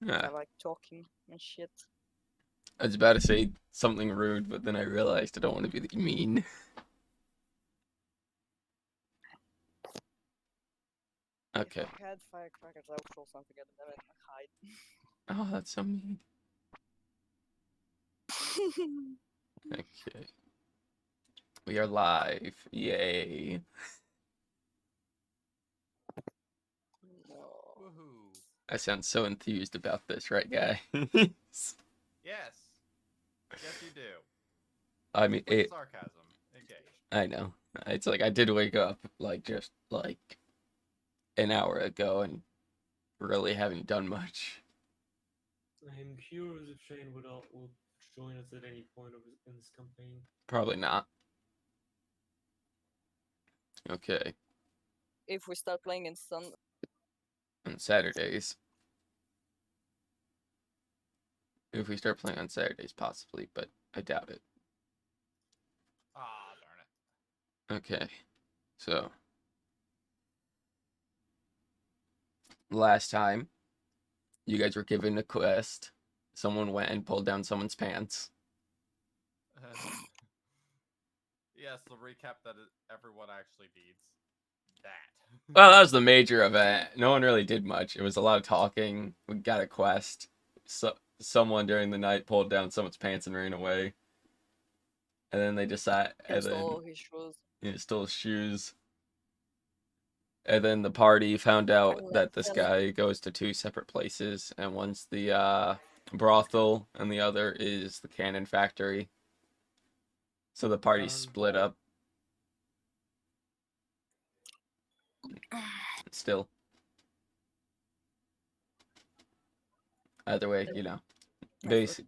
Yeah. I like talking and shit. I was about to say something rude, but then I realized I don't want to be mean. If Okay. I had firecrackers, I would throw something at them and Oh, that's so mean. hide. Okay. We are live. Yay. No. Woohoo! I sound so enthused about this, right, guy? Yes, yes, you do. I mean, Complete sarcasm. Engage. I know. It's like I did wake up, like, just, like, an hour ago and really haven't done much. I'm curious if Shane would join us at any point in this campaign. Probably not. Okay. If we start playing in sun, On Saturdays. If we start playing on Saturdays, possibly, but I doubt it. Ah, darn it. Okay. So, last time, you guys were given a quest. Someone went and pulled down someone's pants. Yes, the recap that everyone actually needs. That. Well, that was the major event. No one really did much. It was a lot of talking. We got a quest. Someone during the night pulled down someone's pants and ran away. And then they decide, and and then stole his shoes. stole his shoes. And then the party found out And that this then guy goes to two separate places, and one's the brothel, and the other is the cannon factory. So the party split up. Still, either way, basic.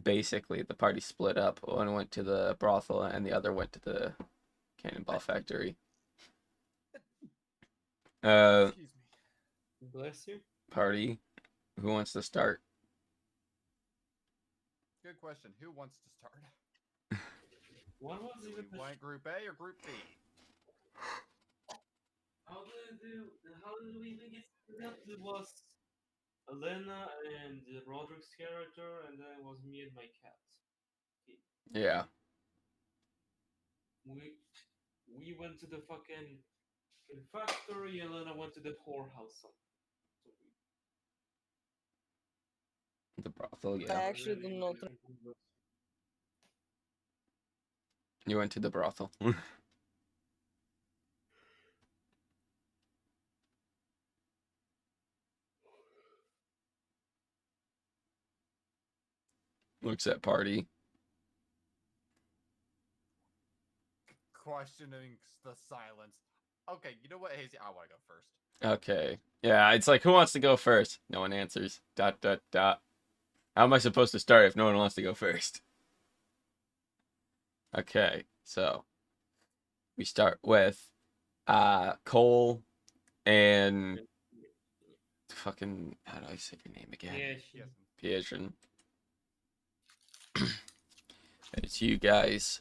Basically, the party split up. One went to the brothel, and the other went to the cannonball factory. Excuse me. Bless you. Party. Who wants to start? Good question. Who wants to start? What was Do even we want Group A or Group B? how did we even get split up? It was Elena and Roderick's character, and then it was me and my cat. Yeah. We went to the fucking factory, and Elena went to the whorehouse. The brothel, I yeah. actually do not. You went to the brothel. Looks at party. Questioning the silence. Okay, you know what, Hazy? I want to go first. Okay. Yeah, it's like, who wants to go first? No one answers. Dot, dot, dot. How am I supposed to start if no one wants to go first? Okay, so we start with Cole and fucking, how do I say your name again? Yeah, Pietron. It's you guys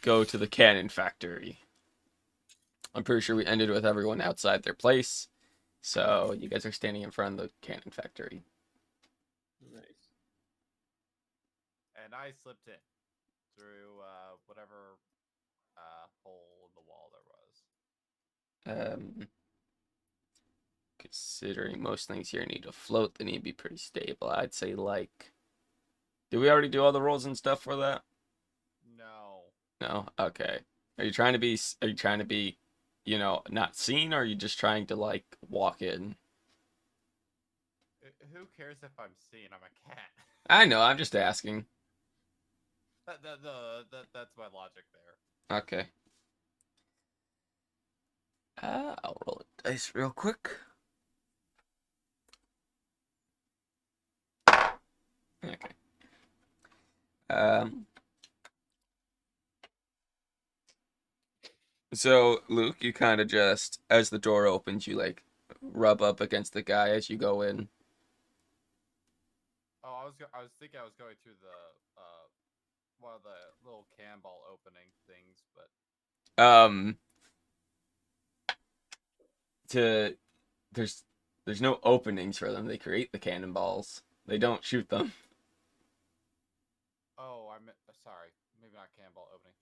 go to the cannon factory. I'm pretty sure we ended with everyone outside their place. So you guys are standing in front of the cannon factory. nice. And I slipped in through whatever hole in the wall there was. Considering most things here need to float, they need to be pretty stable. I'd say like, did we already do all the rolls and stuff for that? No. No. Okay. Are you trying to be? Are you trying to be, not seen, or are you just trying to like walk in? Who cares if I'm seen? I'm a cat. I know. I'm just asking. That's my logic there. Okay. I'll roll a dice real quick. Okay. Um. So Luke, you kind of just, as the door opens, you like rub up against the guy as you go in. Oh, I was thinking I was going through the one of the little cannonball opening things, but To there's There's no openings for them. They create the cannonballs. They don't shoot them. Oh, I meant. Sorry, maybe not cannonball opening.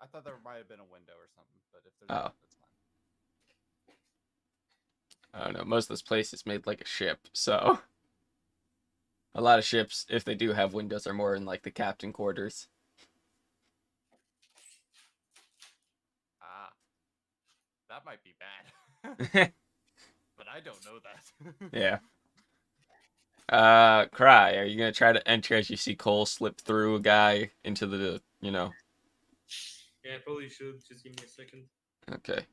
I thought there might have been a window or something, but if there's Oh. not, that's fine. I don't know. Most of this place is made like a ship, so a lot of ships, if they do have windows, are more in like the captain quarters. Ah, that might be bad. Yeah. But I don't know that. Cry. Are you gonna try to enter as you see Cole slip through a guy into the, Yeah, I probably should. Just give me a second. Okay.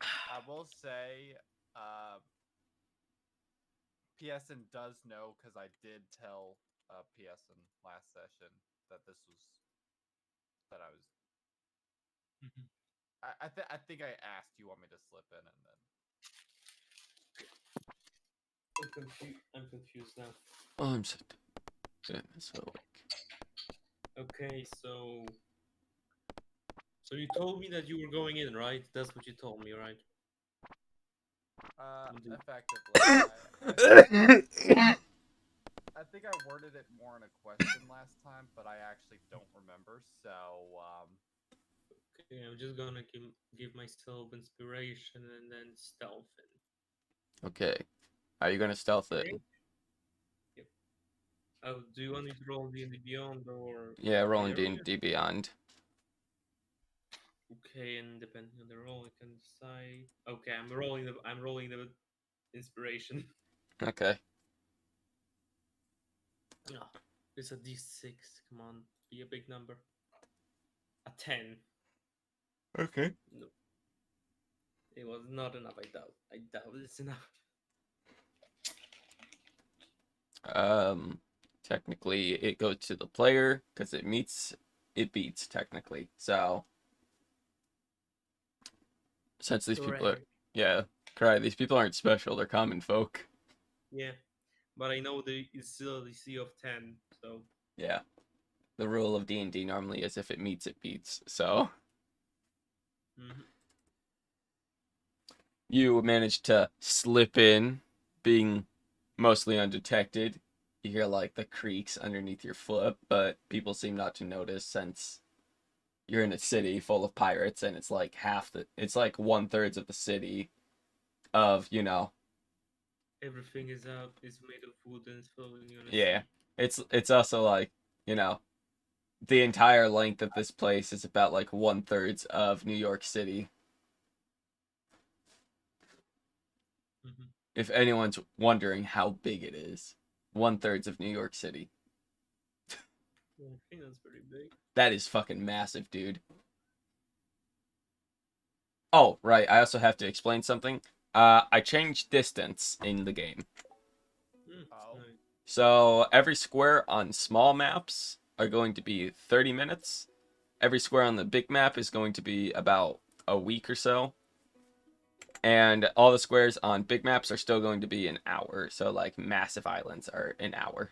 I will say, PSN does know because I did tell PSN last session that this was that I was. Mhm. I think I asked you want me to slip in and then. I'm confused now. Oh, I'm so goodness. So Okay, so you told me that you were going in, right? That's what you told me, right? Indeed. Effectively, I think I worded it more in a question last time, but I actually don't remember. So, Okay, I'm just gonna give myself inspiration and then stealth in. Okay. Are you gonna stealth it? Okay. Yep. Oh, do you want me to roll D&D Beyond or Yeah, rolling the area? D&D Beyond. Okay, and depending on the roll, I can decide. Okay, I'm rolling the inspiration. Okay. Oh, it's a D6. Come on, be a big number. A 10. Okay. No, it was not enough. I doubt it's enough. Technically it goes to the player because it beats technically. So since these people are, Correct. yeah, cry. These people aren't special. They're common folk. Yeah, but I know it's still a DC of 10, so. Yeah. The rule of D&D normally is if it meets, it beats. So Mm-hmm. you managed to slip in, being mostly undetected. You hear like the creaks underneath your foot, but people seem not to notice since you're in a city full of pirates and it's like it's like 1/3 of the city of, Everything is made of wood and it's floating on a yeah. sea. It's also like, you know, the entire length of this place is about like 1/3 of New York City. Mm-hmm. If anyone's wondering how big it is, 1/3 of New York City. Yeah, I think that's pretty big. That is fucking massive, dude. Oh, right. I also have to explain something. I changed distance in the game. Oh. Nice. So every square on small maps are going to be 30 minutes. Every square on the big map is going to be about a week or so. And all the squares on big maps are still going to be an hour. So, like, massive islands are an hour.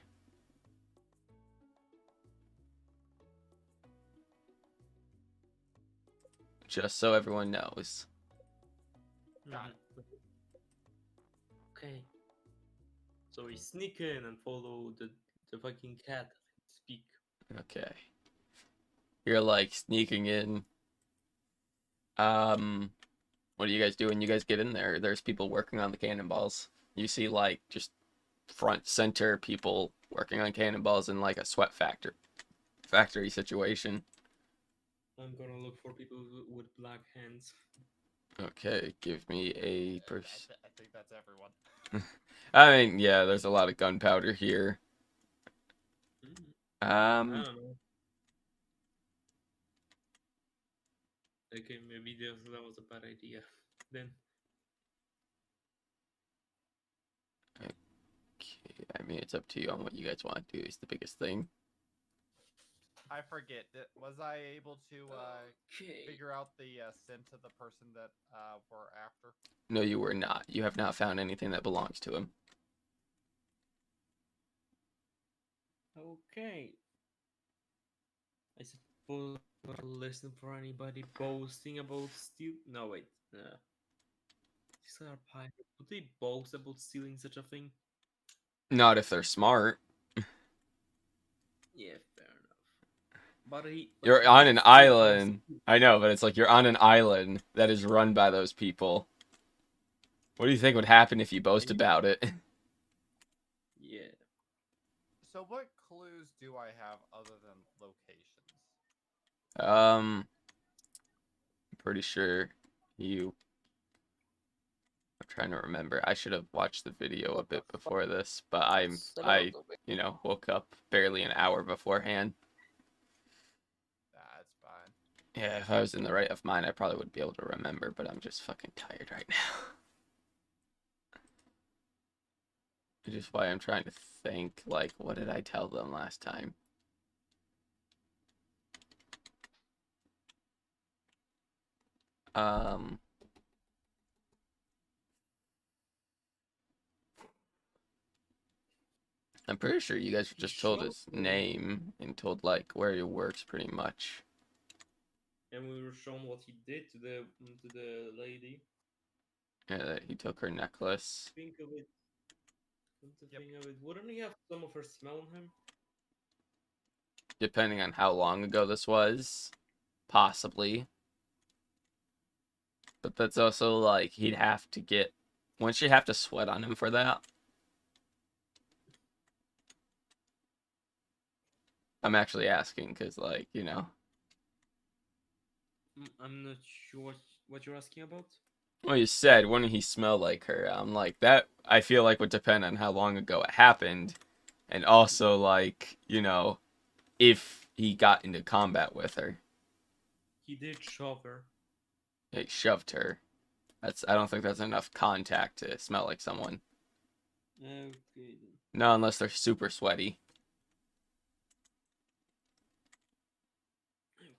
Just so everyone knows. Got Mm-hmm. Okay. So we sneak in and follow the fucking cat and speak. Okay. You're, like, sneaking in. What do you guys do when you guys get in there? There's people working on the cannonballs. You see, like, just front center people working on cannonballs in, like, a sweat factory situation. I'm gonna look for people with black hands. Okay, give me a I think that's everyone. I mean, yeah, there's a lot of gunpowder here. I Um, don't know. Okay, maybe that was a bad idea. Then. okay, I mean, it's up to you on what you guys want to do. Is the biggest thing. I forget. Was I able to Okay. figure out the scent of the person that we're after? No, you were not. You have not found anything that belongs to him. Okay. I suppose I'm not listen for anybody boasting about steal. No, wait. These are pirates. Would they boast about stealing such a thing? Not if they're smart. Yeah, fair enough. But You're he on did an steal from island. I know, but it's like you're on an island that is run by those people. What do you think would happen if you boast about it? Yeah. So what clues do I have other than locations? I'm pretty sure you. I'm trying to remember. I should have watched the video a What the bit fuck? before this, but That's a lot of it. woke up barely an hour beforehand. That's fine. Yeah, if I was in the right of mind, I probably would be able to remember, but I'm just fucking tired right now. Which is why I'm trying to think, like, what did I tell them last time? Um, I'm pretty sure you guys He just told showed his me, name and told, like, where he works pretty much. and we were shown what he did to the lady. Yeah, that he took her necklace. Think of it. Come to Yep. think of it, wouldn't he have some of her smell on him? Depending on how long ago this was, possibly. But that's also, like, he'd have to get... Wouldn't she have to sweat on him for that? I'm actually asking, because, like, you know... I'm not sure what you're asking about. Well, you said, wouldn't he smell like her? I'm like, that, I feel like would depend on how long ago it happened. And also, like, you know, if he got into combat with her. He did shove her. He shoved her. I don't think that's enough contact to smell like someone. Okay then. No, unless they're super sweaty.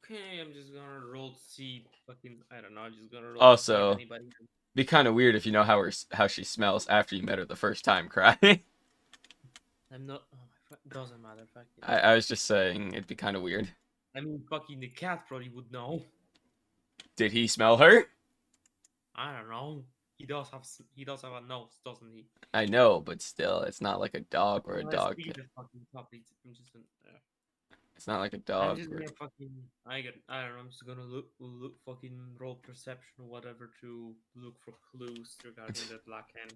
Okay, I'm just gonna roll to see fucking I don't know, I'm just gonna roll to see if Also, anybody be kind of weird if you know how she smells after you met her the first time, Cry. I'm not oh my doesn't matter, fucking I was just saying, it'd be kind of weird. I mean fucking the cat probably would know. Did he smell her? I don't know. He does have a nose, doesn't he? I know, but still, it's not like a dog or a Let's dog. see the fucking topic. It's not like a I'm dog. just Or... gonna fucking I don't know, I'm just gonna look fucking roll perception or whatever to look for clues regarding the black hand.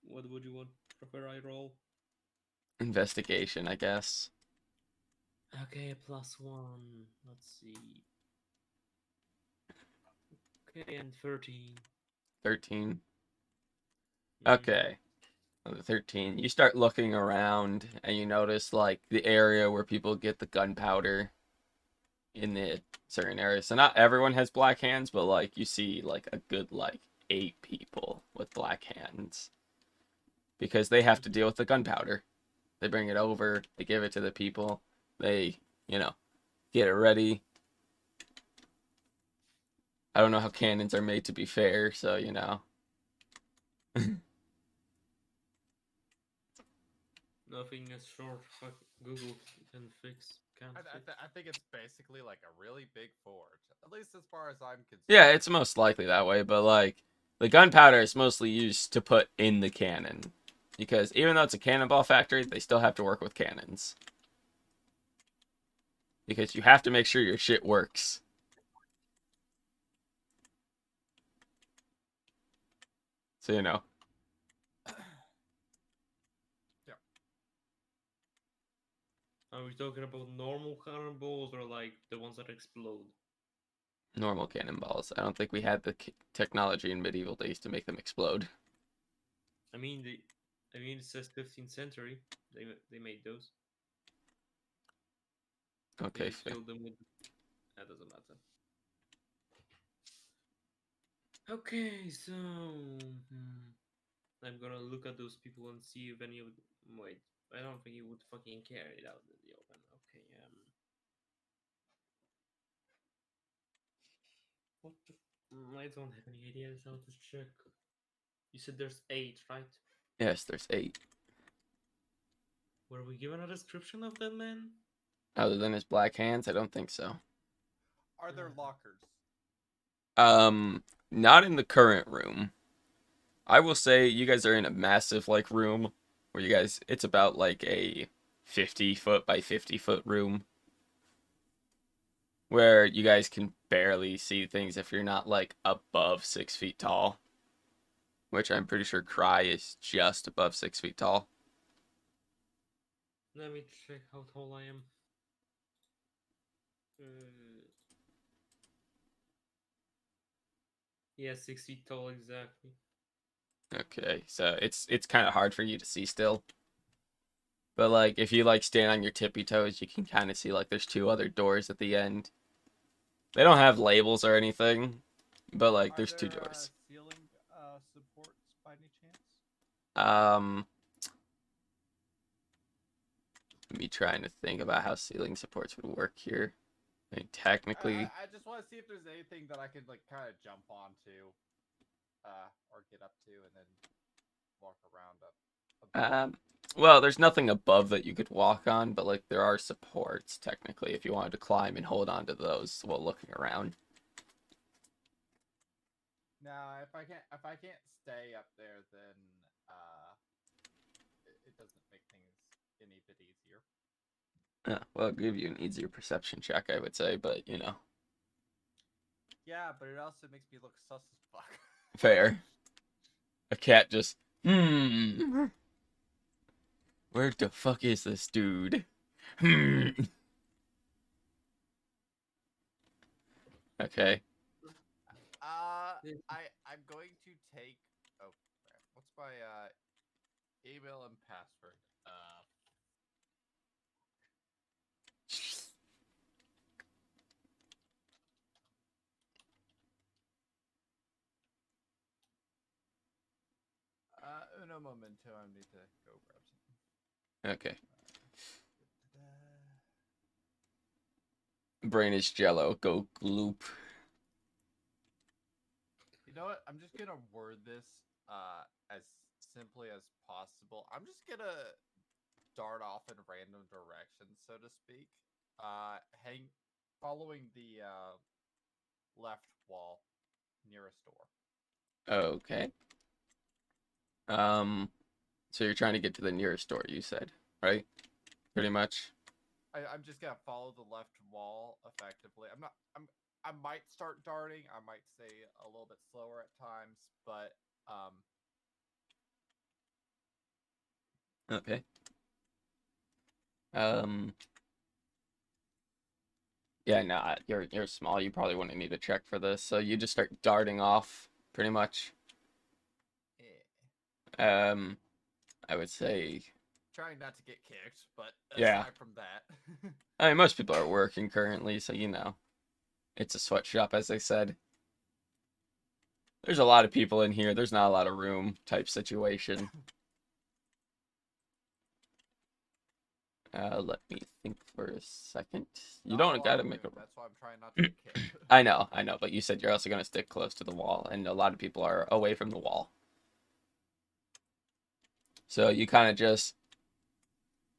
What would you want prefer I roll? Investigation, I guess. Okay, +1. Let's see. Okay, and 13. 13. Mhm. Okay. On the 13, you start looking around and you notice like the area where people get the gunpowder in the certain areas. So not everyone has black hands, but like you see like a good like 8 people with black hands because they have to deal with the gunpowder. They bring it over, they give it to the people, they, you know, get it ready. I don't know how cannons are made to be fair, so you know. Nothing as short Google can fix. Can't fix. I think it's basically like a really big forge, at least as far as I'm concerned. Yeah, it's most likely that way, but like the gunpowder is mostly used to put in the cannon. Because even though it's a cannonball factory, they still have to work with cannons. Because you have to make sure your shit works. So you know. Yeah. Are we talking about normal cannonballs or like the ones that explode? Normal cannonballs. I don't think we had the technology in medieval days to make them explode. I mean it says 15th century. They made those. Okay, They fair. filled them with. That doesn't matter. Okay, so I'm gonna look at those people and see if any of them. Wait, I don't think he would fucking carry it out in the open. Okay, what the? I don't have any ideas how to check. You said there's 8, right? Yes, there's 8. Were we given a description of that man? Other than his black hands, I don't think so. Are there lockers? Not in the current room. I will say you guys are in a massive like room where you guys it's about like a 50-foot by 50-foot room where you guys can barely see things if you're not like above 6 feet tall. Which I'm pretty sure Cry is just above 6 feet tall. Let me check how tall I am. Uh, yeah, 6 feet tall exactly. Okay, so it's kind of hard for you to see still. But like if you like stand on your tippy toes, you can kind of see like there's two other doors at the end. They don't have labels or anything, but like there's two doors. Ceiling supports by any chance? Um, me trying to think about how ceiling supports would work here. I mean, technically, I just want to see if there's anything that I could like kind of jump onto, or get up to, and then walk around up. um, well, there's nothing above that you could walk on, but like there are supports technically if you wanted to climb and hold on to those while looking around. Now, if I can't stay up there, then it doesn't make things any bit easier. Well, it'll give you an easier perception check, I would say, but you know, Yeah, but it also makes me look sus as fuck. fair. A cat just, where the fuck is this dude? Okay. I'm going to take. Oh, crap. What's my email and password? Uno momento. I need to go grab something. Okay. Brain is jello. Go gloop. You know what? I'm just gonna word this as simply as possible. I'm just gonna dart off in random directions, so to speak. Following the left wall nearest door. Okay. So you're trying to get to the nearest door, you said, right? Pretty much. I'm just gonna follow the left wall effectively. I might start darting. I might say a little bit slower at times, but Okay. Um. Yeah, nah, you're small. You probably wouldn't need a check for this. So you just start darting off, pretty much. yeah. I would say, Trying not to get kicked, but yeah. aside from that. I mean, most people are working currently, so you know, it's a sweatshop, as they said. There's a lot of people in here. There's not a lot of room type situation. Let me think for a second. You Not a don't lot gotta of make a. room, that's why I'm trying not to get kicked. I know, but you said you're also gonna stick close to the wall, and a lot of people are away from the wall. So you kind of just,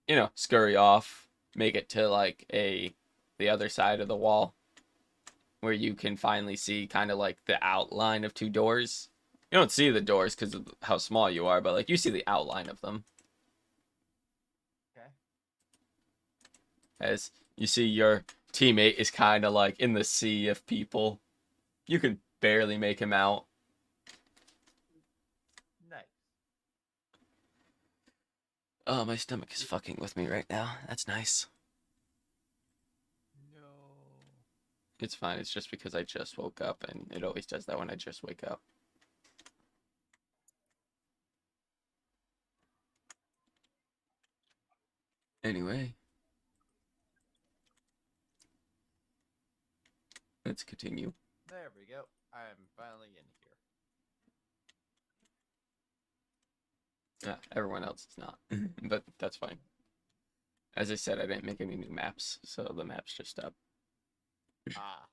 you know, scurry off, make it to like the other side of the wall, where you can finally see kind of like the outline of two doors. You don't see the doors because of how small you are, but like you see the outline of them. Okay. As you see your teammate is kind of like in the sea of people. You can barely make him out. Nice. Oh, my stomach is fucking with me right now. That's nice. No. It's fine. It's just because I just woke up, and it always does that when I just wake up. Anyway, let's continue. There we go. I'm finally in here. Everyone else is not, but that's fine. As I said, I didn't make any new maps, so the map's just up. Ah.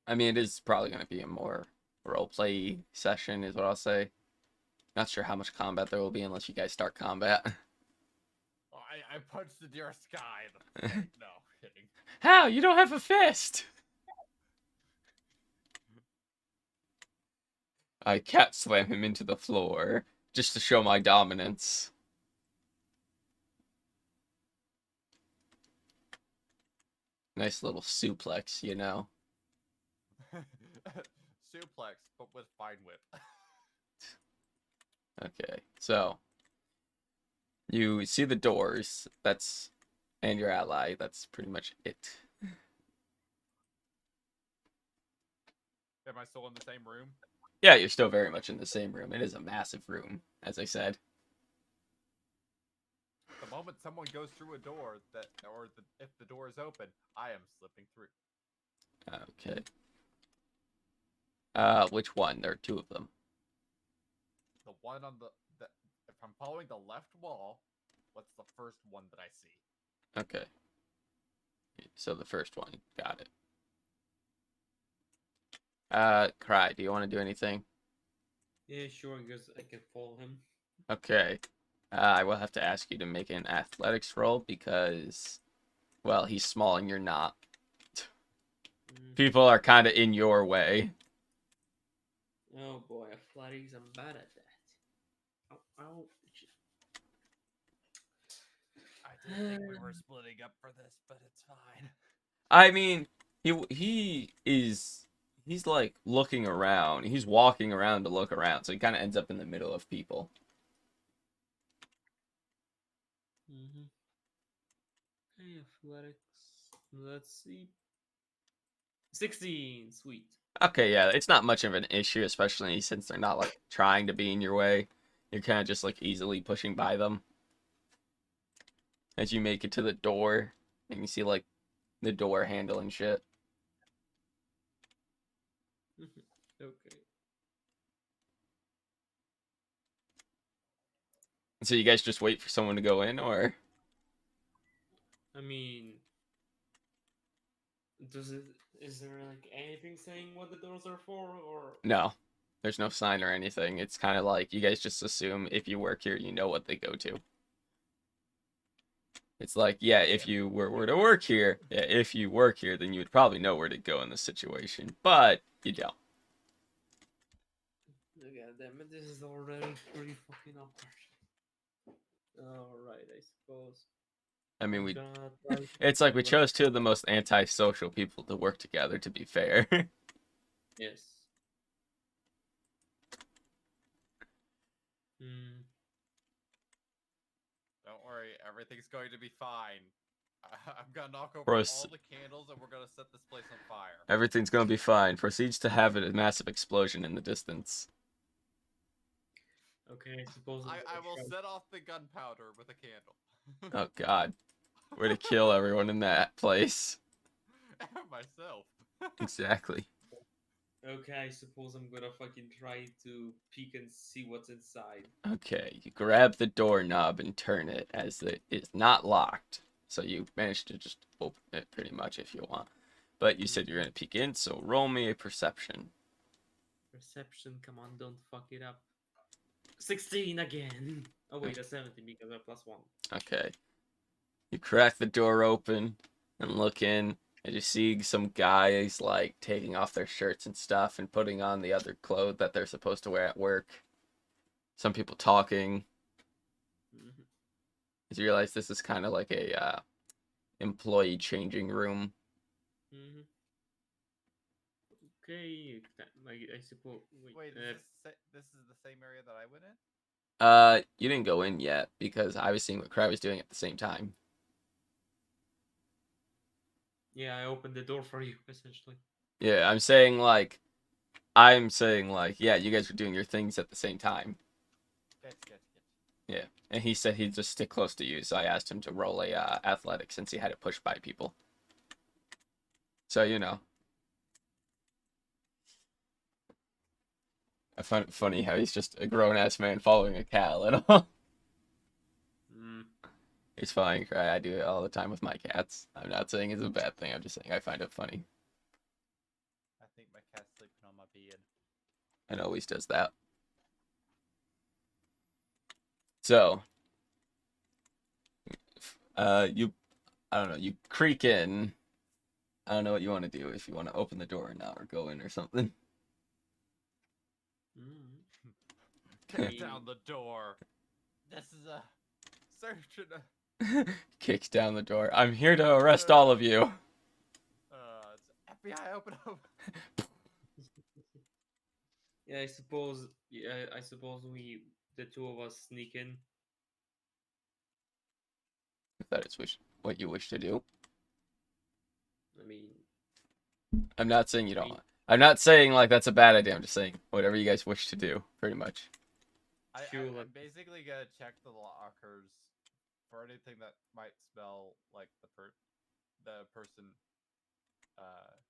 I mean, it is probably going to be a more roleplay session, is what I'll say. Not sure how much combat there will be unless you guys start combat. Oh, I punched the nearest guy in the face. No, kidding. How? You don't have a fist! I cat slam him into the floor just to show my dominance. Nice little suplex, you know. Suplex, but with fine whip. Okay, so you see the doors. And your ally. That's pretty much it. Am I still in the same room? Yeah, you're still very much in the same room. It is a massive room, as I said. The moment someone goes through a door, if the door is open, I am slipping through. Okay. Which one? There are two of them. The one on the if I'm following the left wall, what's the first one that I see? Okay. So the first one, got it. Cry, do you want to do anything? Yeah, sure, because I can follow him. Okay. I will have to ask you to make an athletics roll because, well, he's small and you're not. People are kind of in your way. Oh boy, athletics, I'm bad at that. Ow, ow. I didn't think we were splitting up for this, but it's fine. I mean, he's like looking around. He's walking around to look around, so he kind of ends up in the middle of people. Mm-hmm. Hey, athletics. Let's see. 16, sweet. Okay, yeah, it's not much of an issue, especially since they're not like trying to be in your way. You're kind of just like easily pushing by them. As you make it to the door, and you see like the door handle and shit. Okay. So you guys just wait for someone to go in, or I mean, is there like anything saying what the doors are for, or no? There's no sign or anything. It's kind of like you guys just assume if you work here, you know what they go to. It's like, yeah, if you were to work here, yeah, if you work here, then you would probably know where to go in this situation, but you don't. God damn it, this is already pretty fucking awkward. Alright, I suppose. I mean, I'm we gonna try it's like we to chose two of the most antisocial people to work together, to be fair. Yes. Hmm. Don't worry, everything's going to be fine. I'm gonna knock over Proce- all the candles and we're gonna set this place on fire. Everything's gonna be fine. Proceeds to have a massive explosion in the distance. Okay, I suppose I'm I gonna will try. set off the gunpowder with a candle. Oh god. Way to kill everyone in that place. And myself. Exactly. Okay, I suppose I'm gonna fucking try to peek and see what's inside. Okay, you grab the doorknob and turn it as it is not locked. So you managed to just open it pretty much if you want. But you said you're gonna peek in, so roll me a perception. Perception, come on, don't fuck it up. 16 again. Oh wait, that's 17 because I plus 1. Okay. You crack the door open and look in, and you see some guys like taking off their shirts and stuff and putting on the other clothes that they're supposed to wear at work. Some people talking. Mm-hmm. You realize this is kind of like a employee changing room. Mm-hmm. Okay, I suppose. Wait, this is the same area that I went in? You didn't go in yet because I was seeing what Cry was doing at the same time. Yeah, I opened the door for you, essentially. Yeah, yeah, you guys were doing your things at the same time. Good. Yeah, and he said he'd just stick close to you, so I asked him to roll a athletics since he had to push by people. So you know, I find it funny how he's just a grown ass man following a cat a little. Mm. It's fine, Cry. I do it all the time with my cats. I'm not saying it's a bad thing. I'm just saying I find it funny. I think my cat's sleeping on my bed. And always does that. So, I don't know, you creak in. I don't know what you want to do, if you want to open the door or not, or go in or something. Mm. Kick down the door. This is a search and Kicks down the door. I'm here to arrest all of you. it's FBI, open up. Yeah, I suppose. Yeah, I suppose the two of us, sneak in. If that is what you wish to do. I mean, I'm not saying you I don't. mean, I'm not saying like that's a bad idea. I'm just saying whatever you guys wish to do, pretty much. feel I'm like basically gonna check the lockers for anything that might smell like the person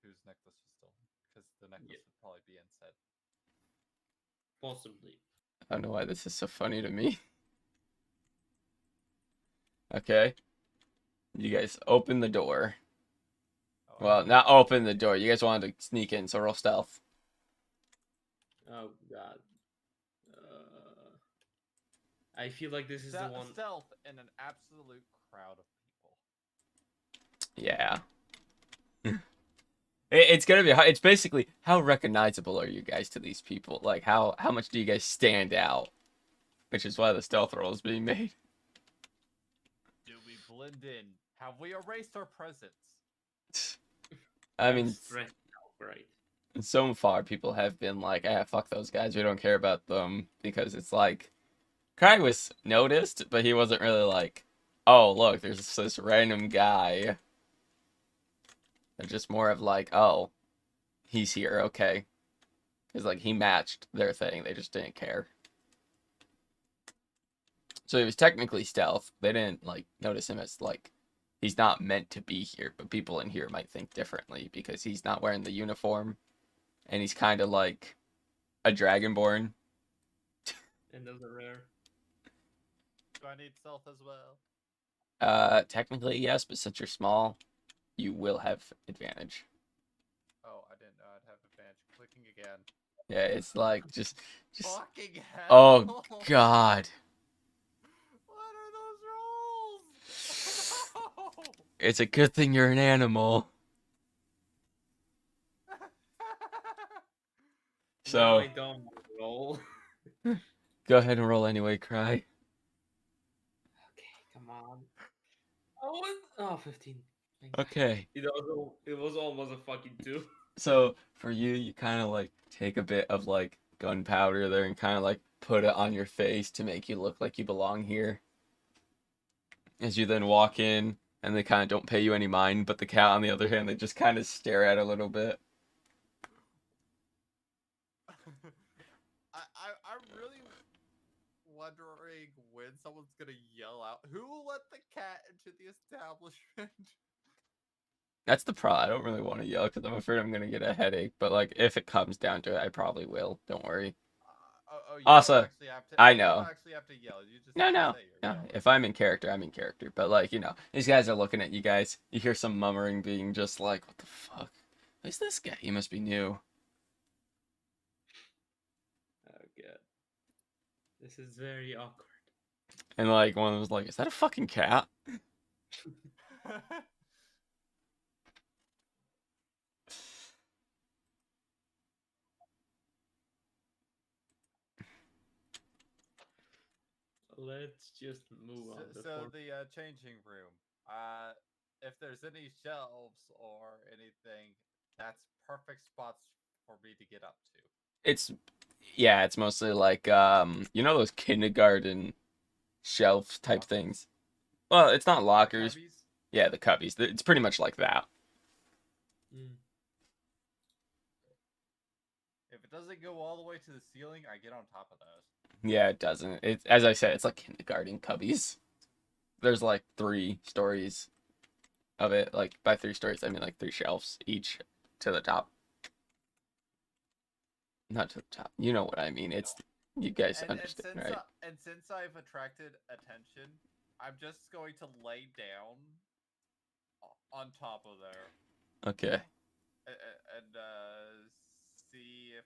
whose necklace was stolen, because the necklace Yeah. would probably be inside. possibly. I don't know why this is so funny to me. Okay. You guys open the door. Oh, Well, not open the door. You guys wanted to sneak in, so roll stealth. Oh God. I feel like this is the one. stealth in an absolute crowd of people. Yeah. It's gonna be hard. It's basically how recognizable are you guys to these people? Like how much do you guys stand out? Which is why the stealth roll is being made. Do we blend in? Have we erased our presence? I I'm mean, stressed out, right? so far people have been like, ah, fuck those guys. We don't care about them because it's like, Cry was noticed, but he wasn't really like, oh look, there's this random guy. They're just more of like, oh, he's here, okay. Because like he matched their thing, they just didn't care. So he was technically stealth. They didn't like notice him as like he's not meant to be here, but people in here might think differently because he's not wearing the uniform and he's kind of like a dragonborn. And those are rare. Do I need stealth as well? Technically yes, but since you're small, you will have advantage. Oh, I didn't know I'd have advantage. Clicking again. Yeah, it's like just Fucking oh hell! god. What are those rolls? It's a good thing you're an animal. No! Now So I don't want to roll. go ahead and roll anyway, Cry. Okay, come on. Oh, 15. Thank God. Okay. It was almost a fucking 2. So for you, you kind of like take a bit of like gunpowder there and kind of like put it on your face to make you look like you belong here. As you then walk in, and they kind of don't pay you any mind, but the cat on the other hand, they just kind of stare at a little bit. I'm really wondering when someone's gonna yell out, "Who let the cat into the establishment?" That's the problem. I don't really want to yell because I'm afraid I'm gonna get a headache. But like, if it comes down to it, I probably will. Don't worry. You Also, don't actually have to. I You know. don't actually have to yell. You just No, have to no, say you're no. yelling. If I'm in character, I'm in character. But like, these guys are looking at you guys. You hear some murmuring, being just like, "What the fuck? Who's this guy? He must be new." Oh God. This is very awkward. And like, one of them was like, "Is that a fucking cat?" Let's just move on. So the changing room. If there's any shelves or anything, that's perfect spots for me to get up to. It's yeah, it's mostly like those kindergarten shelf type Lockers? things. Well, it's not The lockers. cubbies? Yeah, the cubbies. It's pretty much like that. Mm. If it doesn't go all the way to the ceiling, I get on top of those. Yeah, it doesn't. It as I said, it's like kindergarten cubbies. There's like 3 stories of it. Like by 3 stories, I mean like 3 shelves each to the top. Not to the top. You know what I mean. It's you guys understand, right? And since I've attracted attention, I'm just going to lay down on top of there Okay. and see if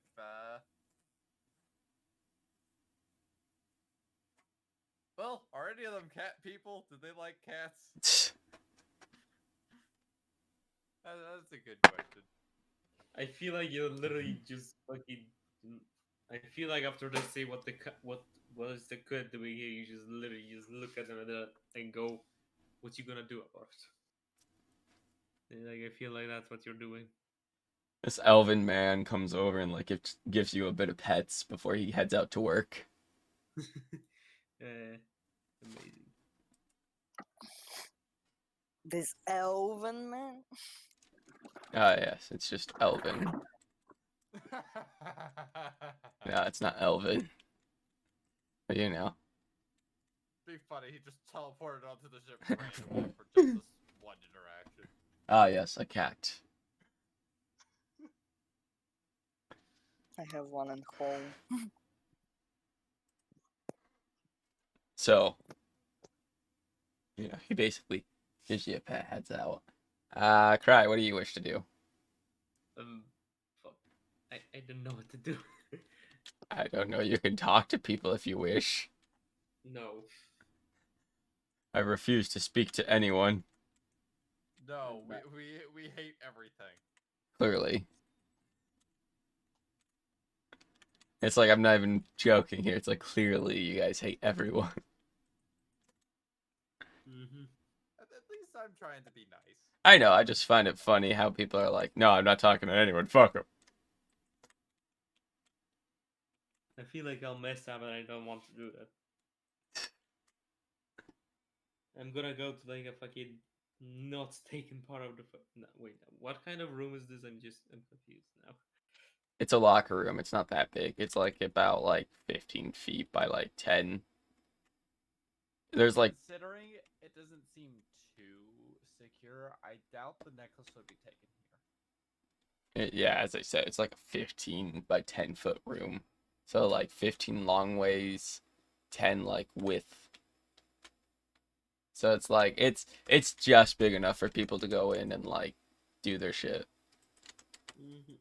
well, are any of them cat people? Do they like cats? That's a good question. I feel like you're literally just fucking. I feel like after they say what is the good doing here, you just literally just look at them and go, "What you gonna do about it?" And, like I feel like that's what you're doing. This elven man comes over and like gives you a bit of pets before he heads out to work. Amazing. This elven man. Ah, yes, it's just elven. No, it's not elven. But you know. Be funny. He just teleported onto the ship randomly for just this one interaction. Ah, yes, a cat. I have one at home. So, he basically gives you a pet, heads out. Cry, what do you wish to do? Fuck. I don't know what to do. I don't know, you can talk to people if you wish. No. I refuse to speak to anyone, No, we hate everything. clearly. It's like, I'm not even joking here, it's like, clearly you guys hate everyone. Mm-hmm. At least I'm trying to be nice. I know, I just find it funny how people are like, no, I'm not talking to anyone, fuck them. I feel like I'll mess up and I don't want to do that. I'm gonna go to like a fucking not taken part of the. No, wait, what kind of room is this? I'm confused now. It's a locker room, it's not that big. It's like about like 15 feet by like 10. There's like, Considering it doesn't seem too secure, I doubt the necklace would be taken here. yeah, as I said, it's like a 15 by 10 foot room. So like 15 long ways, 10 like width. So it's like it's just big enough for people to go in and like do their shit. Mm-hmm.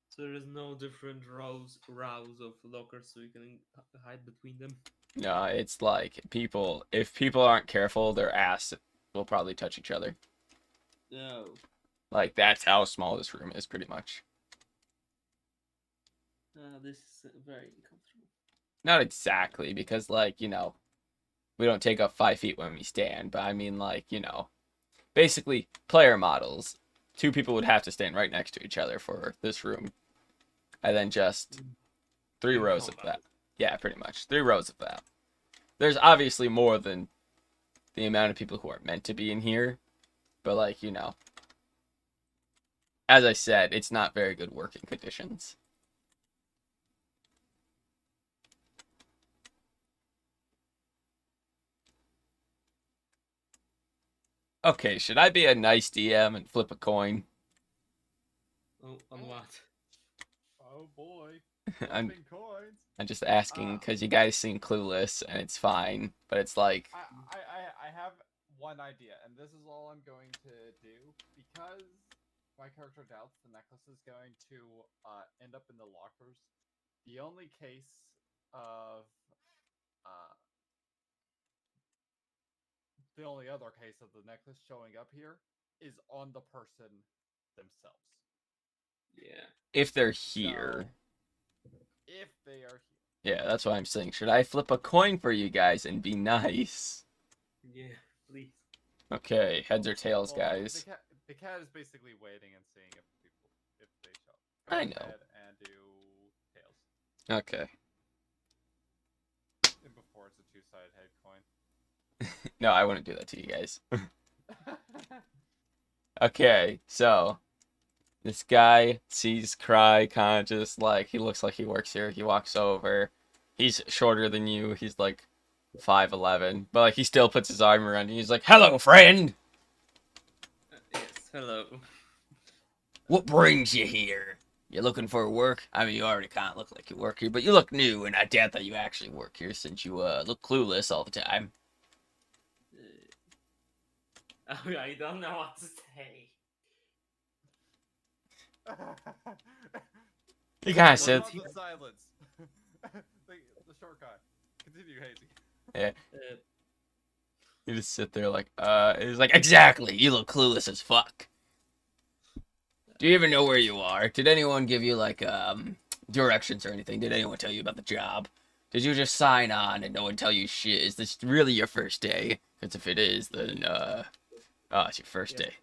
So there is no different rows of lockers, so you can hide between them. No, it's like if people aren't careful, their ass will probably touch each other. No. Like that's how small this room is, pretty much. This is very uncomfortable. Not exactly, because like we don't take up 5 feet when we stand, but I mean like basically player models. Two people would have to stand right next to each other for this room, and then just 3 rows of that. Yeah, pretty much 3 rows of that. There's obviously more than the amount of people who are meant to be in here, but like as I said, it's not very good working conditions. Okay, should I be a nice DM and flip a coin? Oh, on what? Oh boy. I'm Flipping coins. I'm just asking because you guys seem clueless, and it's fine, but it's like I have one idea, and this is all I'm going to do because my character doubts the necklace is going to end up in the lockers. The only case of the only other case of the necklace showing up here is on the person themselves. Yeah. if they're here. If they are here. Yeah, that's what I'm saying. Should I flip a coin for you guys and be nice? Yeah, please. Okay, heads or tails, Well, guys. The cat is basically waiting and seeing if they show up. I Go know. ahead and do tails. Okay. And before it's a two-sided head coin. No, I wouldn't do that to you guys. Okay, so this guy sees Cry, kind of just like, he looks like he works here. He walks over. He's shorter than you. He's like 5'11", but like he still puts his arm around you. He's like, "Hello, friend. Yes, hello. What brings you here? You looking for work? I mean, you already kind of look like you work here, but you look new, and I doubt that you actually work here since you look clueless all the time." I don't know what to say. He kind of What sits. about the silence? the short guy. Continue, Hazy. Yeah. Uh, You just sit there like, he's like, "Exactly. You look clueless as fuck. Do you even know where you are? Did anyone give you like directions or anything. Did anyone tell you about the job? Did you just sign on and no one tell you shit? Is this really your first day? Because if it is, then, oh, it's your first Yes. day.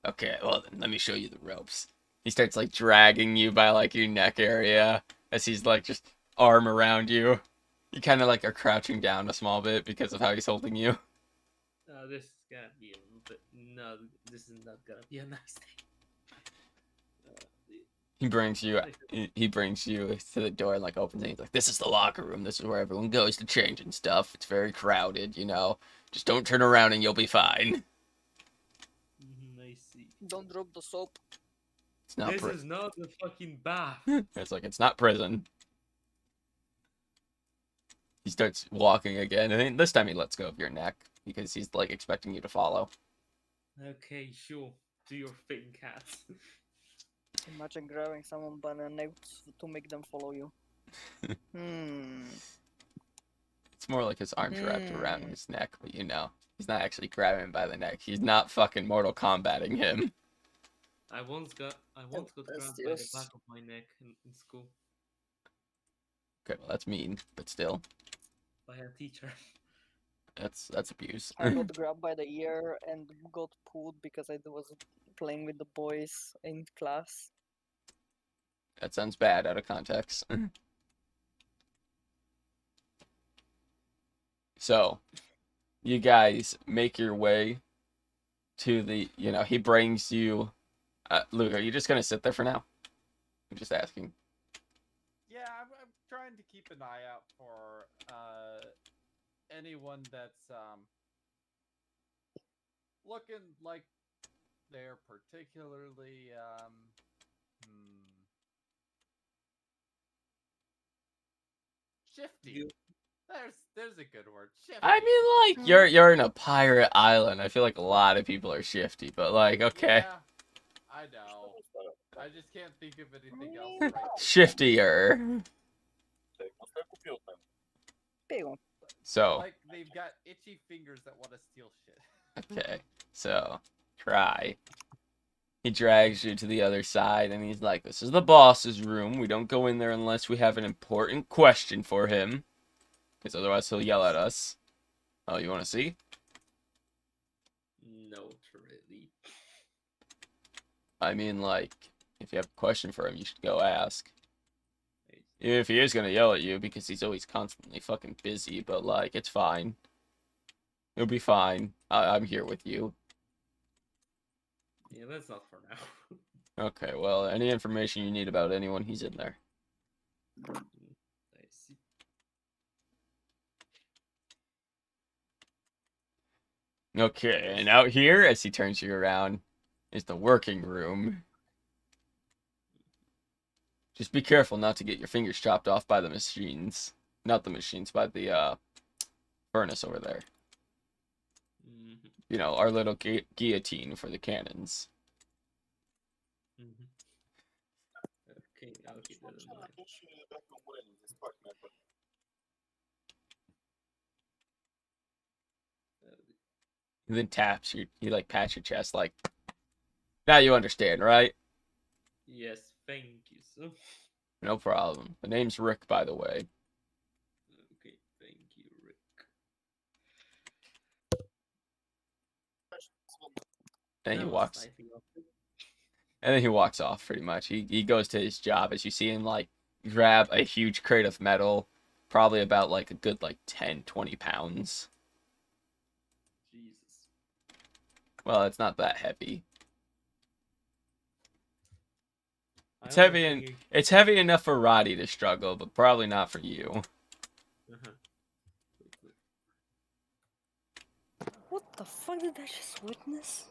Okay, well then, let me show you the ropes. He starts, like, dragging you by, like, your neck area as he's, like, just arm around you. You kind of, like, are crouching down a small bit because of how he's holding you. This is gonna be a little bit. No, this is not gonna be a nice day. He brings you to the door and like opens it. He's like, "This is the locker room. This is where everyone goes to change and stuff. It's very crowded, you know. Just don't turn around and you'll be fine." I see. Don't drop the soap. It's not This prison. is not the fucking bath. It's like it's not prison. He starts walking again, and then this time he lets go of your neck because he's like expecting you to follow. Okay, sure. Do your thing, cat. Imagine grabbing someone by the neck to make them follow you. It's more like his arms wrapped around Hmm. his neck, but you know, he's not actually grabbing him by the neck. He's not fucking Mortal Kombating him. I once got That's grabbed by the just- back of my neck in school Okay, well that's mean, but still, by a teacher. that's abuse. I got grabbed by the ear and got pulled because I was playing with the boys in class. That sounds bad out of context. So, you guys make your way to the, you know, he brings you. Luke, are you just gonna sit there for now? I'm just asking. Yeah, I'm trying to keep an eye out for anyone that's looking like they're particularly shifty. You- There's a good word. Shifty. I mean, like you're in a pirate island. I feel like a lot of people are shifty, but like, okay, Yeah, I know. I just can't think of anything else right now. shiftier. Pegam. So, Like they've got itchy fingers that want to steal shit. okay, so try. He drags you to the other side, and he's like, "This is the boss's room. We don't go in there unless we have an important question for him, because otherwise he'll yell at us." Oh, you want to see? No, really. I mean, like, if you have a question for him, you should go ask. Even if he is gonna yell at you, because he's always constantly fucking busy, but, like, it's fine. It'll be fine. I'm here with you. Yeah, that's not for now. Okay, well, any information you need about anyone, he's in there. I see. Okay, and out here, as he turns you around, is the working room. Just be careful not to get your fingers chopped off by the machines. Not the machines, by the, furnace over there. Mhm, You know, our little guillotine for the cannons. mhm. Okay, I'll keep that in mind. He then taps you, he, like, pats your chest, like, now you understand, right? Yes, thank you, sir. No problem. The name's Rick, by the way. Okay, thank you, Rick. And he That was walks. slightly awkward. And then he walks off, pretty much. He goes to his job as you see him, like, grab a huge crate of metal, probably about, like, a good, like, 10, 20 pounds. Jesus. Well, it's not that heavy. I It's only heavy and think it's heavy enough for Roddy to struggle, but probably not for you. Uh-huh. Wait, wait. What the fuck did I just witness?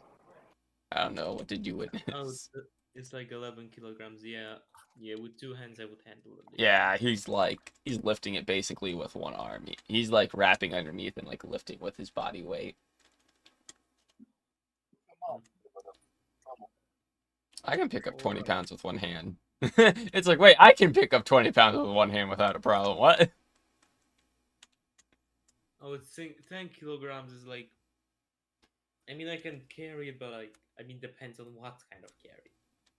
I don't know. What did you Oh, witness? it's like 11 kilograms. Yeah, yeah. With two hands, I would handle it. Yeah, he's lifting it basically with one arm. He's like wrapping underneath and like lifting with his body weight. I can pick up 20 Alright. pounds with one hand. It's like, wait, I can pick up 20 pounds with one hand without a problem. What? I would think 10 kilograms is like. I mean, I can carry it, but I mean, depends on what kind of carry.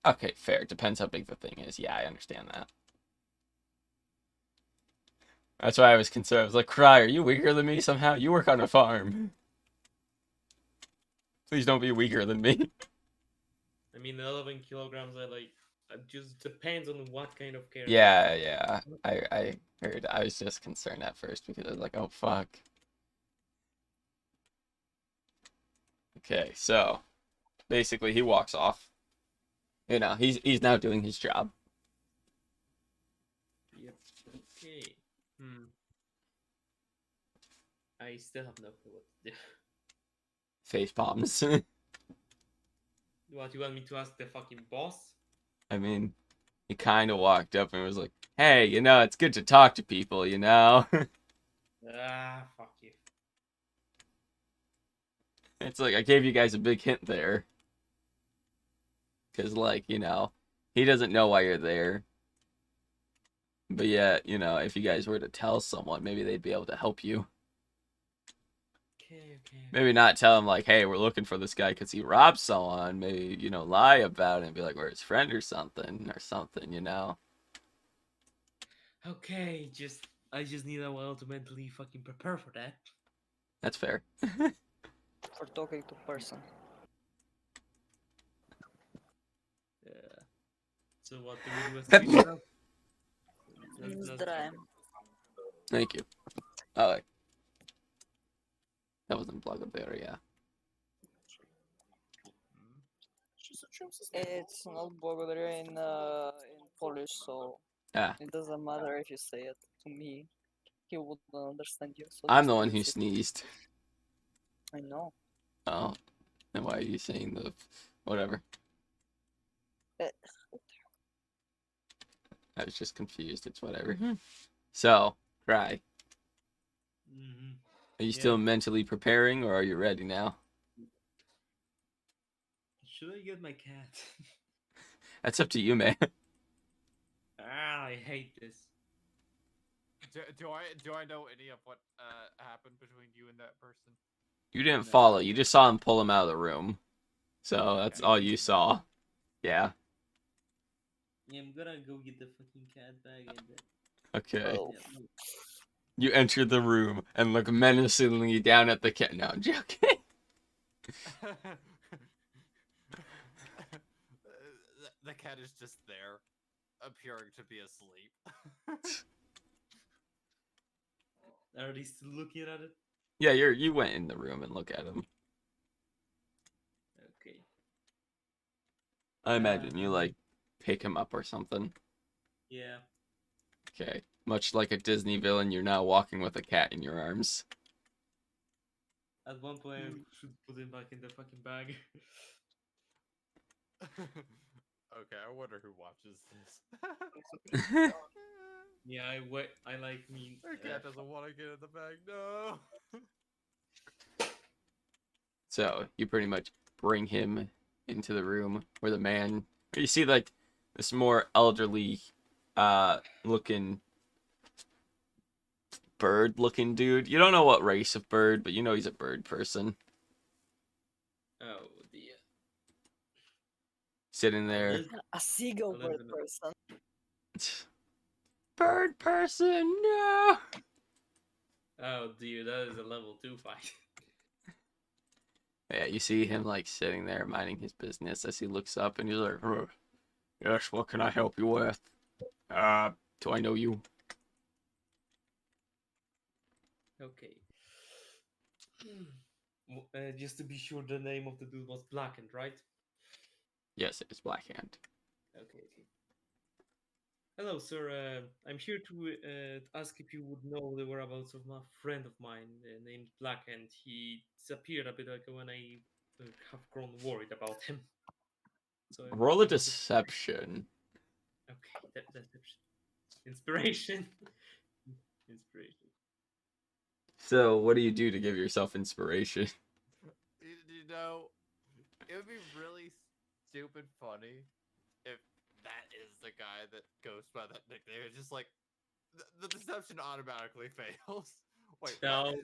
Okay, fair. Depends how big the thing is. Yeah, I understand that. That's why I was concerned. I was like, Cry, are you weaker than me somehow? You work on a farm. Please don't be weaker than me. I mean, 11 kilograms are like, it just depends on what kind of character. Yeah. I heard. I was just concerned at first because I was like, oh fuck. Okay, so basically he walks off. You know, he's now doing his job. Yep. Okay. I still have no clue what to do. Face palms. What, you want me to ask the fucking boss? I mean, he kind of walked up and was like, hey, you know, it's good to talk to people, you know? Ah, fuck you. It's like, I gave you guys a big hint there. Because, like, you know, he doesn't know why you're there. But yet, you know, if you guys were to tell someone, maybe they'd be able to help you. Okay. Maybe not tell him, like, hey, we're looking for this guy because he robbed someone. Maybe, you know, lie about it and be like, we're his friend or something, you know? Okay, I just need a while to mentally fucking prepare for that. That's fair. For talking to person. Yeah. So what do we do as we should have? Здравия. Thank you. Oh, that wasn't Blagoberry, yeah. It's not благодаря in Polish, so Ah, it doesn't matter if you say it to me. He wouldn't understand you. So I'm just the one who use it. sneezed. I know. Oh, then why are you saying the whatever? Eh, I was just confused. It's whatever. So, Cry, Mm-hmm. are you Yeah. still mentally preparing, or are you ready now? Should I get my cat? That's up to you, man. I hate this. Do I know any of what happened between you and that person? You didn't No. follow. You just saw him pull him out of the room. So that's all you saw. Yeah. Yeah, I'm gonna go get the fucking cat bag and then. Okay. Oh. Yeah, You enter the room and look menacingly down at the cat. No, I'm joking. The cat is just there, appearing to be asleep. Are they still looking at it? Yeah, you went in the room and look at him. Okay. I imagine you like pick him up or something. Yeah. Okay. Much like a Disney villain, you're now walking with a cat in your arms. At one point, I should put him back in the fucking bag. Okay, I wonder who watches this. Yeah, I like me. The cat doesn't want to get in the bag. No. So you pretty much bring him into the room where the man. You see like this more elderly, looking bird-looking dude. You don't know what race of bird, but you know he's a bird person. Oh dear. Sitting there. A seagull Well, bird then- person. Bird person, no. Oh dear, that is a level 2 fight. Yeah, you see him like sitting there minding his business as he looks up and he's like, yes, what can I help you with? Do I know you? Okay. Just to be sure, the name of the dude was Blackened, right? Yes, it is Blackhand. Okay. Hello, sir. I'm here to ask if you would know the whereabouts of a friend of mine named Blackhand. He disappeared a bit ago, and I have grown worried about him. So I'm Roll a looking for deception. Okay, deception. Inspiration. Inspiration. So, what do you do to give yourself inspiration? You know, it would be really stupid funny if that is the guy that goes by that nickname. It's just like the deception automatically fails. Wait, what?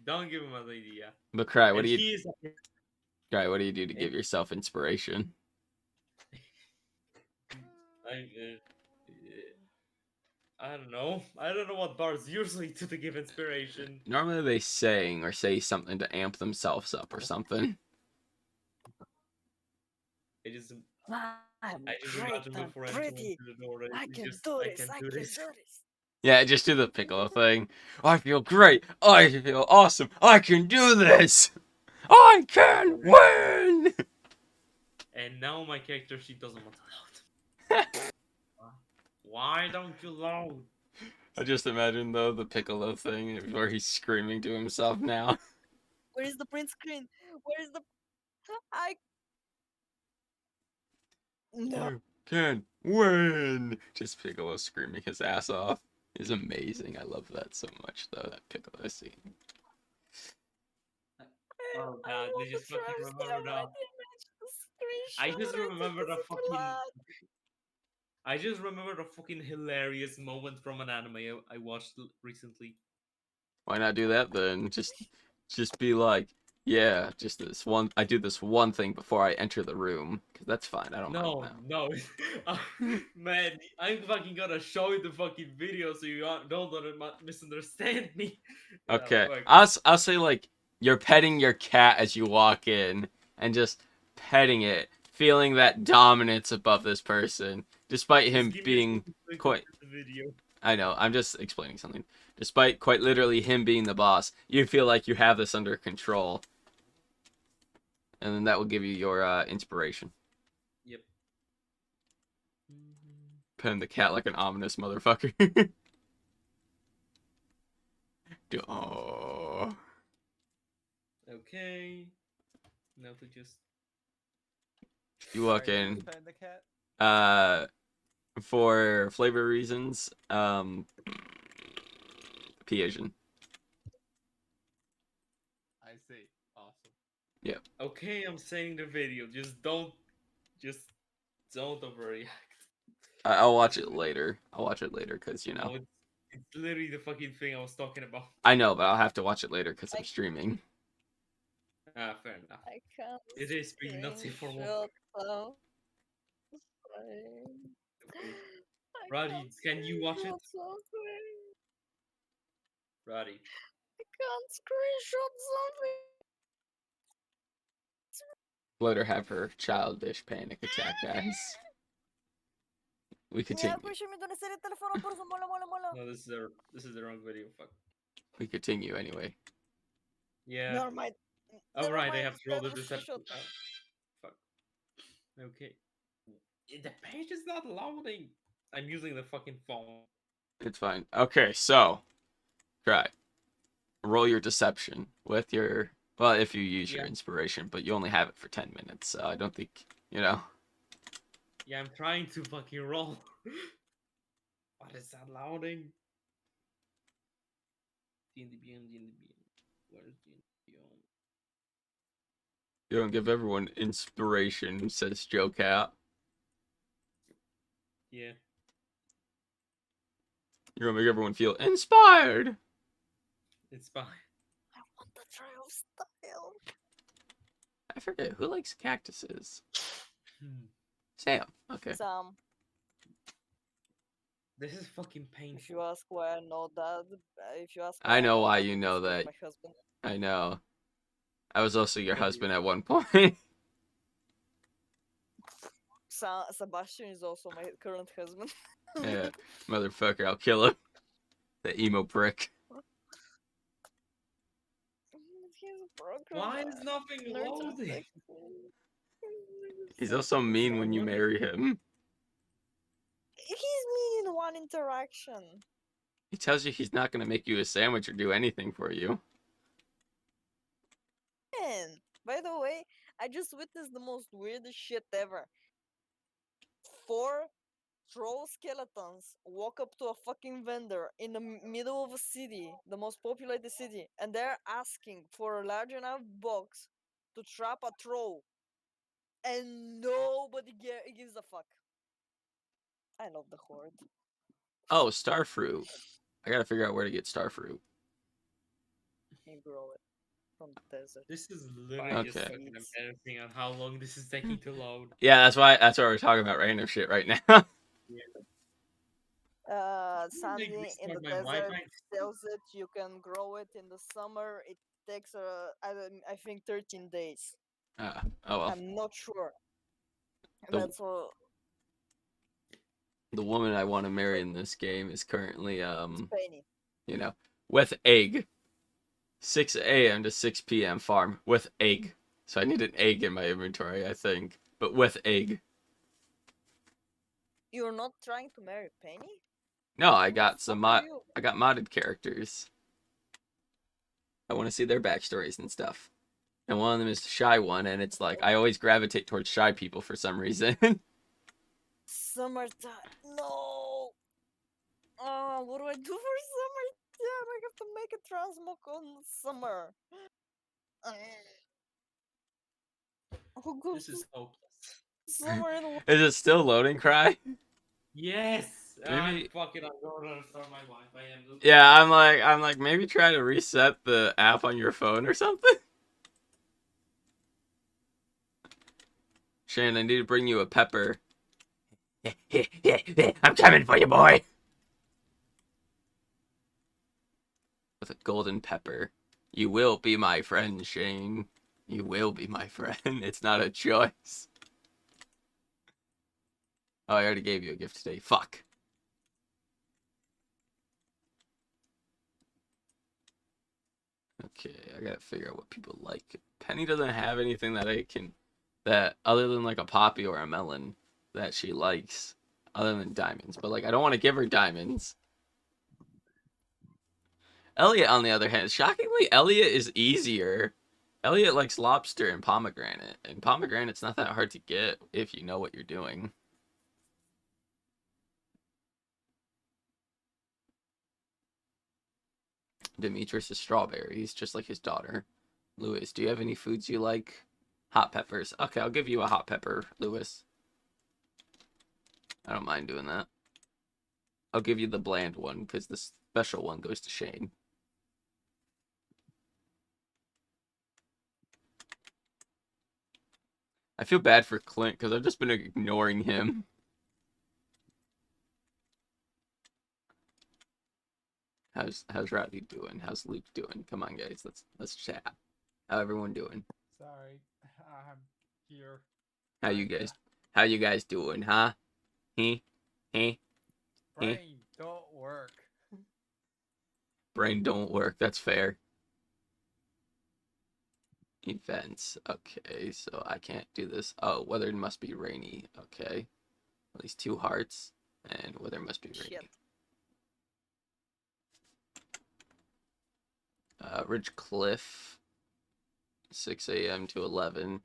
Don't give him an idea. But Cry, what And do you he is Cry, what do you do to give yourself inspiration? I, I don't know. I don't know what bars usually do to give inspiration. Normally they sing or say something to amp themselves up or something. I just I'm I just great, imagine I'm before entering pretty. through the door, I it's can just do I this. can I do can this. do this. Yeah, just do the Piccolo thing. I feel great. I feel awesome. I can do this. I can win. And now my character, she doesn't want to load. Why don't you load? I just imagine though the Piccolo thing where he's screaming to himself now. Where is the print screen? Where is the? I no. I can win. Just Piccolo screaming his ass off is amazing. I love that so much though. That Piccolo scene. Oh I god, I want the just fucking trash remember camera. I the. didn't manage to I screenshot just it. remember It the was fucking. black. I just remember the fucking hilarious moment from an anime I watched recently. Why not do that then? Just be like, yeah, just this one. I do this one thing before I enter the room because that's fine. I don't mind No, that. no, man, I'm fucking gonna show you the fucking video so you don't misunderstand me. Yeah, Okay, fuck. I'll say like you're petting your cat as you walk in and just petting it, feeling that dominance above this person, despite Just him give me a being second so I can quite. get the video. I know, I'm just explaining something. Despite quite literally him being the boss, you feel like you have this under control, and then that will give you your inspiration. Yep. Petting the cat like an ominous motherfucker. Oh. Okay. Now to just. You walk Sorry, who was in. petting the cat? For flavor reasons, Asian. I see. Awesome. Yeah, Okay, I'm saying the video. Just don't overreact. I'll watch it later. I'll watch it later because No, it's literally the fucking thing I was talking about. I know, but I'll have to watch it later because I'm I- streaming. Ah, fair enough. I can't It is being Nazi for more. screenshot something. I Roddy, can't can you watch it? screenshot something. Roddy. I can't screenshot something. Let her have her childish panic attack, guys. We continue. No, this is the wrong video. Fuck. We continue anyway. Yeah. Never mind. Oh Never right, I mind, have to roll the better deception. shut Fuck. Okay. The page is not loading. I'm using the fucking phone. It's fine. Okay, so try. Roll your deception with your well, if you use your Yeah. inspiration, but you only have it for 10 minutes, so I don't think you know. Yeah, I'm trying to fucking roll. What is that loading? D&D Beyond, D&D Beyond. Where's D&D Beyond? You don't give everyone inspiration, says Joe Cat. Yeah. You're gonna make everyone feel inspired. It's fine. I want the trial style. I forget who likes cactuses. Hmm. Sam. Okay. Sam, This is fucking if painful. you ask why I know that, if you ask I know why that, you it's know because that. my husband. I know. I was also your Maybe. husband at one point. Sebastian is also my current husband. Yeah, motherfucker, I'll kill him. The emo prick. He's a broken. Why is nothing loading? He's also mean when you marry him. He's mean in one interaction. He tells you he's not gonna make you a sandwich or do anything for you. And by the way, I just witnessed the most weirdest shit ever. 4 troll skeletons walk up to a fucking vendor in the middle of a city, the most populated city, and they're asking for a large enough box to trap a troll. And nobody gives a fuck. I love the horde. Oh, starfruit. I gotta figure out where to get starfruit. You grow it from the desert. This is literally just Okay. fucking embarrassing on how long this is taking to load. Yeah, that's why we're talking about random shit right now. Make sandy in restart the my desert Wi-Fi. sells it. You can grow it in the summer. It takes I think 13 days. Oh well. I'm not sure. The That's all. the woman I want to marry in this game is currently Penny. you know, with egg. 6 a.m. to 6 p.m. farm with egg. So I need an egg in my inventory, I think. But with egg. You're not trying to marry Penny? No, I Who the got some fuck are mod you? I got modded characters. I want to see their backstories and stuff. And one of them is the shy one, and it's like I always gravitate towards shy people for some reason. Summertime. No. Oh, what do I do for summertime? I have to make a transmog on summer. Who goes This is to hopeless. summer in Is it still loading, Cry? Yes! Maybe. I'm going to restart my Wi-Fi. Yeah, I'm like maybe try to reset the app on your phone or something. Shane, I need to bring you a pepper. I'm coming for you, boy. With a golden pepper. You will be my friend, Shane. You will be my friend. It's not a choice. Oh, I already gave you a gift today. Fuck. Okay, I gotta figure out what people like. Penny doesn't have anything that I can... That, other than like a poppy or a melon, that she likes. Other than diamonds. But like, I don't want to give her diamonds. Elliot, on the other hand, shockingly, Elliot is easier. Elliot likes lobster and pomegranate. And pomegranate's not that hard to get if you know what you're doing. Demetrius is strawberries, just like his daughter. Lewis, do you have any foods you like? Hot peppers. Okay, I'll give you a hot pepper, Lewis. I don't mind doing that. I'll give you the bland one, because the special one goes to Shane. I feel bad for Clint, because I've just been ignoring him. How's Rodney doing? How's Luke doing? Come on, guys, let's chat. How everyone doing? Sorry, I'm here. How you Kinda. guys? How you guys doing, huh? He? Brain don't work. Brain don't work. That's fair. Events. Okay, so I can't do this. Oh, weather must be rainy. Okay. At least 2 hearts. And weather must be rainy. shit. Ridge Cliff. 6 a.m. to 11.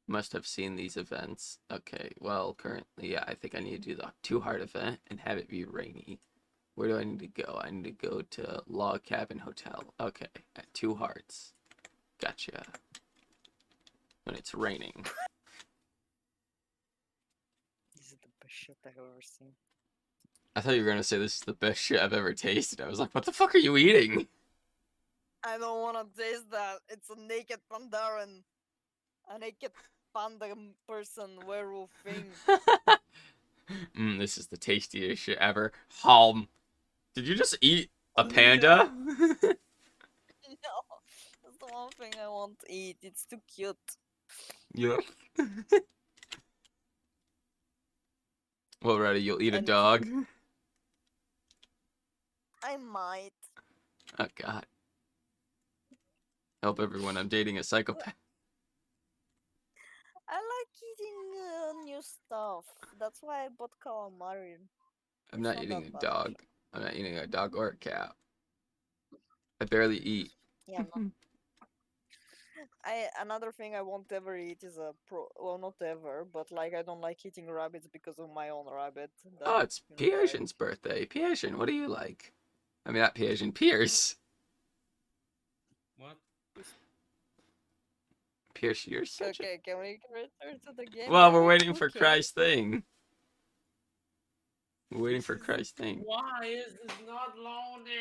Must have seen these events. Okay, well, currently, yeah, I think I need to do the 2 heart event and have it be rainy. Where do I need to go? I need to go to Log Cabin Hotel. Okay, at 2 hearts. Gotcha. When it's raining. This is the best shit I've ever seen. I thought you were gonna say this is the best shit I've ever tasted. I was like, what the fuck are you eating? I don't wanna taste that. It's a naked Pandaren. A naked panda person werewolf thing. This is the tastiest shit ever. Did you just eat a Oh, panda? No, that's the one thing I want to eat. It's too cute. Yeah. Well, ready, you'll eat a And dog? I might. Oh, God. Help everyone, I'm dating a psychopath. I like eating new stuff. That's why I bought calamari. I'm It's not not eating a that bad, dog. actually. I'm not eating a dog or a cat. I barely eat. Yeah, no. Another thing I won't ever eat is a well, not ever, but like I don't like eating rabbits because of my own rabbit. That Oh, it's died. Piersian's birthday. Piersian, what do you like? I mean, not Piersian, Pierce. What? Pierce, you're such a... Okay, can we return to the game? Well, we're really waiting for quickly? Christ's thing. We're waiting This for is- Christ's thing. Why is this not loading?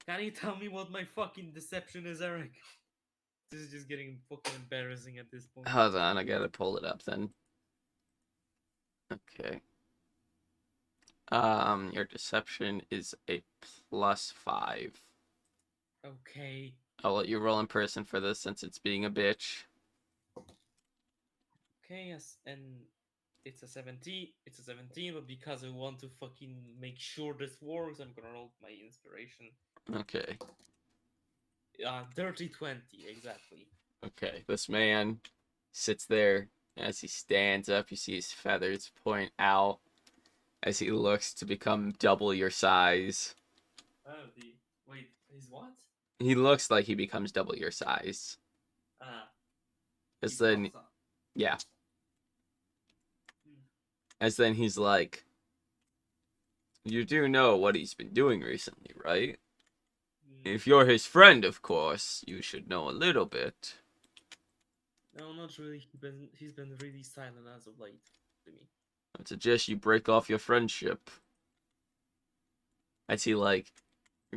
Can you tell me what my fucking deception is, Eric? This is just getting fucking embarrassing at this point. Hold on, I gotta pull it up then. Okay. Your deception is a +5. Okay. I'll let you roll in person for this since it's being a bitch. Okay, yes, and it's a 17. It's a 17, but because I want to fucking make sure this works, I'm gonna roll my inspiration. Okay. Dirty 20, exactly. Okay. This man sits there. As he stands up, you see his feathers point out as he looks to become double your size. Oh, wait, is what? He looks like he becomes double your size. Ah, he As then, puffs up. yeah. Hmm. As then he's like, you do know what he's been doing recently, right? If you're his friend, of course, you should know a little bit. No, not really. He's been really silent as of late to me. I'd suggest you break off your friendship. As he, like,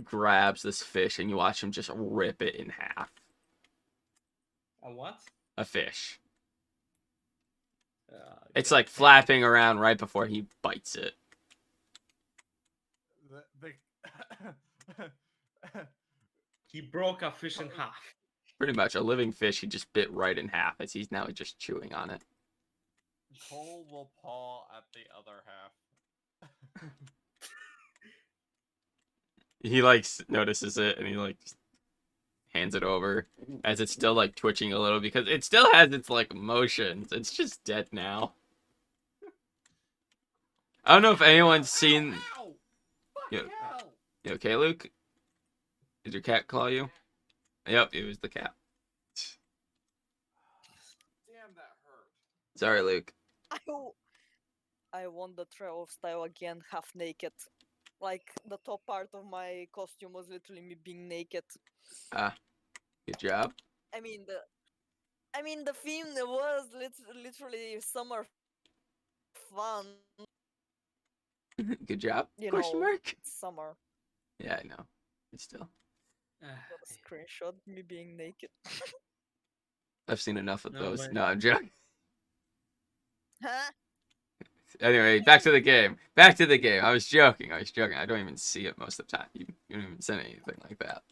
grabs this fish and you watch him just rip it in half. A what? A fish. It's God like damn. flapping around right before he bites it. He broke a fish in half. Pretty much a living fish he just bit right in half as he's now just chewing on it. Cole will paw at the other half. He like notices it and he like just hands it over as it's still like twitching a little because it still has its like motions. It's just dead now. I don't know if anyone's seen. Ow! Yeah. Fucking hell! You okay, Luke? Did your cat claw you? Yep, it was the cat. Damn, that hurt. Sorry, Luke. I want the travel style again, half naked. Like the top part of my costume was literally me being naked. Ah, good job. I mean the theme was literally summer fun. Good job? You Question know, mark? it's summer. Yeah, I know. It's still. Got a screenshot me being naked. I've seen enough of No, those. but No, I'm joking. Huh? Anyway, back to the game. Back to the game. I was joking. I was joking. I don't even see it most of the time. You don't even send anything like that.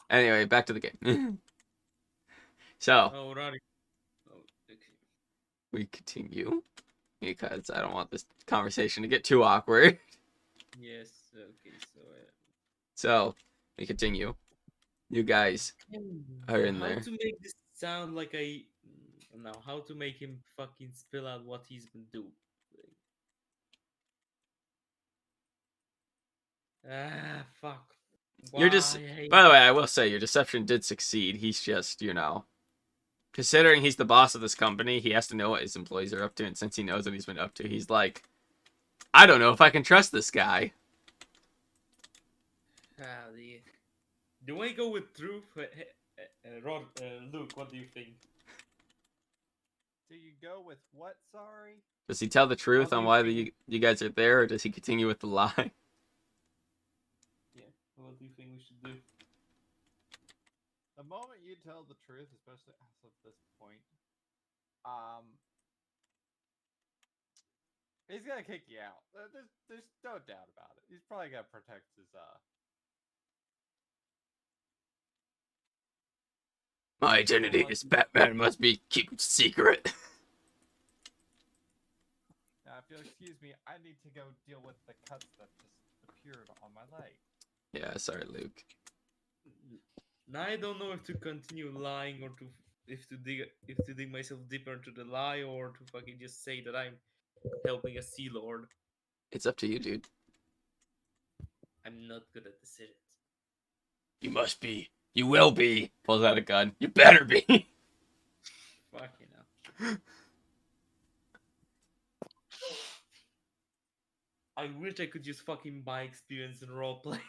Anyway, back to the game. So, oh, right. Oh, okay. we continue because I don't want this conversation to get too awkward. Yes. Okay. So, we continue. You guys are in How there. to make this sound like I now? How to make him fucking spill out what he's been doing? Fuck. You're just. Why? By the way, I will say your deception did succeed. He's just, considering he's the boss of this company, he has to know what his employees are up to, and since he knows what he's been up to, he's like, I don't know if I can trust this guy. Do I go with truth? Luke, what do you think? Do you go with what, sorry? Does he tell the truth do on you why think- you guys are there, or does he continue with the lie? Yeah. What do you think we should do? The moment you tell the truth, especially as of this point, he's gonna kick you out. There's no doubt about it. He's probably gonna protect his My identity as Batman must be kept secret. Now, if you'll excuse me, I need to go deal with the cuts that just appeared on my leg. Yeah, sorry, Luke. Now I don't know if to continue lying or if to dig myself deeper into the lie or to fucking just say that I'm helping a Sea Lord. It's up to you, dude. I'm not good at decisions. You must be. You will be. Pulls out a gun. You better be. Fucking hell. I wish I could just fucking buy experience in roleplay.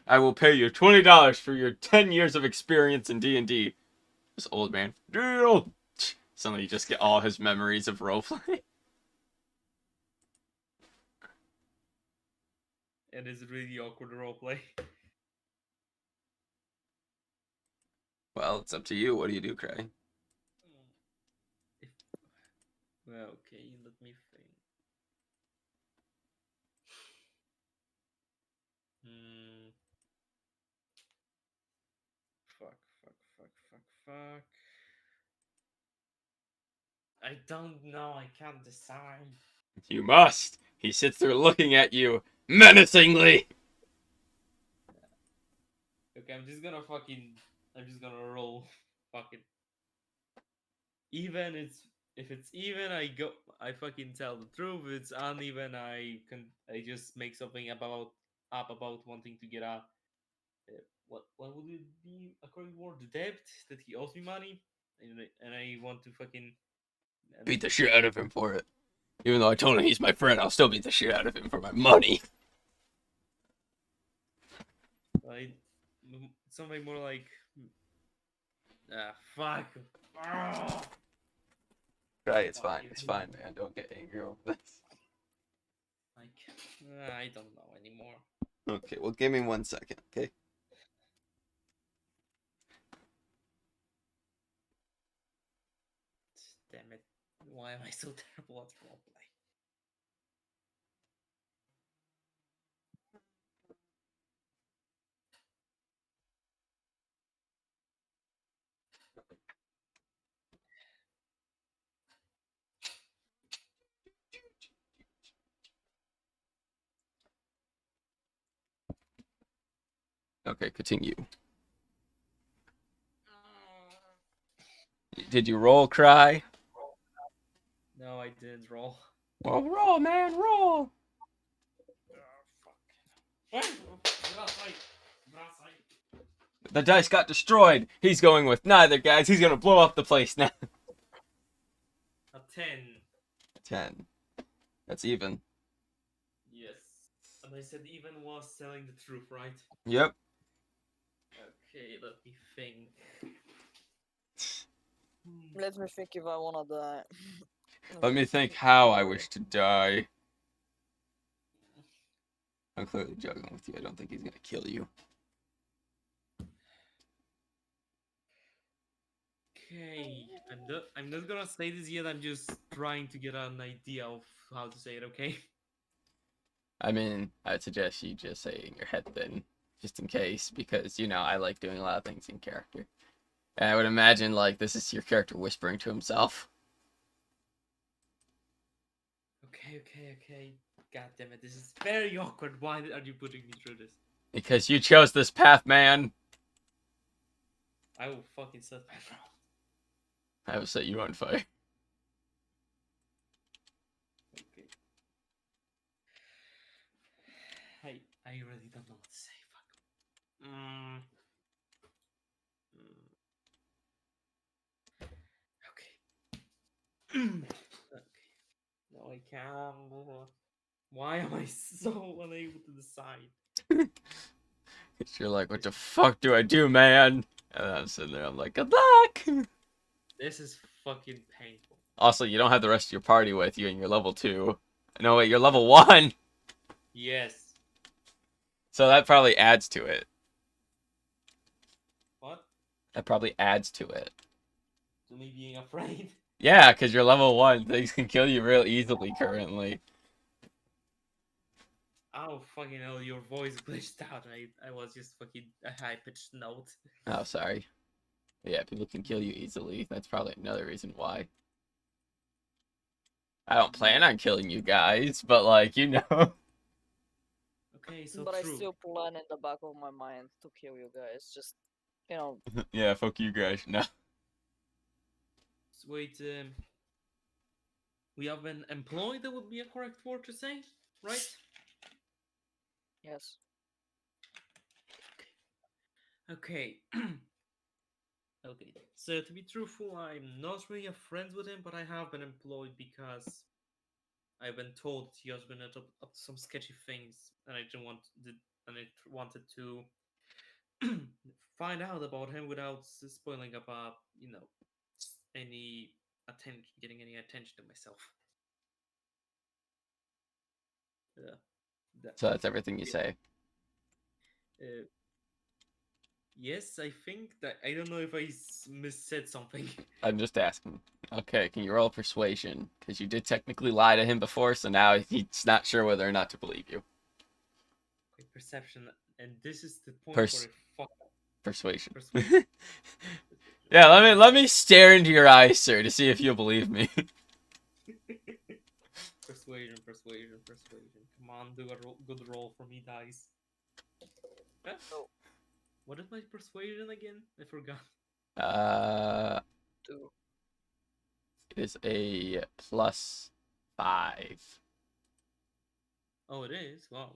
I will pay you $20 for your 10 years of experience in D&D. This old man. Deal! Suddenly you just get all his memories of roleplay. And it's really awkward roleplay. Well, it's up to you. What do you do, Cray? Okay, let me think. Hmm. Fuck. I don't know. I can't decide. You must. He sits there looking at you menacingly. Okay, I'm just gonna roll. Fuck it. Even if it's even, I fucking tell the truth. If it's uneven, I just make something about wanting to get a what would it be according to word, the debt that he owes me money, and I want to fucking and Beat the shit out of him for it. Even though I told him he's my friend, I'll still beat the shit out of him for my money. like something more like fuck. Ah! Right, it's Fuck, fine. if It's you- fine, man. Don't get angry over this. Like I don't know anymore. Okay, well, give me 1 second, okay? Damn it! Why am I so terrible at roleplay? Okay, continue. Did you roll, Cry? No, I didn't roll. Well, roll, man, roll. Fuck. Wracaj. The dice got destroyed. He's going with neither, guys. He's gonna blow up the place now. A 10. 10. That's even. Yes. And I said even was telling the truth, right? Yep. Okay, let me think. Let me think if I wanna die. Let me think how I wish to die. I'm clearly joking with you. I don't think he's gonna kill you. Okay, I'm not gonna say this yet. I'm just trying to get an idea of how to say it. Okay. I mean, I'd suggest you just say it in your head then, just in case, because, you know, I like doing a lot of things in character. And I would imagine, like, this is your character whispering to himself. Okay. God damn it! This is very awkward. Why are you putting me through this? Because you chose this path, man. I will fucking set my mouth. I will set you on fire. Okay. I really don't know what to say. Fuck. Okay. Okay. No, I can't. Why am I so unable to decide? You're like, what the fuck do I do, man? And I'm sitting there, I'm like, good luck! This is fucking painful. Also, you don't have the rest of your party with you, and you're level 2. No, wait, you're level 1! Yes. So that probably adds to it. What? That probably adds to it. To me being afraid? Yeah, because you're level 1. Things can kill you real easily currently. Oh, fucking hell, your voice glitched out. I was just fucking a high pitched note. Oh, sorry. But yeah, people can kill you easily. That's probably another reason why. I don't plan on killing you guys, but, like, you know. Okay, so But I true. still plan in the back of my mind to kill you guys. Just, you know, Yeah, fuck you guys. No. So wait, we have been employed, that would be a correct word to say, right? yes. Okay. Okay. So to be truthful, I'm not really a friend with him, but I have been employed because I've been told he has been up to some sketchy things, and I wanted to find out about him without spoiling up, any getting any attention to myself. Yeah. That, So that's everything you say. uh, yes, I think that I don't know if I missaid something. I'm just asking. Okay, can you roll persuasion? Because you did technically lie to him before, so now he's not sure whether or not to believe you. Okay, perception, and this is the point Pers- where I fuck up. Persuasion. Persuasion. Yeah, let me stare into your eyes, sir, to see if you believe me. Persuasion. Come on, do a good roll for me, dice. Huh? Oh. What is my persuasion again? I forgot. Two. It is a +5. Oh, it is? Wow.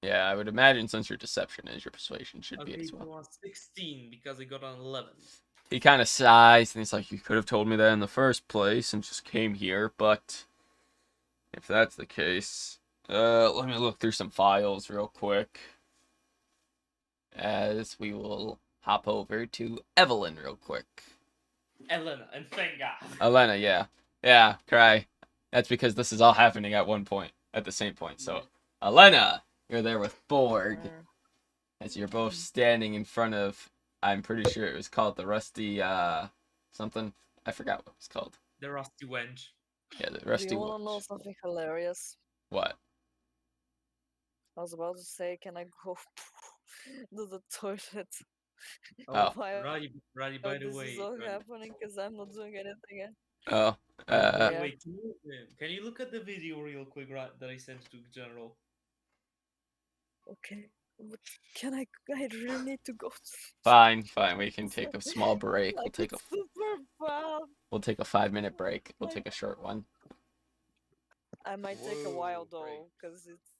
Yeah, I would imagine since your deception is, your persuasion should be Okay, as well. so 16 because I got an 11. He kind of sighs and he's like, "You could have told me that in the first place and just came here, but if that's the case, let me look through some files real quick." As we will hop over to Evelyn real quick. Elena, and thank God. Elena, yeah. Yeah, cry. That's because this is all happening at one point, at the same point. So, Elena, you're there with Borg, as you're both standing in front of, I'm pretty sure it was called the Rusty, something. I forgot what it was called. The rusty wench. Yeah, the Do Rusty you want to know Watch. something hilarious? What? I was about to say, can I go to the toilet Oh. while Roddy, by the this way, is all Roddy, happening? Because I'm not doing anything yet. Oh. by the Yeah. way, can you look at the video real quick that I sent to General? Okay. But can I? I really need to go. Fine. We can It's take like- a small break. Like it's super bad. We'll take a 5-minute break. We'll take a short one. I might take a while Whoa, though, because it's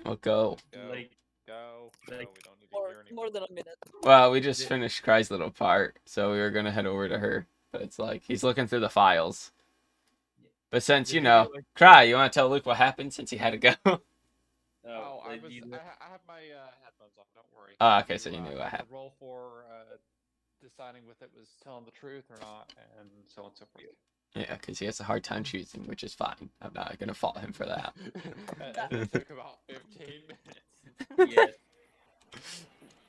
We'll go. Go. Like, Go. like- We don't need to hear anymore. more than a minute. Well, we just Yeah. finished Cry's little part, so we were gonna head over to her. But it's like he's looking through the files. But since The you know, video I- Cry, you want to tell Luke what happened since he had to go? Oh, I like, was. the- I have my headphones on. Don't worry. Oh, okay, so you knew what got happened. The roll for deciding if it was telling the truth or not, and so on and so forth. Yeah, because he has a hard time choosing, which is fine. I'm not gonna fault him for that. And it took about 15 minutes. yes.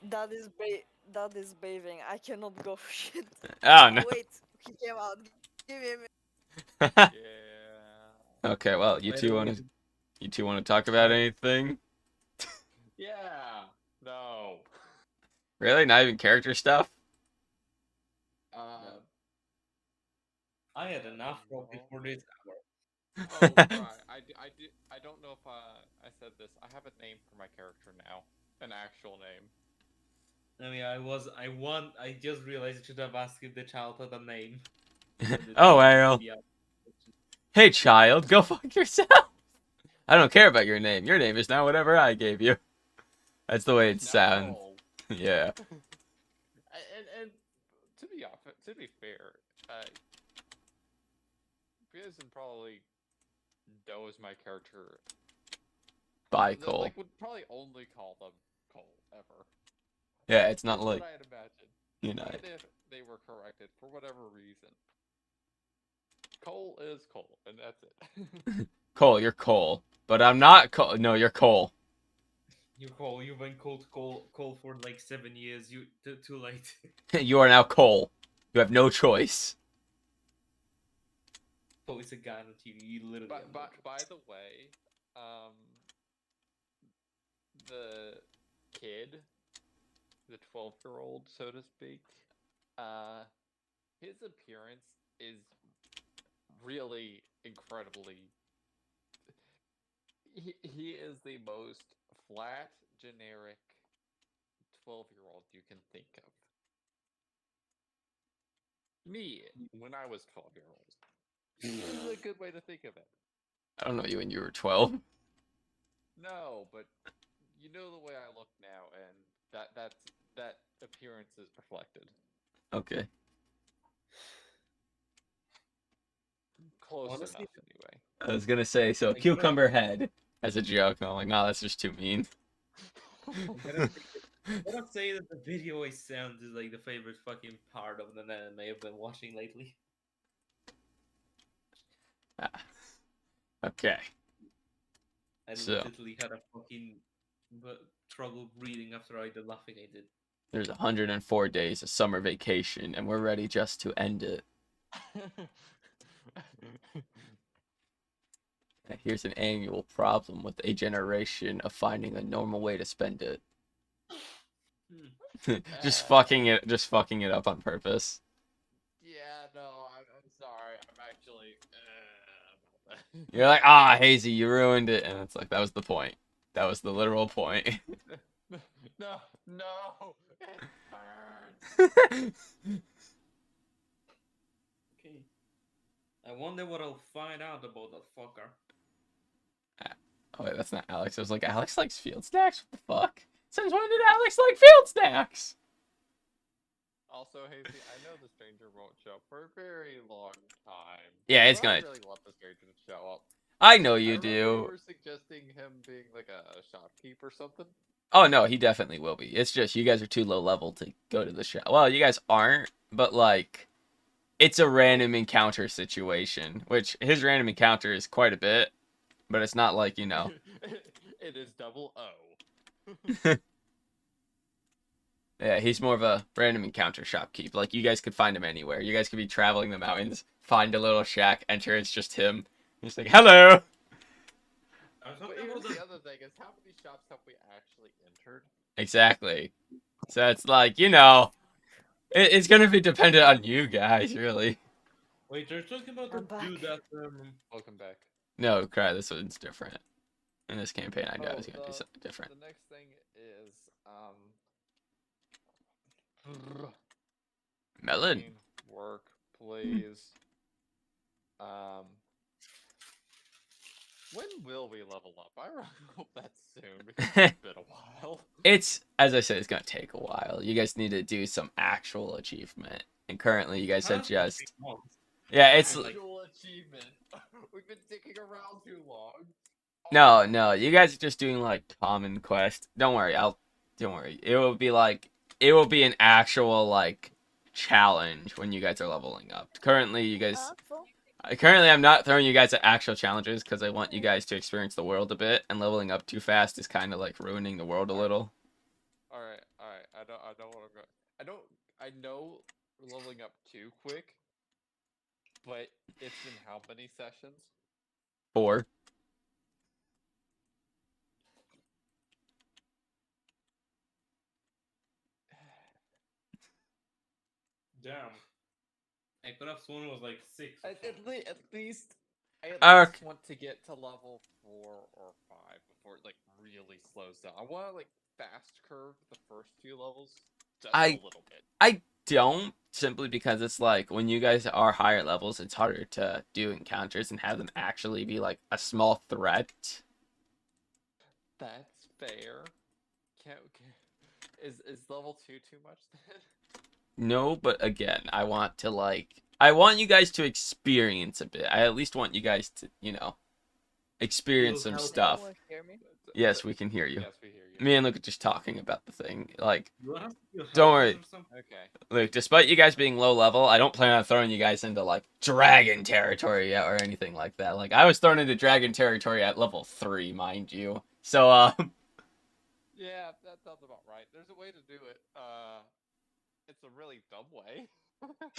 That is bathing. I cannot go. Shit. Oh no. Wait, he came out. Give me a minute. Yeah. Okay, well, you By two the want way, to talk about anything? Yeah. No. Really? Not even character stuff? I had enough probably for this hour. Oh, right. I don't know if I said this. I have a name for my character now. An actual name. I mean, I just realized I should have asked if the child had a name. Oh well. Hey child, go fuck yourself. I don't care about your name. Your name is now whatever I gave you. That's the way it sounds. No. Yeah. And to be fair, Pearson probably knows my character. Bye, They, Cole. like, would probably only call them Cole ever. Yeah, it's not That's like, what I'd imagine. you know. Even if they were corrected for whatever reason. Cole is Cole, and that's it. Cole, you're Cole. But I'm not Cole. No, you're Cole. You've been called Cole for like 7 years. You too late. You are now Cole. You have no choice. So it's a guy on TV. You literally. have no choice. By the way, the kid, the 12-year-old, so to speak, his appearance is really incredibly. He is the most flat, generic 12-year-old you can think of. Me, when I was 12-year-old. This is a good way to think of it. I don't know you when you were 12. No, but you know the way I look now, and that appearance is reflected. Okay. Close Honestly, enough, anyway. I was gonna say, so Like, cucumber head as a joke. And I'm like, nah, that's just too mean. I gotta say that the video I sent is like the favorite fucking part of the anime I've been watching lately. Ah. Okay. I So- literally had a fucking trouble breathing after the laughing I did. There's 104 days of summer vacation, and we're ready just to end it. Here's an annual problem with a generation of finding a normal way to spend it. Just fucking it up on purpose. Yeah, no, I'm sorry. I'm actually. You're like, ah, Hazy, you ruined it, and it's like that was the point. That was the literal point. no, no, it hurts. Okay. I wonder what I'll find out about that fucker. Oh wait, that's not Alex. I was like, Alex likes field snacks? What the fuck? Since when did Alex like field snacks? Also, Hazy, I know the stranger won't show up for a very long time. Yeah, it's but I gonna. really want the stranger to show up. I know I you remember you do. were suggesting him being like a shopkeep or something. Oh no, he definitely will be. It's just you guys are too low level to go to the show. Well, you guys aren't, but like, it's a random encounter situation, which his random encounter is quite a bit, but it's not like, you know. It is double O. Yeah, he's more of a random encounter shopkeep. Like, you guys could find him anywhere. You guys could be traveling the mountains, find a little shack, enter, it's just him. He's like, hello! I was But talking here's about the the other thing: is how many shops have we actually entered? Exactly. So it's like, you know, it's gonna be dependent on you guys, really. Wait, you're talking about the I'm dude back. that Welcome back. No, cry, this one's different. In this campaign, I knew I Oh, was gonna do something different. the next thing is Melon. clean work, please. Um, when will we level up? I really hope that's soon because it's been a while. It's, as I said, it's gonna take a while. You guys need to do some actual achievement. And currently, you guys have just. Yeah, it's. Actual achievement. We've been sticking around too long. No, you guys are just doing like common quest. Don't worry, don't worry. It will be like it will be an actual like challenge when you guys are leveling up. Currently, you guys currently I'm not throwing you guys at actual challenges because I want you guys to experience the world a bit, and leveling up too fast is kind of like ruining the world a little. All right. I don't want to go. I know we're leveling up too quick, but it's in how many sessions? 4. Damn. I could have sworn it was like 6. or something. At least I at Okay. least want to get to level 4 or 5 before it like really slows down. I want to like fast curve the first few levels just a little bit. I don't, simply because it's like when you guys are higher levels, it's harder to do encounters and have them actually be like a small threat. That's fair. Is level 2 too much then? No, but again, I want you guys to experience a bit. I at least want you guys to, you know, experience some Feel how- stuff. Anyone hear me? Yes, we can hear you. Yes, we hear you. Me and Luke are just talking about the thing. Like, You wanna feel Don't helpless worry. or something? Okay. Luke, despite you guys being low level, I don't plan on throwing you guys into like dragon territory yet or anything like that. Like, I was thrown into dragon territory at level 3, mind you. So, Yeah, that sounds about right. There's a way to do it. It's a really dumb way.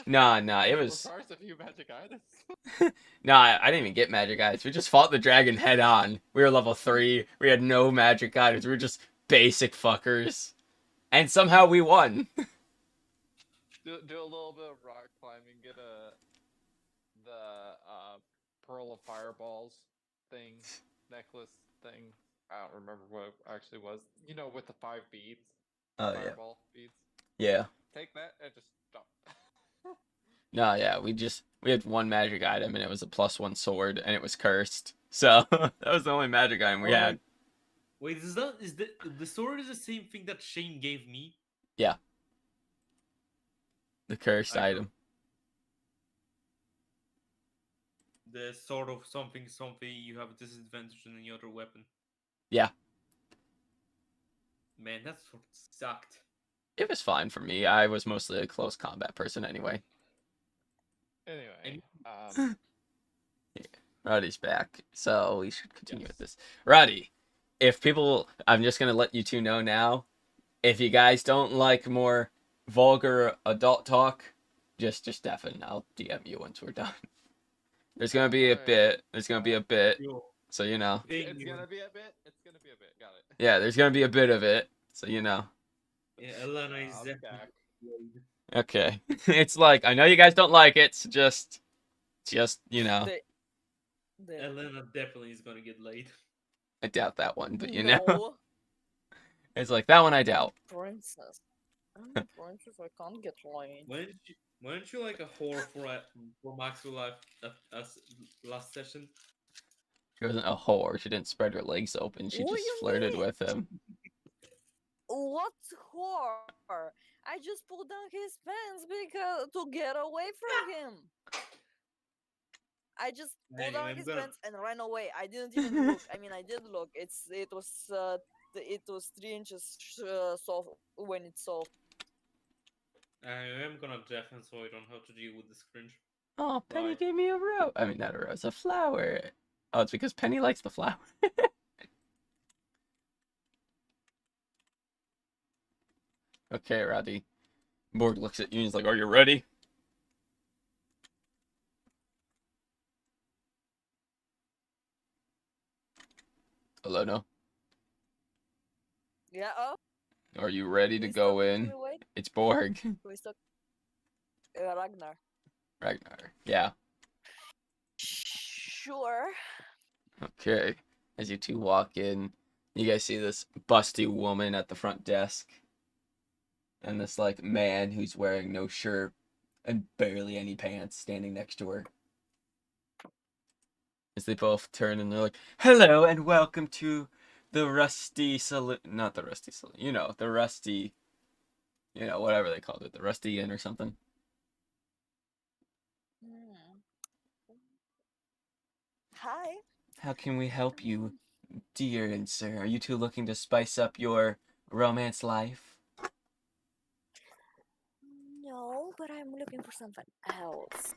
nah, it It was. requires a few magic items. Nah, I didn't even get magic items. We just fought the dragon head on. We were level 3. We had no magic items. We were just basic fuckers. And somehow we won. do a little bit of rock climbing. Get the pearl of fireballs thing, necklace thing. I don't remember what it actually was. You know, with the 5 beads. Oh, yeah. Fireball beads. Yeah. Take that and just stop. No, yeah, we had one magic item and it was a +1 sword and it was cursed. So that was the only magic item we had. Wait, is the sword is the same thing that Shane gave me? The cursed I item. The sword of something you have a disadvantage on any other weapon. Yeah. Man, that sword sucked. It was fine for me. I was mostly a close combat person anyway. Anyway, Roddy's back, so we should continue with this. Roddy, if people, I'm just gonna let you two know now, if you guys don't like more vulgar adult talk, just Stefan. I'll DM you once we're done. There's gonna be a Alright. bit. There's gonna be a bit. Yo, So you know. thank It's you. gonna be a bit. It's gonna be a bit. Got it. Yeah, there's gonna be a bit of it. So you know. Yeah, Elena Yeah, is I'll be definitely back. laid. Okay. It's like I know you guys don't like it. So just you know. The Elena definitely is gonna get laid. I doubt that one, but you know. no It's like that one I doubt. princess. I'm a princess. I can't get laid. Why don't you like a whore for Maxwell as last session? She wasn't a whore. She didn't spread her legs open. She What do just you flirted mean? with him. What whore? I just pulled down his pants because to get away from him. I just pulled Anyway, down I'm his gonna pants and ran away. I didn't even look. I mean, I did look. It was 3 inches soft when it's soft. I'm gonna deafen so I don't have to deal with this cringe. Oh, Penny Right. gave me a rose. I mean, not a rose, a flower. Oh, it's because Penny likes the flower. Okay, Roddy. Borg looks at you and he's like, "Are you ready?" Hello, no. Yeah. Oh, Are you ready to who's go talking to in? me? Wait, It's Borg. who's talking? Ragnar. Ragnar. Yeah. Sure. Okay. As you two walk in, you guys see this busty woman at the front desk. And this, like, man who's wearing no shirt and barely any pants standing next to her. As they both turn and they're like, "Hello and welcome to the Rusty Saloon." Not the Rusty Saloon. You know, the Rusty, whatever they called it. The Rusty Inn or something. Hmm. Hi. How can we help you, dear and sir? Are you two looking to spice up your romance life? No, but I'm looking for something else.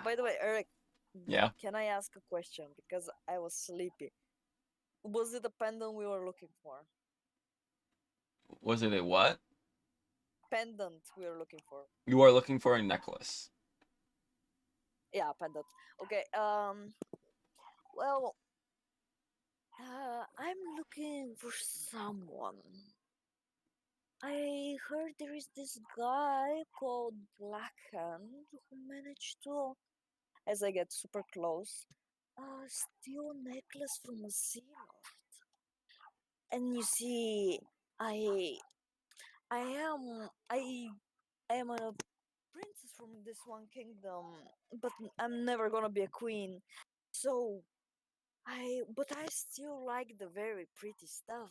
By the way, Eric, Yeah. can I ask a question? Because I was sleepy. Was it the pendant we were looking for? Was it a what? Pendant we were looking for. You are looking for a necklace. Yeah, pendant. Okay. Well, I'm looking for someone. I heard there is this guy called Blackhand who managed to, as I get super close, steal a necklace from a sealer. And you see, I, I am, I am a princess from this one kingdom, but I'm never gonna be a queen. So but I still like the very pretty stuff.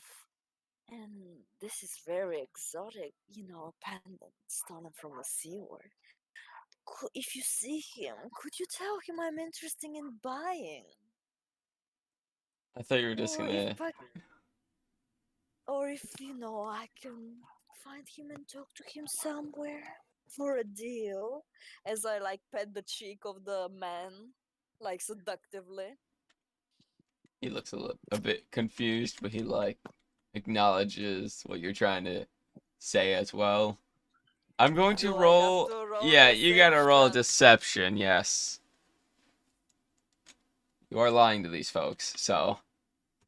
And this is very exotic, a pendant stolen from a seaward. If you see him, could you tell him I'm interested in buying? I thought you were just Or gonna. if I can find him and talk to him somewhere for a deal, as I like pet the cheek of the man, like seductively. He looks a bit confused, but he like acknowledges what you're trying to say as well. I'm going to Do I have roll. to roll Yeah, you gotta roll deception? deception. Yes, you are lying to these folks. So,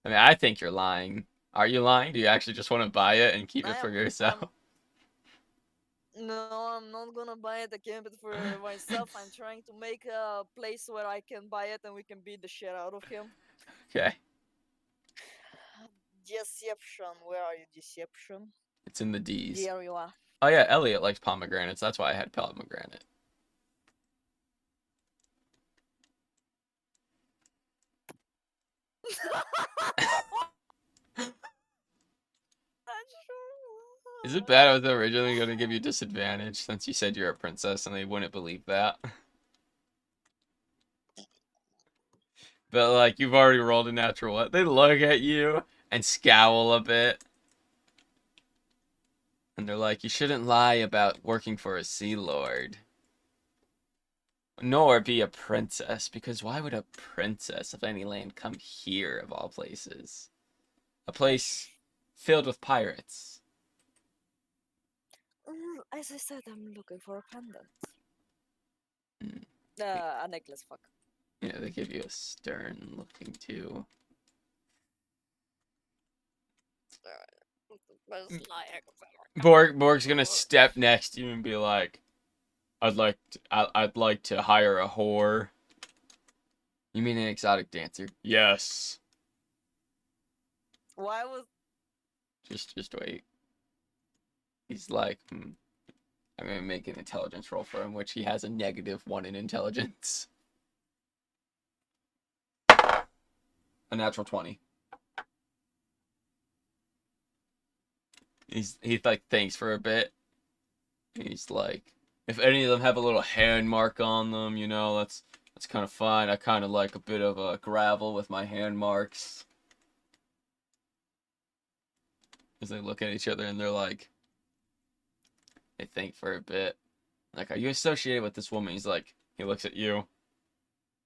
I mean, I think you're lying. Are you lying? Do you actually just want to buy it and keep it for yourself? No, I'm not gonna buy it. I keep it for myself. I'm trying to make a place where I can buy it and we can beat the shit out of him. Okay, Deception. Where are you, Deception? it's in the D's. There you are. Oh yeah, Elliot likes pomegranates. That's why I had pomegranate. Is it bad I was originally going to give you disadvantage since you said you're a princess and they wouldn't believe that? But like you've already rolled a natural one. They look at you and scowl a bit. And they're like, "You shouldn't lie about working for a sea lord. Nor be a princess, because why would a princess of any land come here of all places? A place filled with pirates." As I said, I'm looking for a pendant. Mm. A necklace, fuck. Yeah, they give you a stern looking too. Borg's gonna step next to you and be like, I'd like to hire a whore. You mean an exotic dancer? Yes. Why was Just wait. He's like, I'm gonna make an intelligence roll for him, which he has a -1 in intelligence. A natural 20. He like thinks for a bit. He's like, if any of them have a little hand mark on them, you know, that's kind of fine. I kind of like a bit of a gravel with my hand marks. As they look at each other and they're like, they think for a bit. Like, are you associated with this woman? He's like, he looks at you.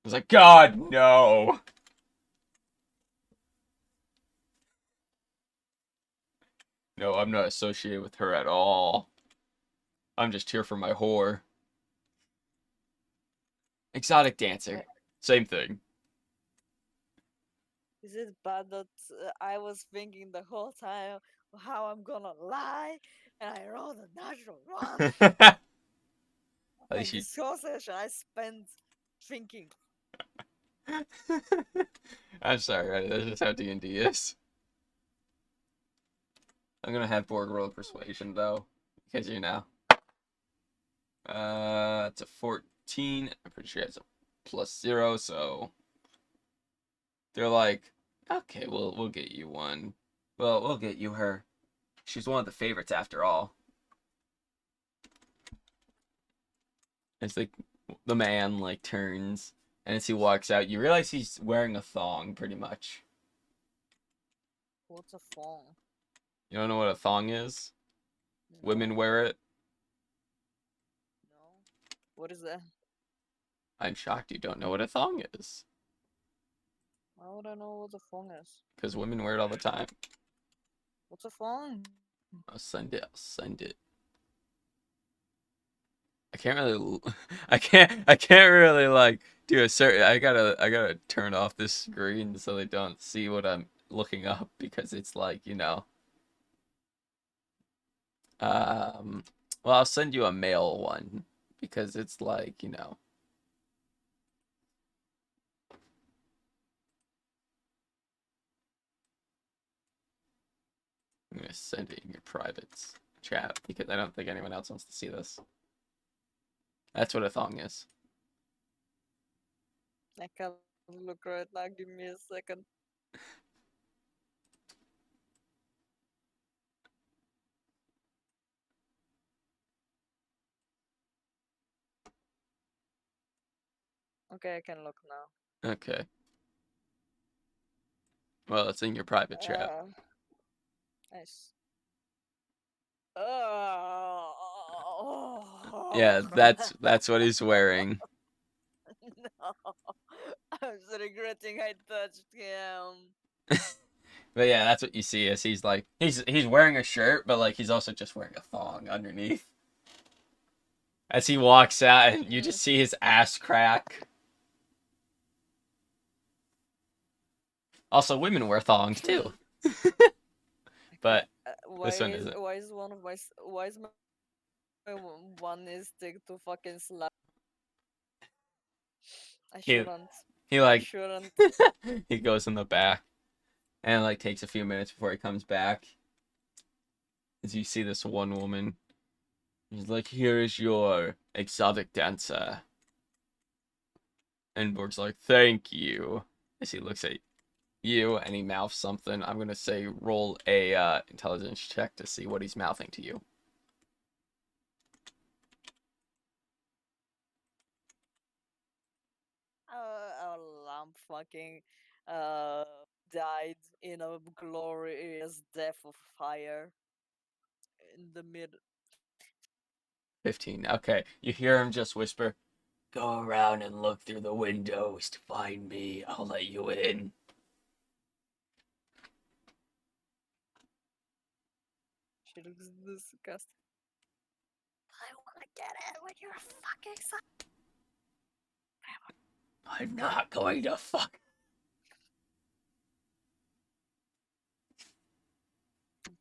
He's like, God, no. No, I'm not associated with her at all. I'm just here for my whore. Exotic dancer. Same thing. is it bad that I was thinking the whole time how I'm gonna lie and I rolled a natural one? At Like least you. this whole session I spent thinking. I'm sorry, right? That's just how D&D is. I'm gonna have Borg roll persuasion though, because you know. It's a 14. I'm pretty sure it's a +0, so they're like, okay, we'll get you one. Well, we'll get you her. She's one of the favorites after all. It's like the man like turns, and as he walks out, you realize he's wearing a thong, pretty much. What's a phone? You don't know what a thong is? Women No, wear it. no. What is that? I'm shocked you don't know what a thong is, Why would I know what a phone is? because women wear it all the time. What's a phone? I'll send it. I'll send it. I can't really. I can't really like do a certain. I gotta turn off this screen so they don't see what I'm looking up because it's like Um. Well, I'll send you a male one because it's like I'm gonna send it in your privates chat because I don't think anyone else wants to see this. That's what a thong is. I can't look right now. Give me a second. Okay, I can look now. Okay. Well, it's in your private chat. Nice. Oh, Yeah, that's what he's wearing. no. I'm so regretting I touched him. But yeah, that's what you see is he's like he's wearing a shirt, but like he's also just wearing a thong underneath. As he walks out, and you just see his ass crack. Also, women wear thongs too, but Why this one is isn't. why is one of my why is my one is stick to fucking slap? I He shouldn't. he I like shouldn't. he goes in the back, and like takes a few minutes before he comes back. As you see this one woman, he's like, "Here is your exotic dancer," and Borg's like, "Thank you." As he looks at you and he mouths something, I'm gonna say roll a intelligence check to see what he's mouthing to you. A lamp fucking uh died in a glorious death of fire in the mid. 15. Okay, you hear him just whisper, "Go around and look through the windows to find me. I'll let you in." She looks disgusting. get it when you're fucking son. I'm not going to fuck.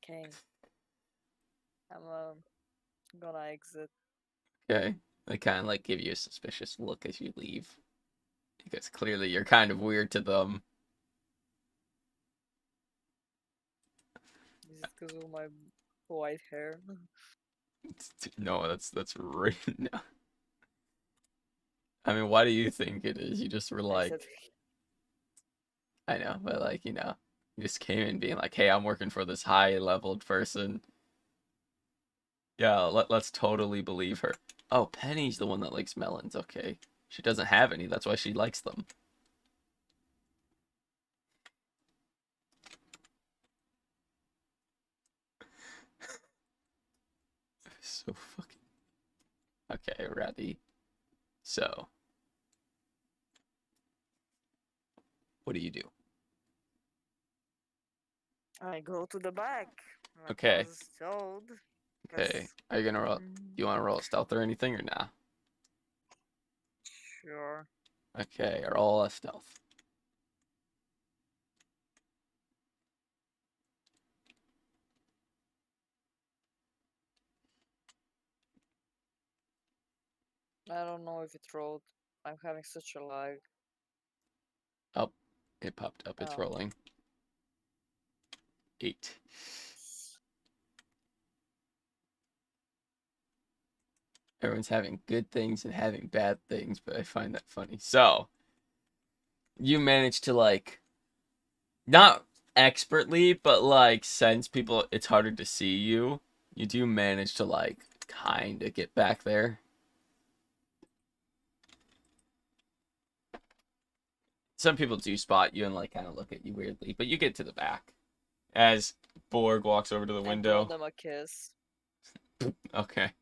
Okay. I'm gonna exit. Okay. They kind of like give you a suspicious look as you leave. Because clearly you're kind of weird to them. Is it because of my white hair? No, that's right. No. I mean, why do you think it is? You just were I like, said, I know, but like, you just came in being like, hey, I'm working for this high-leveled person. Yeah, let's totally believe her. Oh, Penny's the one that likes melons. Okay. She doesn't have any. That's why she likes them. So fucking... Okay, ready. So, what do you do? I go to the back. Like I Okay. was told. Okay. 'Cause, Are you gonna roll... Do you want to roll a stealth or anything, or nah? sure. Okay, roll a stealth. I don't know if it rolled. I'm having such a lag. Oh, it popped up. It's Oh. rolling. 8. Everyone's having good things and having bad things, but I find that funny. So, you manage to, like, not expertly, but, like, since people, it's harder to see you, you do manage to, like, kind of get back there. Some people do spot you and, like, kind of look at you weirdly, but you get to the back. As Borg walks over to the I blow window. them a kiss. Okay.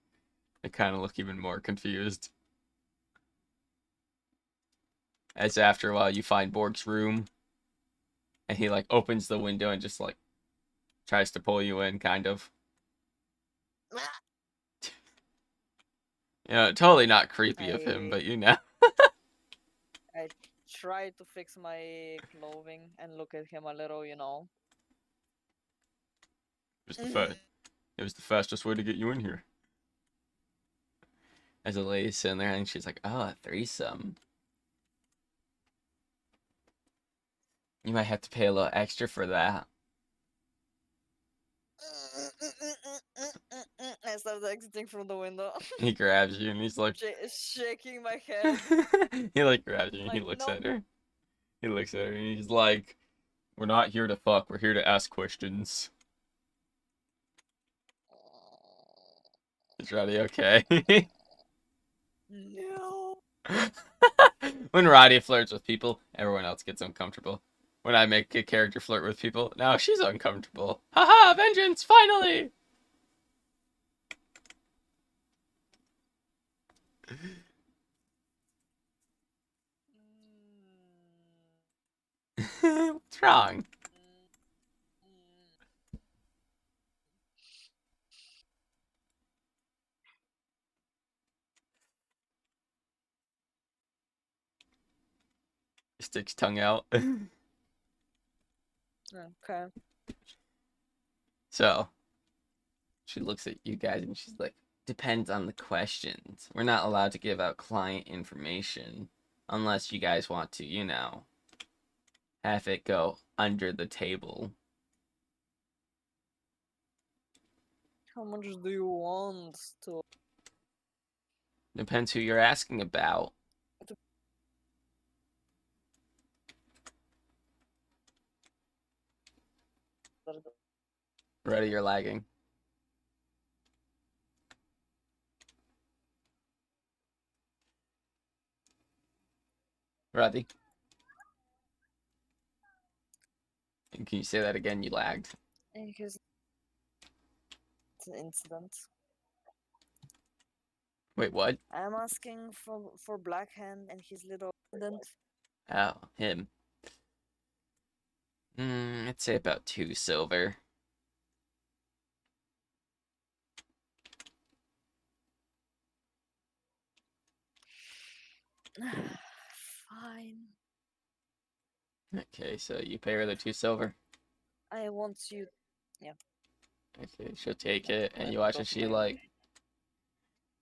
They kind of look even more confused. As after a while, you find Borg's room. And he, like, opens the window and just, like, tries to pull you in, kind of. Totally not creepy of him, but I try to fix my clothing and look at him a little, It was the fastest way to get you in here. As a lady sitting there, and she's like, oh, a threesome. You might have to pay a little extra for that. I started exiting from the window. He grabs you, and he's like... Shaking my head. He, like, grabs you, and he Like, looks no. at her. He looks at her, and he's like, we're not here to fuck, we're here to ask questions. Is Roddy okay? No. When Roddy flirts with people, everyone else gets uncomfortable. When I make a character flirt with people, now she's uncomfortable. Haha, vengeance, finally! What's wrong? Sticks tongue out. Okay. So, she looks at you guys and she's like, depends on the questions. We're not allowed to give out client information unless you guys want to, have it go under the table. How much do you want to? Depends who you're asking about. Ready, you're lagging. Ready? Can you say that again? You lagged. In his incident. Wait, what? I'm asking for Blackhand and his little incident. Oh, him. I'd say about 2 silver. Fine. Okay, so you pay her the 2 silver. I want you. Okay, she'll take Like, it, and let you me watch go as to she my.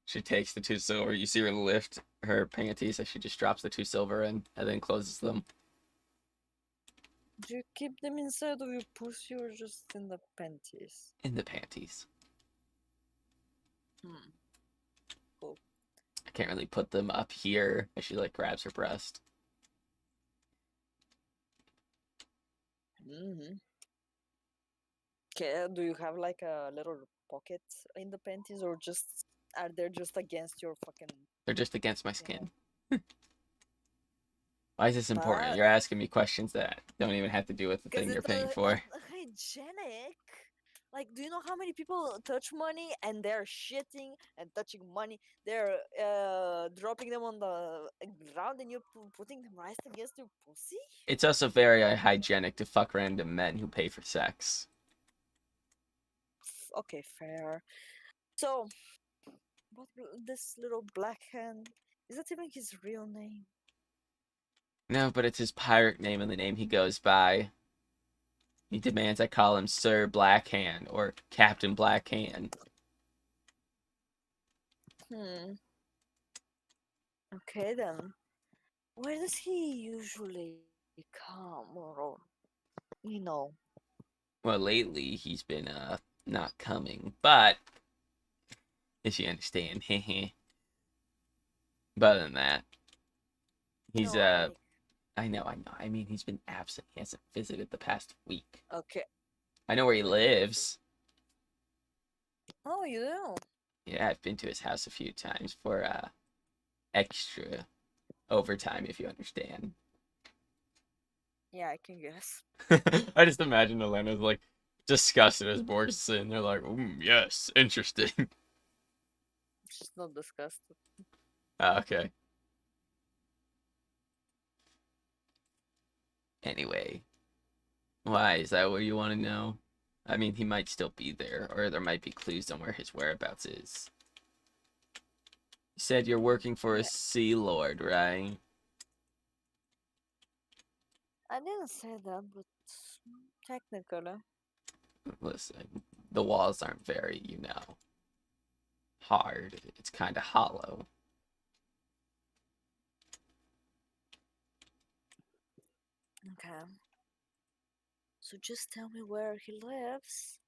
she takes the 2 silver. You see her lift her panties as she just drops the 2 silver in, and then closes them Do you keep them inside of your pussy or just in the panties? in the panties. Hmm. I can't really put them up here as she like grabs her breast. Mm-hmm. Okay, do you have like a little pocket in the panties or just are they just against your fucking, They're just against my you know? skin. Why is this important? But You're asking me questions that don't even have to do with the because thing you're it's paying for. hygienic. Like, do you know how many people touch money and they're shitting and touching money? They're dropping them on the ground and you're putting them right against your pussy? It's also very hygienic to fuck random men who pay for sex. Okay, fair. So, what this little black hand? Is that even his real name? No, but it's his pirate name and the name he goes by. He demands I call him Sir Blackhand or Captain Blackhand. Hmm. Okay then. Where does he usually come or you know? Well, lately he's been not coming, but if you understand, hehe. But other than that, he's No, like I know. I mean, he's been absent. He hasn't visited the past week. okay. I know where he Like literally. lives. Oh, you do? Yeah, I've been to his house a few times for extra overtime, if you understand. Yeah, I can guess. I just imagine Elena's like disgusted as Borg's sitting there like, yes, interesting. She's not disgusted. Okay. Anyway, why is that what you want to know? I mean, he might still be there, or there might be clues on where his whereabouts is. You said you're working for a Yeah, Sea Lord, right? I didn't say that, but technically. Listen, the walls aren't very, hard. It's kind of hollow. Okay. So just tell me where he lives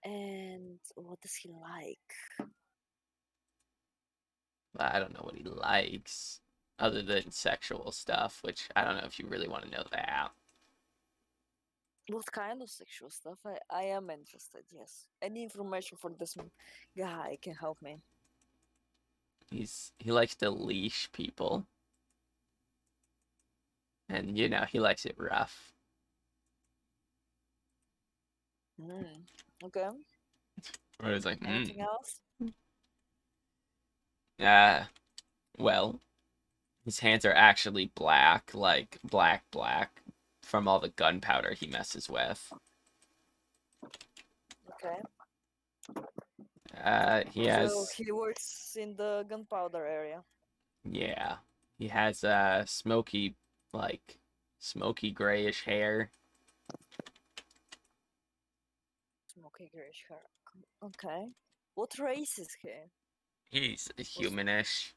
and what does he like? But I don't know what he likes, other than sexual stuff, which I don't know if you really want to know that. What kind of sexual stuff? I am interested, yes. Any information for this guy can help me. He likes to leash people, and he likes it rough. Okay. Or it's like, Anything else? uh, well, his hands are actually black, like black, from all the gunpowder he messes with. Okay. He So has, he works in the gunpowder area. yeah, he has like smoky grayish hair. Smoky grayish hair. Okay. What race is he? He's a What's humanish,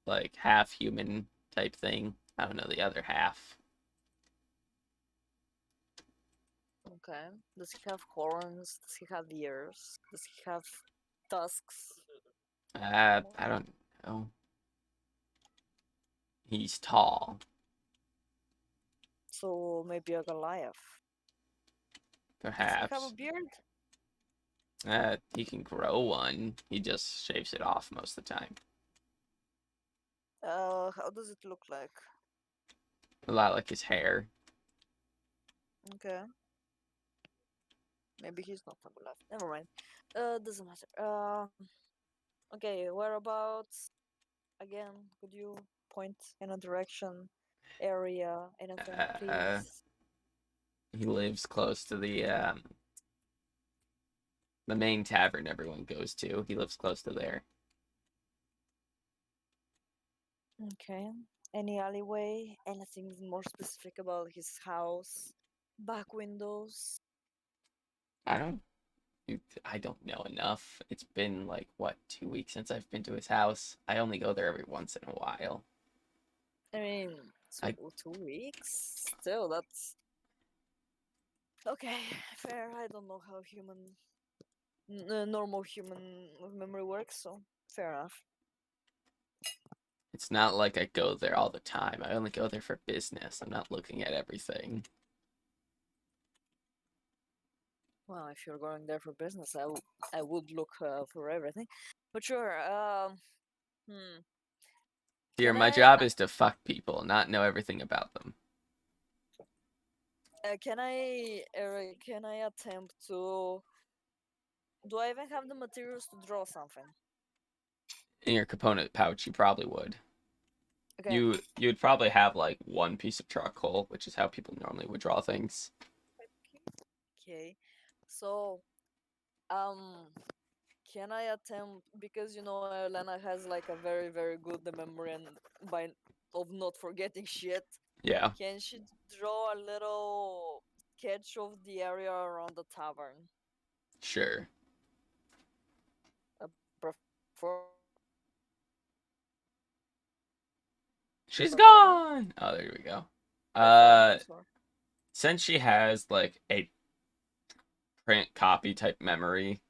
like half human type thing. I don't know the other half. okay? Does he have horns? Does he have ears? Does he have tusks? I don't know. He's tall, So maybe a Goliath. Does he have a perhaps. beard? He can grow one. He just shaves it off most of the time. How does it look like? A lot like his hair. Okay. Maybe he's not a Goliath. Never mind. Doesn't matter. Okay, whereabouts? Again, could you point in a direction, area, anything, Uh, please? he lives close to the main tavern everyone goes to. He lives close to there. Okay. Any alleyway? Anything more specific about his house? Back windows? I don't. I don't know enough. It's been like what 2 weeks since I've been to his house. I only go there every once in a while. I mean, I 2 weeks? Still, that's. Okay, fair. I don't know how normal human memory works, so fair enough. It's not like I go there all the time. I only go there for business. I'm not looking at everything. Well, if you're going there for business, I would look for everything. But sure. Hmm. Here, Can my I? job is to fuck people, not know everything about them. Can I attempt to? Do I even have the materials to draw something? In your component pouch, you probably would. Okay. You'd probably have like one piece of charcoal, which is how people normally would draw things. Okay. So, um, can I attempt, because Elena has like a very very good memory and by of not forgetting shit. Yeah, Can she draw a little sketch of the area around the tavern? sure. Preferably She's performance. gone. Oh, there we go. Uh, Performance or since she has like a print copy type memory,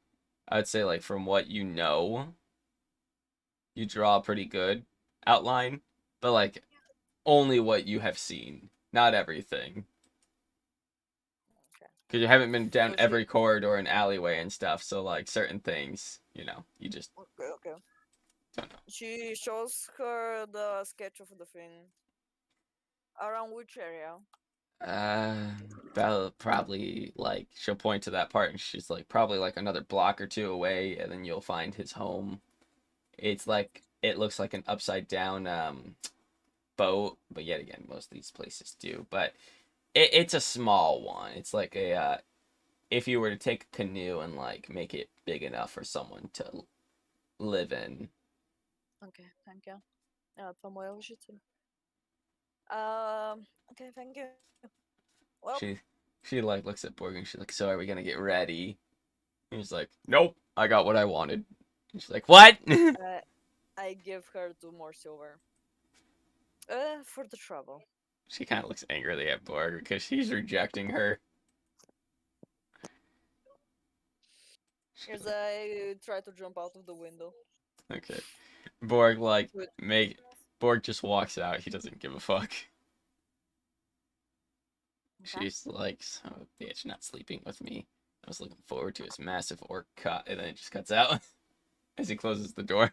I'd say like from what you know, you draw a pretty good outline, but like only what you have seen, not everything. okay. Because you haven't been down So she every corridor and alleyway and stuff, so like certain things, you just okay. don't know. She shows her the sketch of the thing. Around which area? Probably like she'll point to that part and she's like probably like another block or two away, and then you'll find his home. It's like it looks like an upside down boat, but yet again, most of these places do. But it's a small one. It's like a if you were to take a canoe and like make it big enough for someone to live in. Okay, thank you. По-моему, житель. Okay, thank you. Well, She she like looks at Borg and she's like, "So are we gonna get ready?" And he's like, "Nope, I got what I wanted." And she's like, "What?" uh, I give her 2 more silver. For the trouble. She kind of looks angrily at Borg because he's rejecting her. She's As like, I try to jump out of the window. okay. Borg like With make Borg just walks out. He doesn't give a fuck. okay. She's like, "Son of a bitch, not sleeping with me." I was looking forward to his massive orc cut, and then it just cuts out as he closes the door.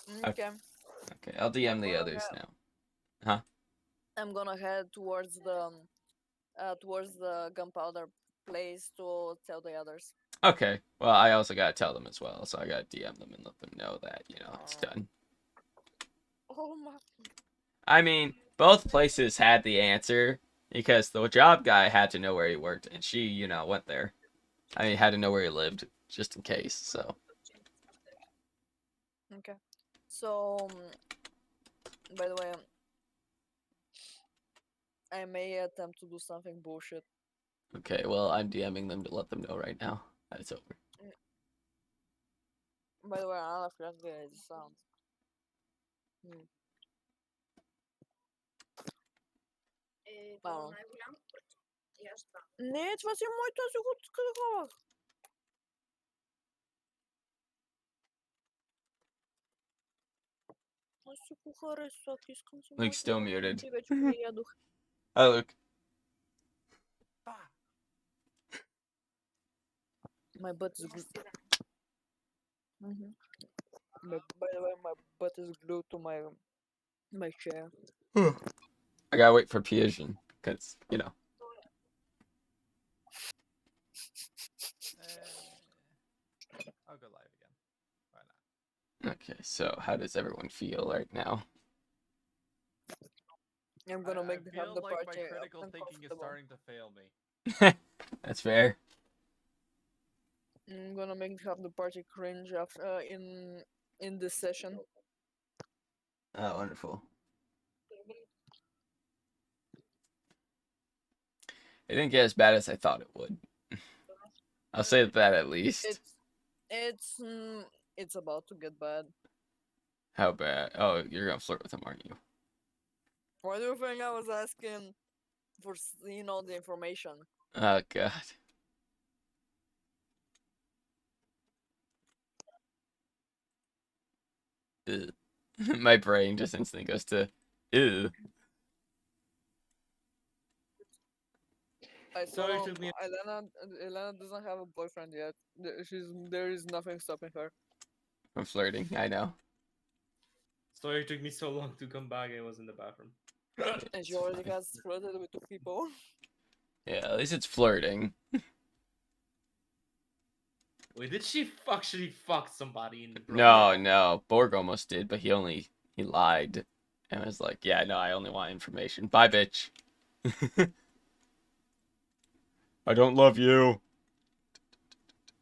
Okay, Okay. okay, I'll DM I'm the gonna others head, now. Huh? I'm gonna head towards the gunpowder place to tell the others. Okay. Well, I also gotta tell them as well, so I gotta DM them and let them know that it's Uh, done. oh my. I mean, both places had the answer because the job guy had to know where he worked, and she, went there. I mean, had to know where he lived just in case. So Okay. So, by the way, I may attempt to do something bullshit. okay. Well, I'm DMing them to let them know right now that it's over. Mm, By the way, I'm friendly as it sounds. Hmm. Não. Нет, вас и мой тоже вот сказала. Ось кухари соки з концем. Luke's still muted. Девочку я еду. Hi, Luke. My butt is glued. By the way, my butt is glued to my chair. I gotta wait for Pigeon because I'll go live again. Why not? Okay, so how does everyone feel right now? I'm gonna I have feel the like my party critical thinking is uncomfortable. starting to fail me. That's fair. I'm gonna make half the party cringe after in this session. Oh, wonderful. It didn't get as bad as I thought it would. I'll say that at least. It's it's about to get bad. How bad? Oh, you're gonna flirt with him, aren't you? Why do you think I was asking for seeing all the information? Oh god. Ugh. My brain just instantly goes to ew. I So it saw took me. Elena doesn't have a boyfriend yet. There is nothing stopping her. From flirting. I know. Sorry it took me so long to come back. I was in the bathroom. And she It's already fine. has flirted with two people. Yeah, at least it's flirting. Wait, did she actually fuck somebody in the No, No. no. Borg almost did, but he lied and was like, "Yeah, no, I only want information. Bye, bitch. I don't love you."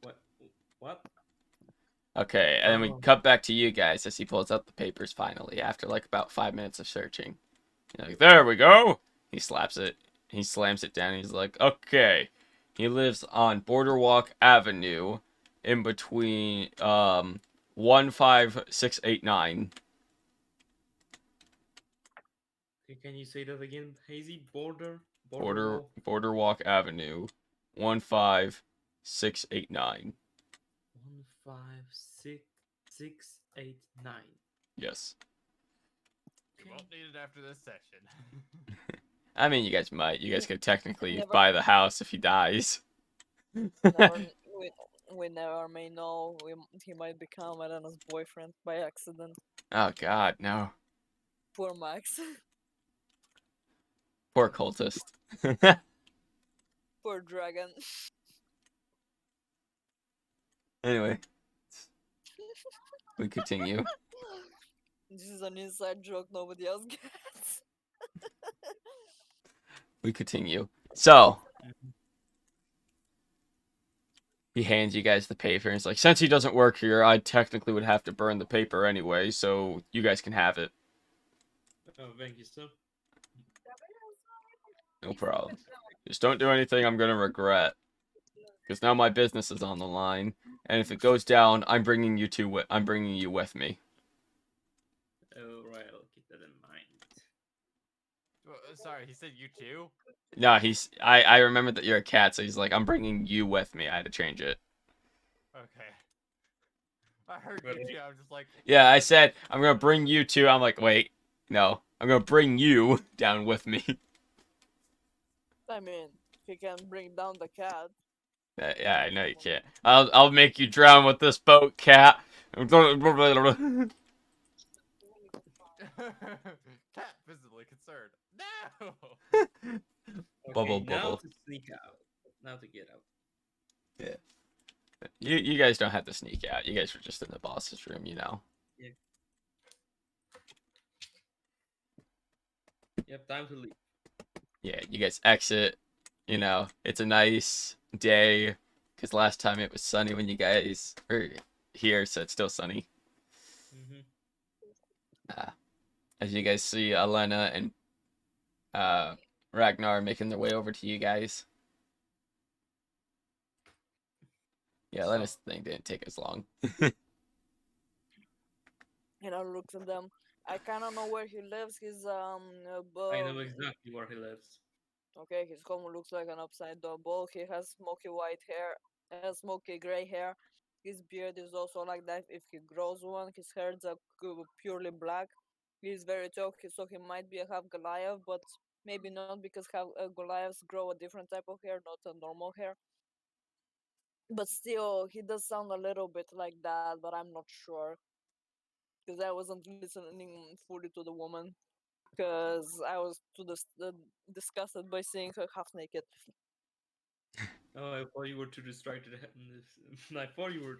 What? What? Okay, and then we Oh, cut back to you guys as he pulls out the papers finally after like about 5 minutes of searching. You're like, there we go. He slaps it. He slams it down. He's like, okay. He lives on Borderwalk Avenue, in between 15689. okay, can you say that again? Hazy border Border wall. Borderwalk Avenue, 15689. 156689. Yes. You won't need it after this session. I mean, you guys might. You guys could technically Never, buy the house if he dies. never, we never may know. He might become Elena's boyfriend by accident. Oh God, no. Poor Max. Poor cultist. Poor dragon. Anyway, we continue. This is an inside joke nobody else gets. We continue. So Mhm. he hands you guys the paper and he's like, since he doesn't work here, I technically would have to burn the paper anyway, so you guys can have it. Oh, thank you, sir. No problem. Just don't do anything I'm gonna regret. Because now my business is on the line, and if it goes down, I'm bringing you with me. Oh, right, I'll keep that in mind. Sorry, he said you too? No, I remember that you're a cat, so he's like, I'm bringing you with me. I had to change it. Okay. I heard Well, you too. I'm just like, Yeah, I said I'm gonna bring you too. I'm like, wait, no, I'm gonna bring you down with me. I mean, he can bring down the cat. Yeah, I know you can't. I'll make you drown with this boat, cat. cat visibly concerned. No! Bubble, okay, now bubble. to sneak out. Now to get out. Yeah. You guys don't have to sneak out. You guys were just in the boss's room, you know. Yep, time to leave. Yeah, you guys exit. You know, it's a nice day because last time it was sunny when you guys were here, so it's still sunny. Mm-hmm. As you guys see Elena and Ragnar making their way over to you guys. Yeah, So, Elena's thing didn't take as long. And I looked at them. I kind of know where he lives. He's I know exactly where he lives. okay. His home looks like an upside down ball. He has smoky white hair, smoky gray hair. His beard is also like that. If he grows one, his hairs are purely black. He's very tall, so he might be a half Goliath, but maybe not because half Goliaths grow a different type of hair, not a normal hair. But still, he does sound a little bit like that, but I'm not sure because I wasn't listening fully to the woman because I was disgusted by seeing her half naked. Oh, I thought you were too distracted. I thought you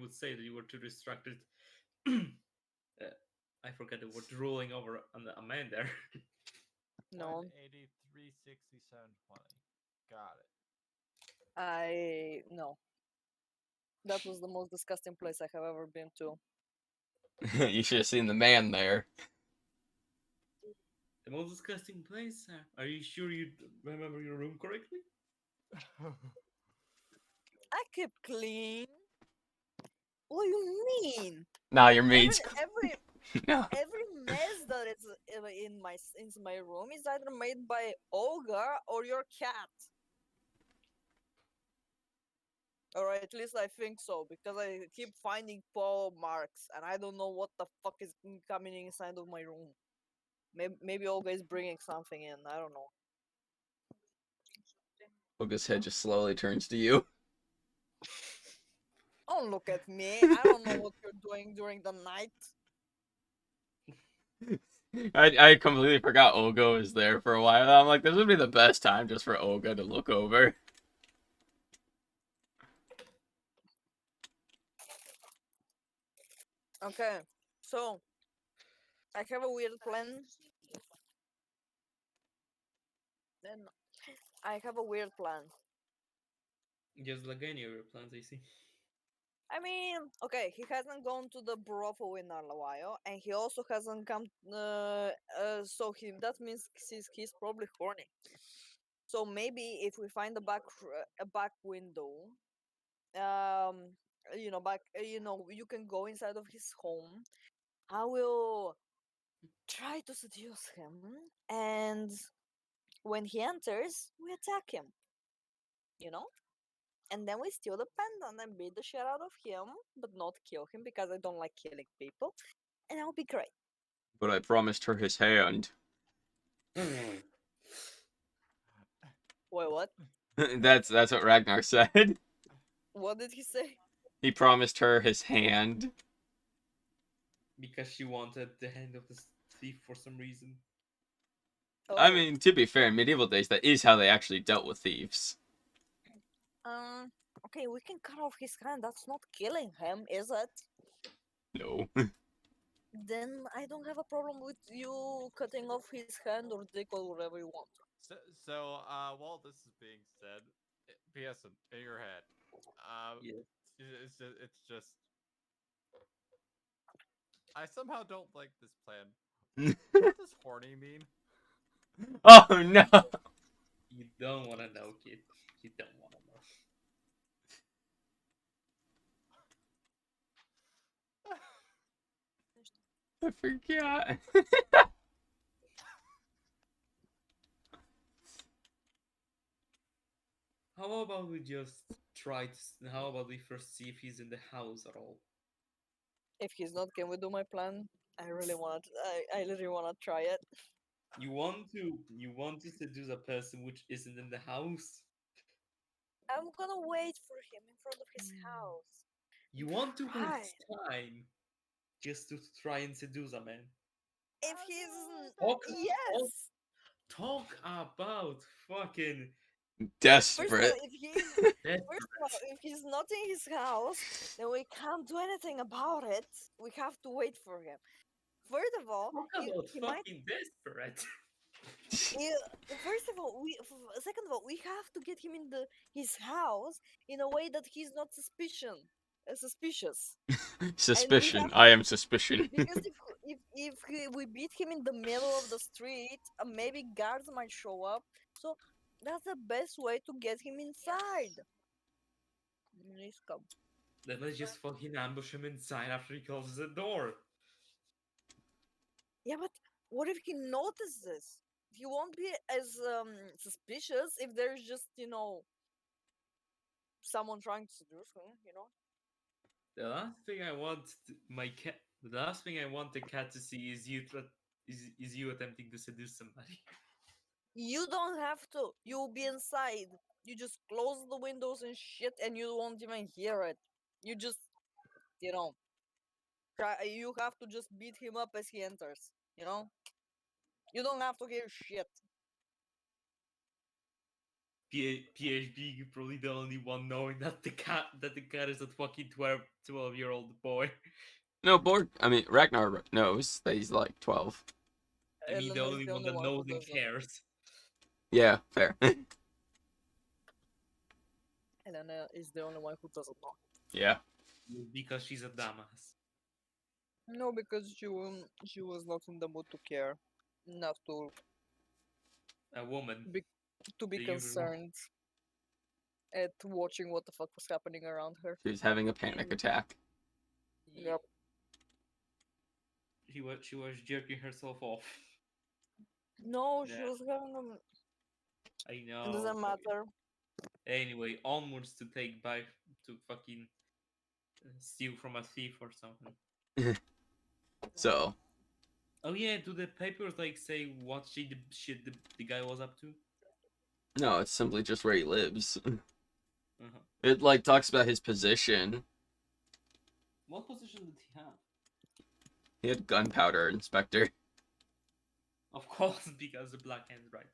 would say that you were too distracted. I forgot the word rolling over on a man there. No, 183, 67, 20. Got it. I no. That was the most disgusting place I have ever been to. You should have seen the man there. The most disgusting place? Are you sure you remember your room correctly? I keep clean. What do you mean? Nah, your Every maid's. every No. every mess that is in my room is either made by Olga or your cat. Or at least I think so, because I keep finding paw marks and I don't know what the fuck is coming inside of my room. Maybe Olga is bringing something in. I don't know. Olga's head just slowly turns to you. Don't look at me. I don't know what you're doing during the night. I completely forgot Olga was there for a while. I'm like, this would be the best time just for Olga to look over. Okay, so I have a weird plan. Then I have a weird plan. Just like any of your plans, I see. I mean, okay, he hasn't gone to the brothel in a while, and he also hasn't come. So he that means he's probably horny. So maybe if we find a back window, um, you can go inside of his home. I will try to seduce him, and when he enters, we attack him. You know. And then we steal the pendant and beat the shit out of him, but not kill him because I don't like killing people. And that'll be great. But I promised her his hand. Wait, what? That's what Ragnar said. What did he say? He promised her his hand. Because she wanted the hand of the thief for some reason. I Oh, mean, to be fair, in medieval days, that is how they actually dealt with thieves. um, okay, we can cut off his hand. That's not killing him, is it? No. Then I don't have a problem with you cutting off his hand or dick or whatever you want. While this is being said, PS in your head, Yeah. it's just I somehow don't like this plan. What does horny mean? Oh no! You don't want to know, kid. You don't want to know. I forgot. How about we just try to. How about we first see if he's in the house at all? If he's not, can we do my plan? I really want. I literally want to try it. You want to seduce a person which isn't in the house? I'm gonna wait for him in front of his house. You want to Why? waste time just to try and seduce a man? If he's Talk, yes. talk about fucking First of all, Desperate. that. first of all, if he's not in his house, then we can't do anything about it. We have to wait for him. First of all, Talk about he might. fucking desperate. First of all, second of all, we have to get him in his house in a way that he's not suspicious, and we Suspicion. have I am suspicion. because we beat him in the middle of the street, maybe guards might show up. So that's the best way to get him inside. Please come. Then let's just fucking ambush him inside after he closes the door. Yeah, but what if he notices? He won't be as suspicious if there's just someone trying to seduce him. The last thing I want my cat. The last thing I want the cat to see is you attempting to seduce somebody. You don't have to. You'll be inside. You just close the windows and shit, and you won't even hear it. You just, you know, try. You have to just beat him up as he enters. You don't have to hear shit. PHB probably the only one knowing that the cat is a fucking 12-year-old boy. No, Borg. I mean, Ragnar knows that he's like 12. I mean, the Elena is only the one only that one who knows and doesn't. cares. Yeah, fair. Elena is the only one who doesn't know. Yeah. because she's a dumbass. No, because she was not in the mood to care, not A woman, be to be the usual. concerned at watching what the fuck was happening around her. She was having a panic attack. Yep. She was jerking herself off. No, she Yeah, was having a. I It know. doesn't matter. Anyway, onwards to take by to fucking steal from a thief or something. So, Oh yeah, do the papers like say what shit the guy was up to? no, it's simply just where he lives. Uh-huh. It like talks about his position. What position did he have? He had gunpowder inspector. Of course, because the black hand's right.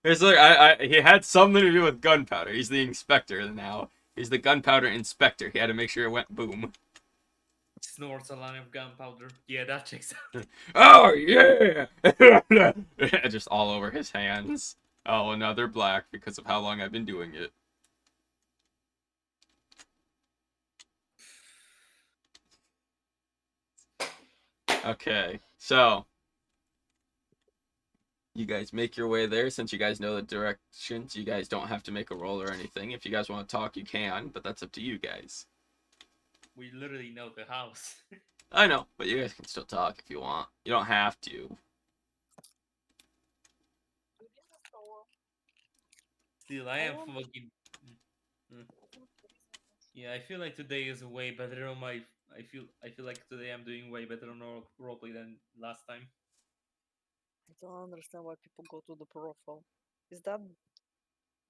It's like he had something to do with gunpowder. He's the inspector now. He's the gunpowder inspector. He had to make sure it went boom. Snorts a line of gunpowder. Yeah, that checks out. Oh yeah! Just all over his hands. Oh, and now they're black because of how long I've been doing it. Okay, so you guys make your way there. Since you guys know the directions, you guys don't have to make a roll or anything. If you guys want to talk, you can, but that's up to you guys. We literally know the house. I know, but you guys can still talk if you want. You don't have to. Still, I am want- fucking. Mm. Yeah, I feel like today is way better on my. I feel like today I'm doing way better on roleplay than last time. I don't understand why people go to the profile. Is that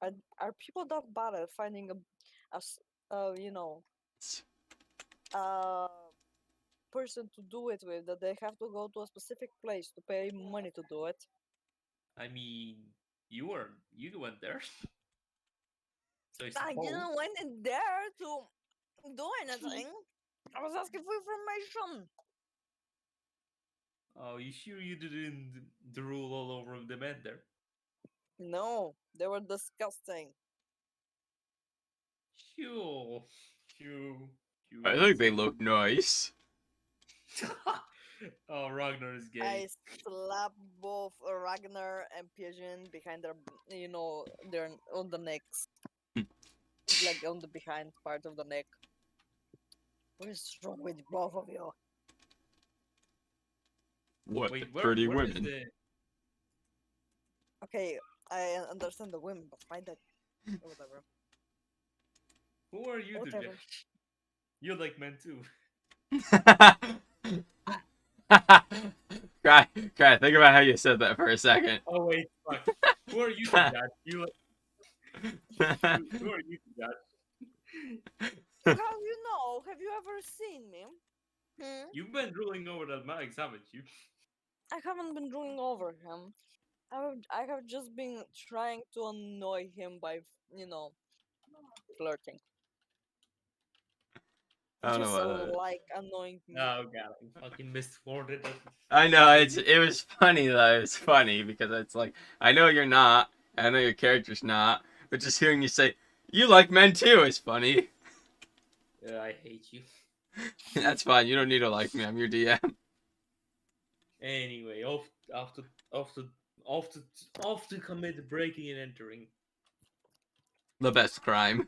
are, are people that bad at finding you know, a person to do it with that they have to go to a specific place to pay money to do it? I mean, you went there, so I I suppose. didn't went in there to do anything. I was asking for information. Oh, you sure you didn't drool all over the men there? No, they were disgusting. Sure, sure, I sure. think they look nice. Oh, Ragnar is gay. I slapped both Ragnar and Pigeon behind their, their on the necks, like on the behind part of the neck. What is wrong with both of you? What Wait, pretty where is women. the? Okay, I understand the women, but why that? Whatever. Who are you to Whatever. judge? You like men too. Cry, cry. Think about how you said that for a second. Oh wait, fuck. Who are you to judge? Who are you to judge? How do you know? Have you ever seen me? Hmm? You've been drooling over that Max, haven't you? I haven't been drooling over him. I have just been trying to annoy him by, flirting. I don't Just know. like annoying me. Oh god, I fucking misworded it. I know it was funny though. It's funny because it's like I know you're not. I know your character's not. But just hearing you say you like men too is funny. I hate you. That's fine. You don't need to like me. I'm your DM. Anyway, off to off to off to commit breaking and entering. The best crime.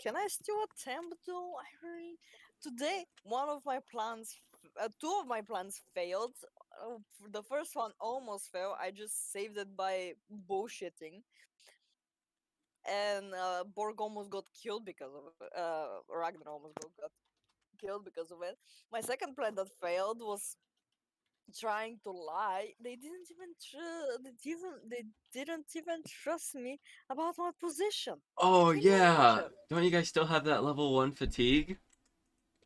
Can I still attempt though? I really today one of my plans, two of my plans failed. The first one almost failed. I just saved it by bullshitting, and Borg almost got killed because of it. Ragnar almost got killed because of it. My second plan that failed was trying to lie. They didn't even trust me about my position. Oh Can you yeah. imagine? Don't you guys still have that level 1 fatigue?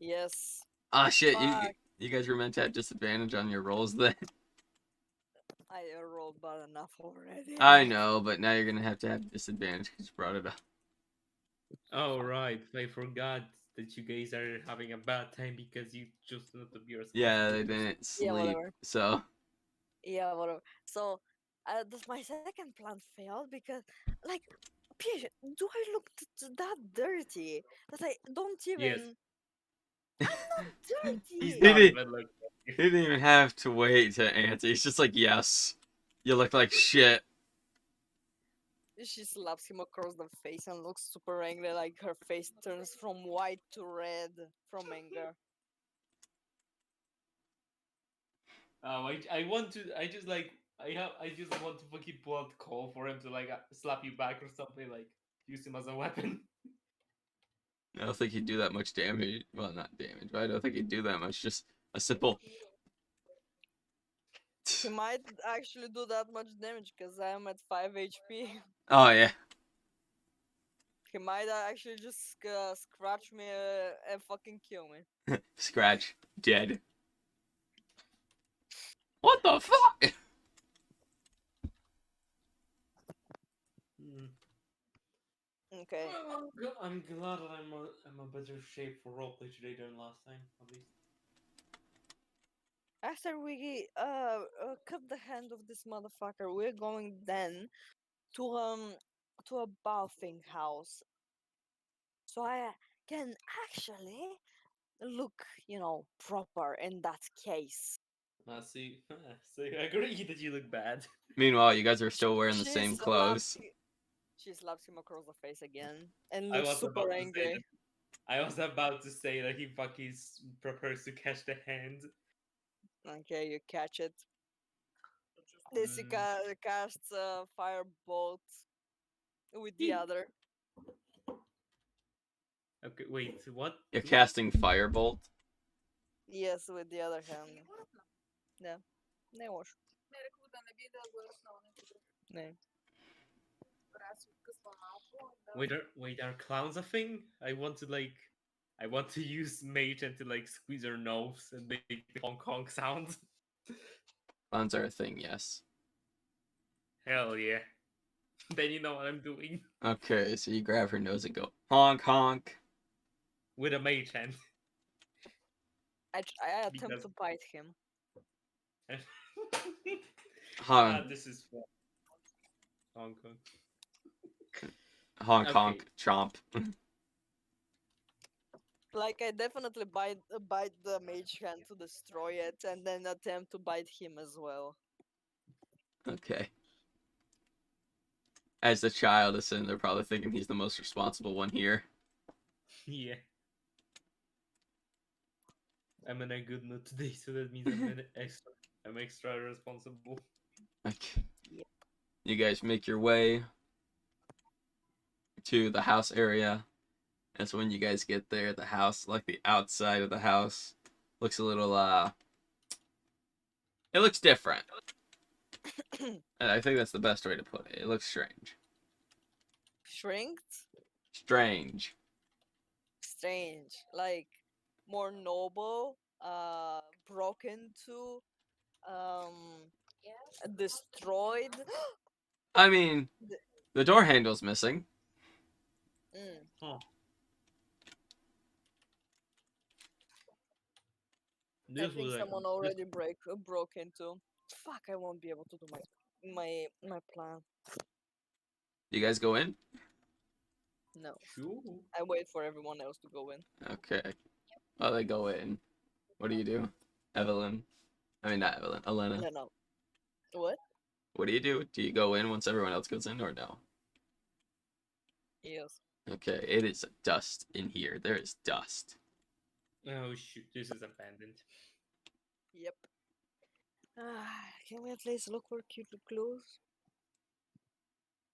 Yes. Ah shit, Fuck. you guys were meant to have disadvantage on your rolls then. I rolled bad enough already. I know, but now you're gonna have to have disadvantage because you brought it up. Oh right, I forgot that you guys are having a bad time because you choose not to be responsible. Yeah, they didn't Yeah, sleep. whatever. So Yeah, whatever. So, my second plan failed because, like, Bitch, do I look that dirty? That I don't Yes. even. I'm not He's dirty. He not did- even like He didn't even have to wait to answer. He's just like, yes, you look like shit. She slaps him across the face and looks super angry, like her face turns from white to red from anger. I want to. I just like. I just want to fucking pull out call for him to like slap you back or something. Like use him as a weapon. I don't think he'd do that much damage. Well, not damage, but I don't think he'd do that much. Just a simple. He might actually do that much damage because I am at 5 HP. Oh yeah, He might actually just scratch me and fucking kill me. scratch, dead. What the fuck? Hmm. Okay. Well, I'm glad that I'm a better shape for roleplay today than last time, at least. After we cut the hand of this motherfucker, we're going then to a bathing house. So I can actually look, proper in that case. See, so I agree that you look bad. Meanwhile, you guys are still wearing the She same slaps clothes. She slaps him across the face again and I looks was super about to say that. angry. I was about to say that he fucking prepares to catch the hand. Okay, you catch it. This casts a firebolt with the other. Okay, wait, what? You're Two? casting firebolt. Yes, with the other hand. Yeah. Не можу. Не. Wait, are clowns a thing? I want to use mage and to like squeeze her nose and make the Hong Kong sound. Clowns are a thing, yes. Hell yeah. Then you know what I'm doing Okay, so you grab her nose and go honk honk. with a mage hand. I attempt Because to bite him. Honk this is fun. Hong Kong. honk Okay. honk chomp. Like I definitely bite the mage hand to destroy it, and then attempt to bite him as well. Okay. As the child is sitting there probably thinking he's the most responsible one here. Yeah. I'm in a good mood today, so that means I'm extra responsible. Okay. Yep. You guys make your way to the house area. And so when you guys get there, the house, like the outside of the house, looks a little it looks different. And I think that's the best way to put it. It looks strange. Shrinked? Strange. Strange. Like more noble, broken to, um, destroyed. I mean, the door handle's missing. Mm. Huh. I This think was like someone already broke into. Fuck! I won't be able to do my plan. You guys go in? No, sure. I wait for everyone else to go in. Okay. Oh, they go in. What do you do? Evelyn. I mean, not Evelyn. Elena. No, no. What? What do you do? Do you go in once everyone else goes in or no? Yes. Okay, it is dust in here. There is dust. Oh shoot, this is abandoned. Yep. Can we at least look for cute clues?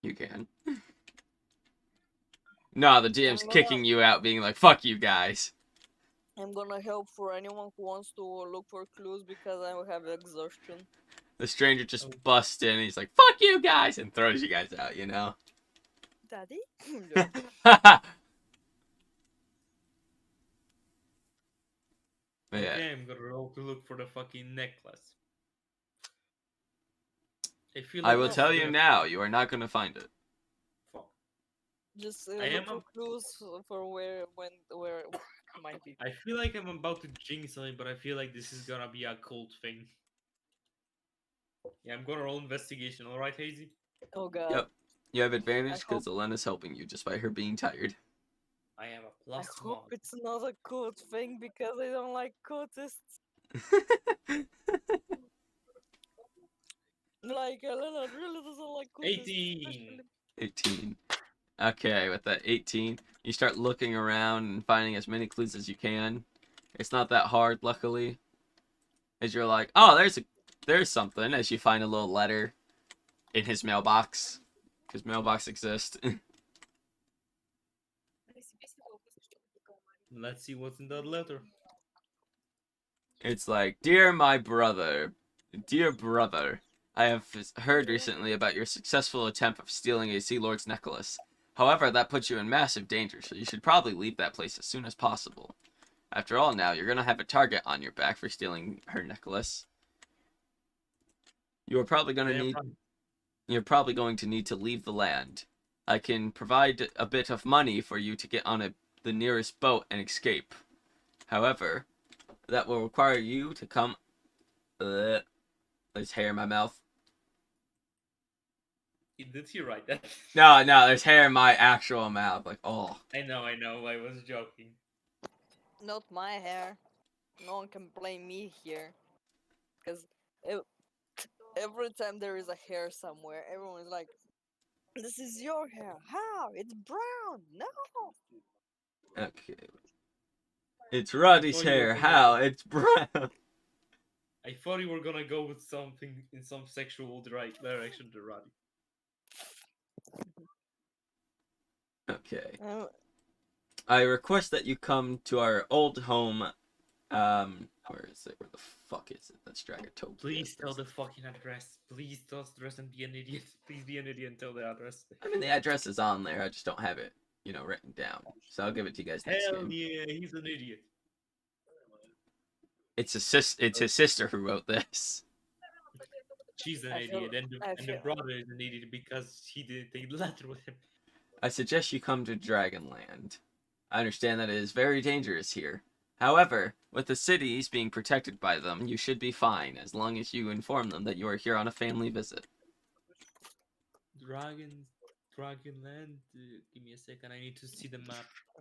You can. No, the DM's kicking you out, being like, fuck you guys. I'm gonna help for anyone who wants to look for clues because I have exhaustion. The stranger just Oh. busts in, he's like, fuck you guys, and throws you guys out, you know? Daddy? But yeah, Okay, I'm gonna roll to look for the fucking necklace. I feel I like will this tell is you gonna now, you are not going to find it. fuck. Just I look am for a- clues for where it might be. I feel like I'm about to jinx something, but I feel like this is gonna be a cult thing. Yeah, I'm gonna roll investigation, alright, Hazy? Oh god. Yep. You have I advantage hope because Elena's helping you just by her being tired. I have a I plus hope 1. it's not a code thing because I don't like cultists. Like Elena really doesn't like cultists, 18. especially. 18. Okay, with that 18, you start looking around and finding as many clues as you can. It's not that hard, luckily. As you're like, oh, there's something. As you find a little letter in his mailbox, because mailbox exists. Let's see what's in that letter. It's like, dear brother, I have heard recently about your successful attempt of stealing a Sea Lord's necklace. However, that puts you in massive danger, so you should probably leave that place as soon as possible. After all, now you're gonna have a target on your back for stealing her necklace. You are probably gonna They're need right. You're probably going to need to leave the land. I can provide a bit of money for you to get on the nearest boat and escape. However, that will require you to come. There's hair in my mouth. Did he write that? No, there's hair in my actual mouth. Like, oh. I know, I was joking. Not my hair. No one can blame me here. Because every time there is a hair somewhere, everyone is like, this is your hair. How? It's brown. No. Okay. It's Roddy's thought you were hair. gonna How? It's brown. I thought you were gonna go with something in some sexual direction to Roddy. Okay. Uh, I request that you come to our old home. Where is it? Where the fuck is it? That's Dragatopia. Please tell the fucking address. Please tell the address and be an idiot. Please be an idiot and tell the address. I mean, the address is on there. I just don't have it, written down. So I'll give it to you guys next Hell game. yeah, he's an idiot. It's his sister who wrote this. She's an I feel- idiot, and I the feel- brother is an idiot because he didn't take the letter with him. I suggest you come to Dragonland. I understand that it is very dangerous here. However, with the cities being protected by them, you should be fine as long as you inform them that you are here on a family visit. Dragonland. Give me a second. I need to see the map.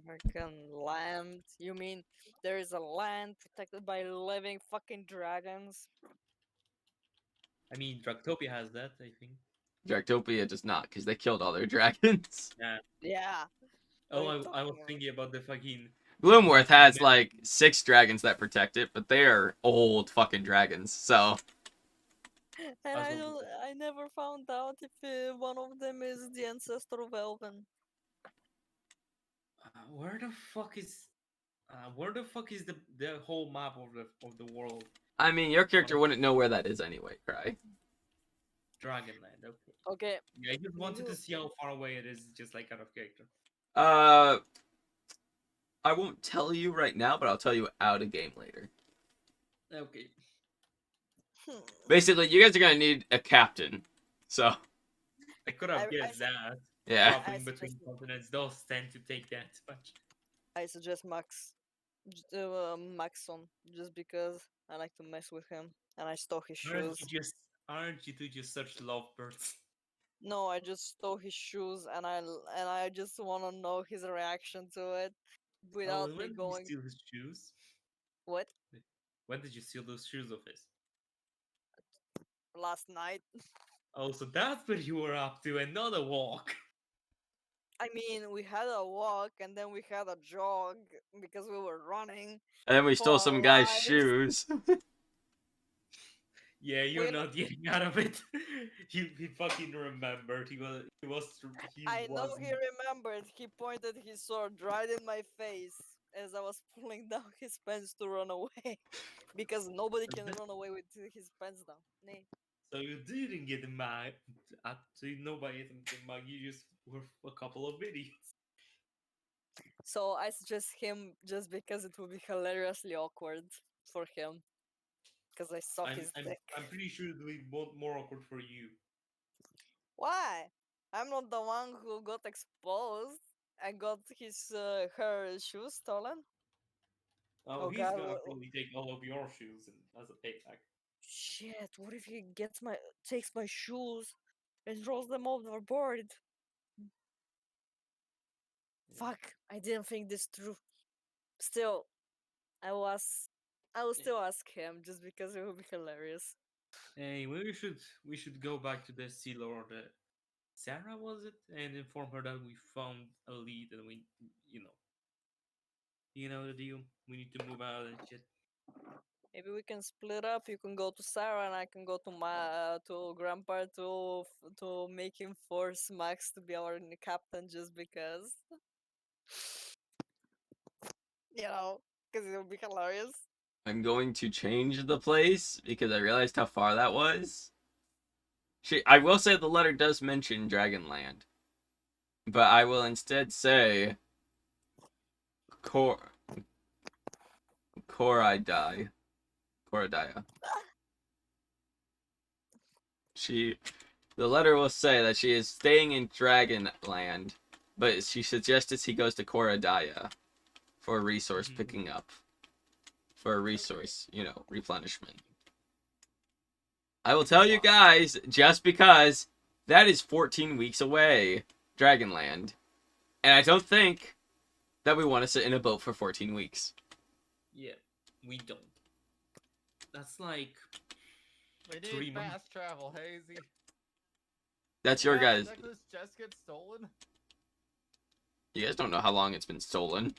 American land. You mean there is a land protected by living fucking dragons? I mean, Dractopia has that. I think. Dractopia does not, because they killed all their dragons. Yeah. Oh, What are you I was talking about? thinking about the fucking. Gloomworth Fucking has map. like 6 dragons that protect it, but they are old fucking dragons. So And As I well. don't. I never found out if one of them is the ancestor of Elven. Where the fuck is? Where the fuck is the whole map of the world? I mean, your character wouldn't know where that is anyway, Cry. Dragonland. Okay. Okay. Yeah, I just wanted to You- see how far away it is, just like out of character. I won't tell you right now, but I'll tell you out of game later. Okay. Hmm. Basically, you guys are gonna need a captain. So I could have I guessed that. yeah, Traveling between suggest- continents does tend to take that much. I suggest Max. Maxon, just because I like to mess with him and I stole his Aren't shoes. you just aren't you two just such lovebirds? No, I just stole his shoes and I just want to know his reaction to it Oh, without and me when did you going. steal his shoes? What? When did you steal those shoes of his? Last night? Oh, so that's what you were up to, and not a walk. I mean, we had a walk and then we had a jog because we were running and then we for stole our some guy's lives. shoes. Yeah, you're Wait, not getting out of it. He fucking remembered. He I know was. he remembered. He pointed his sword right in my face as I was pulling down his pants to run away. Because nobody can run away with his pants down. Nay. So you didn't get mad. So nobody get mad. You just were a couple of idiots. So I suggest him just because it would be hilariously awkward for him. Because I saw his dick. I'm pretty sure it will be more awkward for you. Why? I'm not the one who got exposed. I got his her shoes stolen. Oh, Oh he's god, gonna probably take all of your shoes as a payback. shit! What if he takes my shoes and throws them overboard? Fuck, I didn't think this through. Still, I was. I will still ask him just because it would be hilarious. Hey, we should go back to the Sea Lord. Sarah was it, and inform her that we found a lead, and you know, the deal. We need to move out and shit. Maybe we can split up. You can go to Sarah, and I can go to my to Grandpa to make him force Max to be our captain just because. You know, because it would be hilarious. I'm going to change the place because I realized how far that was. I will say the letter does mention Dragonland, but I will instead say Cor Coridai. Coridaya. The letter will say that she is staying in Dragonland, but she suggests he goes to Coridaya for resource picking up. For a resource, replenishment. I will tell you guys, just because that is 14 weeks away, Dragonland. And I don't think that we want to sit in a boat for 14 weeks. Yeah, we don't. That's like We 3 need months. fast travel, Hazy. That's your Did guys. the necklace just get stolen? You guys don't know how long it's been stolen.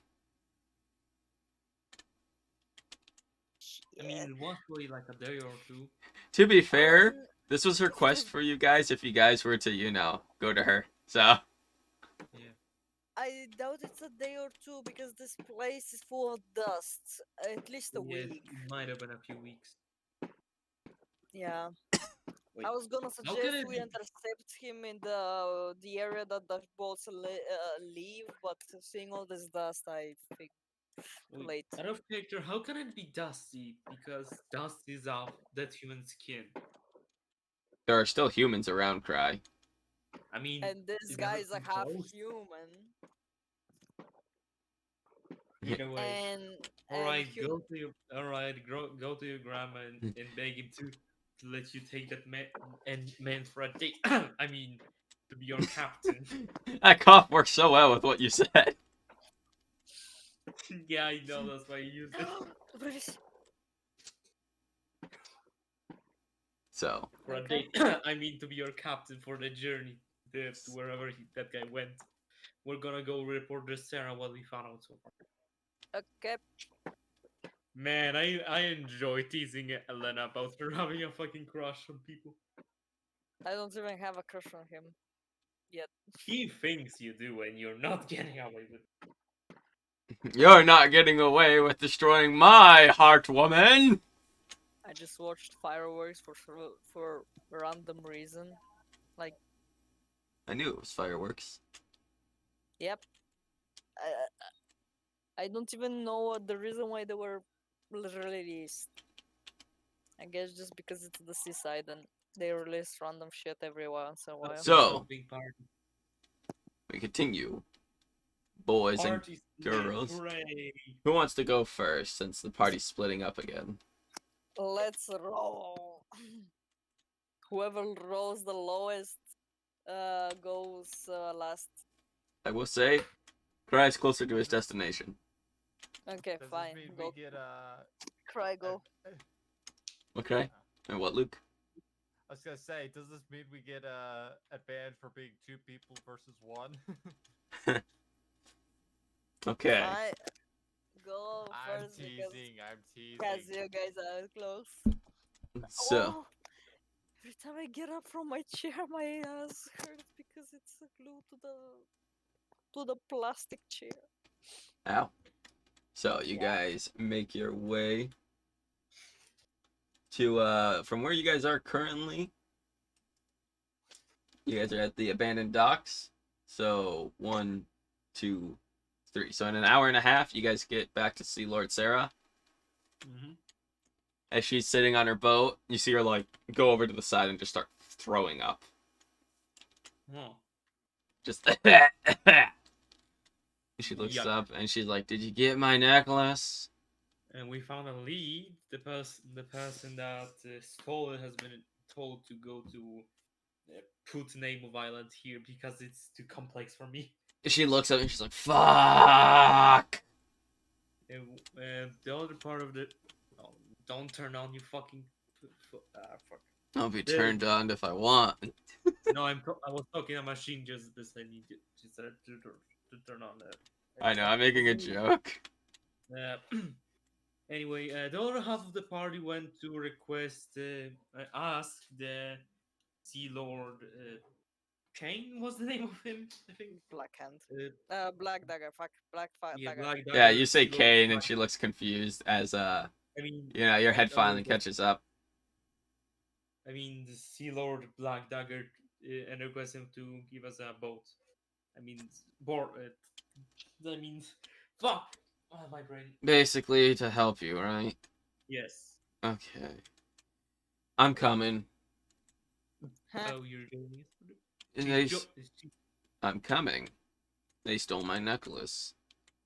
I mean, it was probably like a day or two. To be fair, Um, this was her if quest the- for you guys if you guys were to, go to her. So, Yeah. I doubt it's a day or two because this place is full of dust. At least a Yes, week. it might have been a few weeks. Yeah. Wait, I was gonna how can suggest it we be? intercept him in the area that the boats leave, but seeing all this dust, I think too Wait, late. out of character, how can it be dusty? Because dust is off that human skin. there are still humans around, Cry. I mean, And this it guy doesn't is a seem half close. human, Either way. All and right, human. go to your grandma and beg him to let you take that man for a date. I mean, to be your captain. That cough works so well with what you said. Yeah, I know that's why you used it. So, For a Okay. date. I mean, to be your captain for the journey to wherever that guy went. We're gonna go report to Sarah what we found out so far. Okay. Man, I enjoy teasing Elena about her having a fucking crush on people. I don't even have a crush on him yet. He thinks you do, and you're not getting away with it. you're not getting away with destroying my heart, woman! I just watched fireworks for random reason. Like, I knew it was fireworks. yep. I don't even know what the reason why they were released. I guess just because it's the seaside and they release random shit every once in a while. So- Big party. We continue. Boys and Party girls. hooray! Who wants to go first since the party's splitting up again? Let's roll. Whoever rolls the lowest goes last. I will say, Cry's closer to his destination. Okay, Does fine. this mean Go. we get Cry, go. Okay? And what, Luke? I was gonna say, does this mean we get advantage for being 2 people versus 1? Okay. I go I'm first teasing. I'm because teasing. you guys are close. So, Oh, every time I get up from my chair, my ass hurts because it's glued to the plastic chair. ow. So, you Yeah. guys make your way to, from where you guys are currently. You guys are at the abandoned docks. So, 1, 2, 3. So, in an hour and a half, you guys get back to see Lord Sarah. Mm-hmm. As she's sitting on her boat, you see her, go over to the side and just start throwing up. Oh. Just she looks Yuck. up and she's like, "Did you get my necklace?" And we found a lead. The person that stole it has been told to go to put name of island here because it's too complex for me. She looks up and she's like, "Fuck." The other part of the oh, don't turn on you fucking fuck. I'll be The- turned on if I want. No, I was talking a machine just beside me. Just to turn on the. I know, I'm making a joke. Uh, anyway, the other half of the party went to request, ask the Sea Lord. Kane was the name of him, I think. Black hand. Uh, Black dagger. Fuck. yeah, Dagger. Black Yeah, Dagger, you say Sea Lord. Kane and she looks confused as I mean, your head I finally catches up. I mean, the Sea Lord Black Dagger and request him to give us a boat. I mean, board. I mean, fuck. Oh, my brain. Basically to help you, right? Yes. Okay. I'm coming. Huh? Oh, you're doing it. And She's I'm coming. They stole my necklace.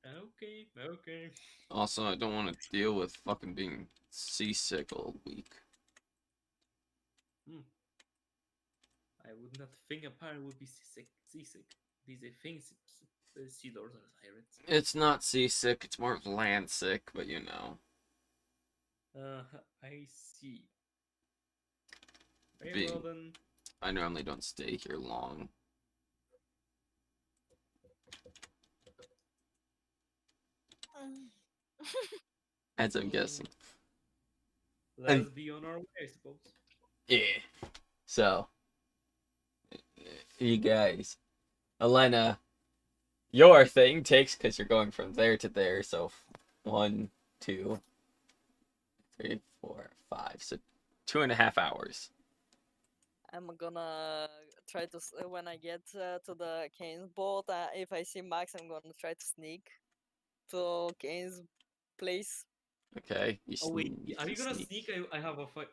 Okay, okay. Also, I don't want to deal with fucking being seasick all week. I would not think a pirate would be seasick. These are things sea lords are pirates. It's not seasick, it's more land sick, but you know. I see. Very Being- well then. I normally don't stay here long. As I'm guessing. Let us be on our way, I suppose. Yeah. So, you guys. Elena, your thing takes, because you're going from there to there, so 1, 2, 3, 4, 5. So 2.5 hours. I'm gonna try to when I get to the Kane's boat. If I see Max, I'm gonna try to sneak to Kane's place. Okay. Oh wait, are you can gonna sneak?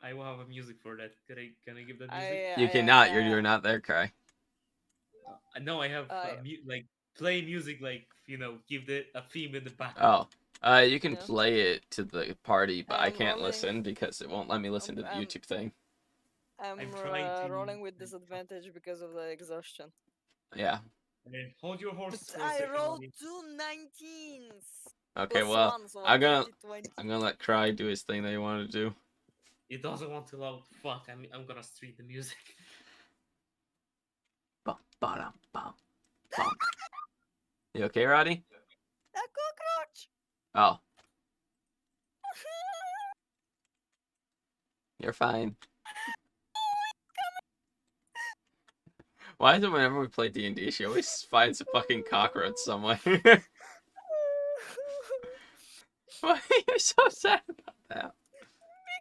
I will have a music for that. Can I give that I, music? You I, cannot. You're I, not there, Cry. No, I have I- like play music, like give a theme in the Oh. background. You can Yeah. play it to the party, but I I'm can't rolling. listen because it won't let me listen to the I'm YouTube thing. I'm I'm trying to rolling with disadvantage because of the exhaustion. Yeah. Hold your But horses for a I second. rolled Ollie. 2 19s. Okay, Plus well, one, so a I'm gonna dirty 20. I'm gonna let Cry do his thing that he wanted to do. It doesn't want to load. Fuck! I'm gonna stream the music. Bum, ba-dum, bum, bum. You okay, Roddy? A cockroach! Oh, you're fine. Why is it whenever we play D&D, she always finds a fucking cockroach somewhere? Why are you so sad about that?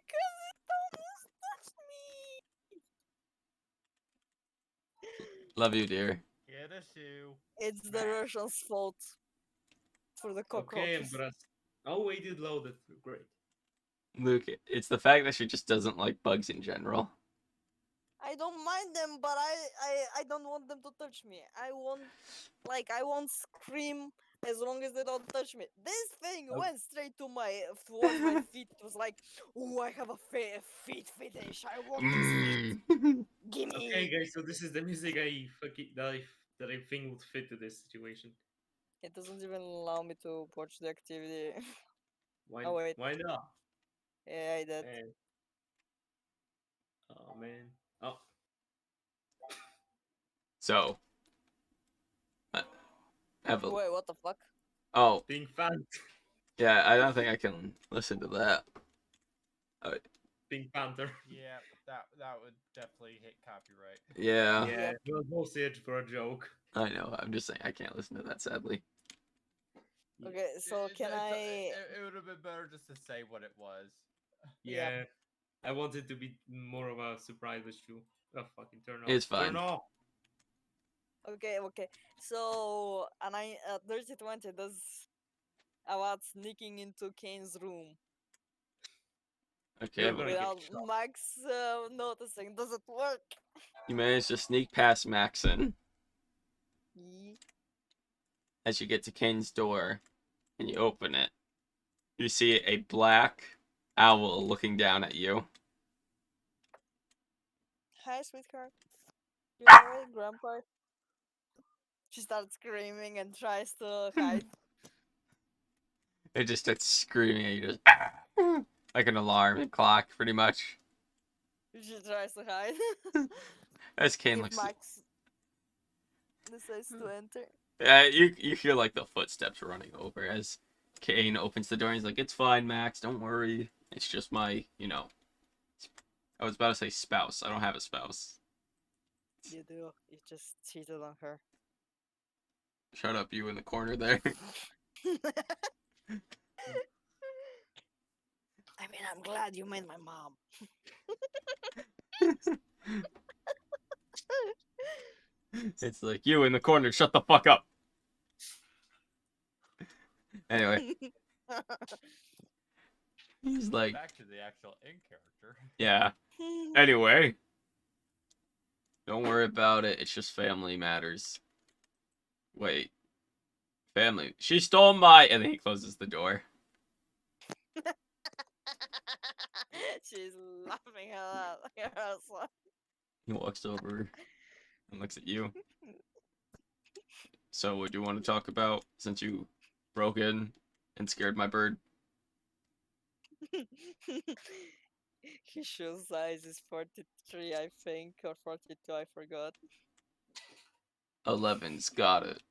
Because it almost touched me! Love you, dear. Get a shoe. It's the Russians' fault for the Okay, cockroaches. Oh wait, it loaded. Great. Luke, it's the fact that she just doesn't like bugs in general. I don't mind them, but I don't want them to touch me. I won't scream as long as they don't touch me. This thing Oh. went straight towards my feet. It was like, oh, I have a feet fetish. I want these feet. Gimme. Okay, guys. So this is the music that I think would fit to this situation. It doesn't even allow me to watch the activity. Why? Oh, wait. Why not? Yeah, I did. Eh, oh man. Oh. So, have a, Wait, what the fuck? oh, Being fan. yeah, I don't think I can listen to that. Pink Panther. Yeah, that would definitely hit copyright. Yeah, Yeah, it was mostly it for a joke. I know. I'm just saying I can't listen to that, sadly. Okay, so can I? It would have been better just to say what it was. Yeah, I wanted to be more of a surprise issue. Oh, fucking turn off. It's fine. Turn off. Okay. So, Dirty 20 does about sneaking into Kane's room Okay, You're gonna but get without shot. Max noticing. Does it work? you managed to sneak past Maxon Ye- as you get to Kane's door, and you open it. You see a black owl looking down at you. Hi, sweetheart. You alright, Grandpa? She starts screaming and tries to hide. It just starts screaming at you, just like an alarm clock, pretty much. She tries to hide. As Kane If looks, Max decides to enter. you hear like the footsteps running over as Kane opens the door. And he's like, "It's fine, Max. Don't worry. It's just my, I was about to say spouse. I don't have a spouse. You do. You just cheated on her. Shut up, you in the corner there." I mean, I'm glad you made my mom. It's like you in the corner. Shut the fuck up. Anyway, he's like, Back to the actual in character. yeah. Anyway, don't worry about it. It's just family matters. Wait, family. She stole my. And then he closes the door. She's laughing her ass off. He walks over and looks at you. So, what do you want to talk about since you broke in and scared my bird? His shoe size is 43, I think, or 42, I forgot. 11's got it.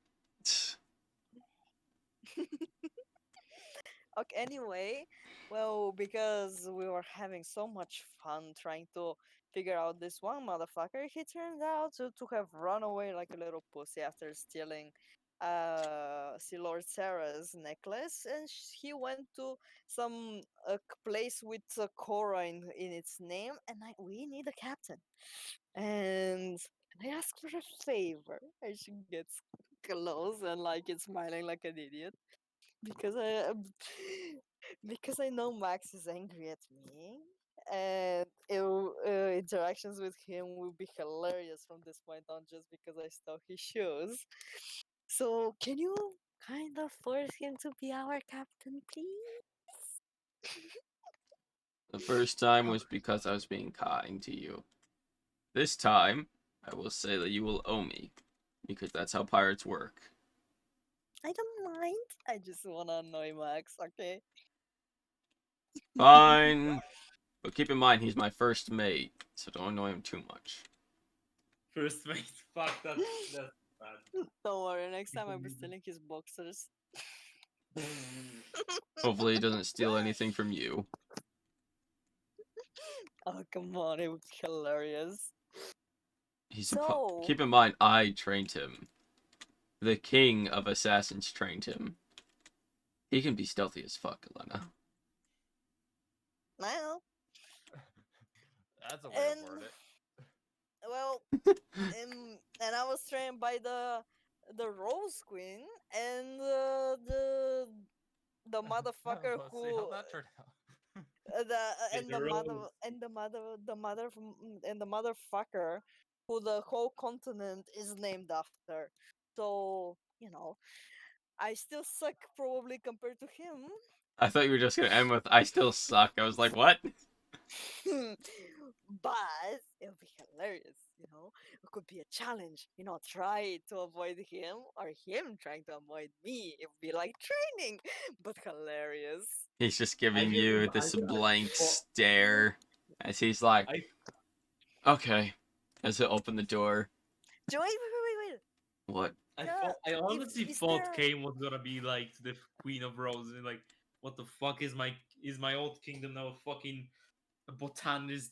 Okay, anyway, well, because we were having so much fun trying to figure out this one motherfucker, he turned out to have run away like a little pussy after stealing Sea Lord Sarah's necklace, and he went to some place with Cora in its name, and we need a captain. And I asked for a favor, and she gets close and like it's smiling like an idiot because because I know Max is angry at me, and interactions with him will be hilarious from this point on, just because I stole his shoes. So can you kind of force him to be our captain, please? The first time was because I was being kind to you. This time, I will say that you will owe me, because that's how pirates work. I don't mind. I just wanna annoy Max, okay? Fine, but keep in mind he's my first mate, so don't annoy him too much. First mate. Fuck that's bad. Don't worry, next time I'll be People stealing his boxers. Hopefully, he doesn't steal anything from you. Oh, come on, it would be hilarious. He's So, keep in mind I trained him. The king of assassins trained him. He can be stealthy as fuck, Elena. I know. That's a way And, to word it. well, and I was trained by the Rose Queen and the motherfucker Let's see how who that turned out. and the the mother Rose. and the motherfucker who the whole continent is named after. So I still suck probably compared to him. I thought you were just gonna end with "I still suck." I was like, what? But it'll be hilarious. It could be a challenge, try to avoid him or him trying to avoid me. It would be like training, but hilarious. He's just I giving can, you I this can, blank oh, stare as he's like, I okay. As he open the door. Wait. What? I honestly Is thought there? Kane was gonna be like the Queen of Roses. And like, what the fuck is my old kingdom now a fucking botanist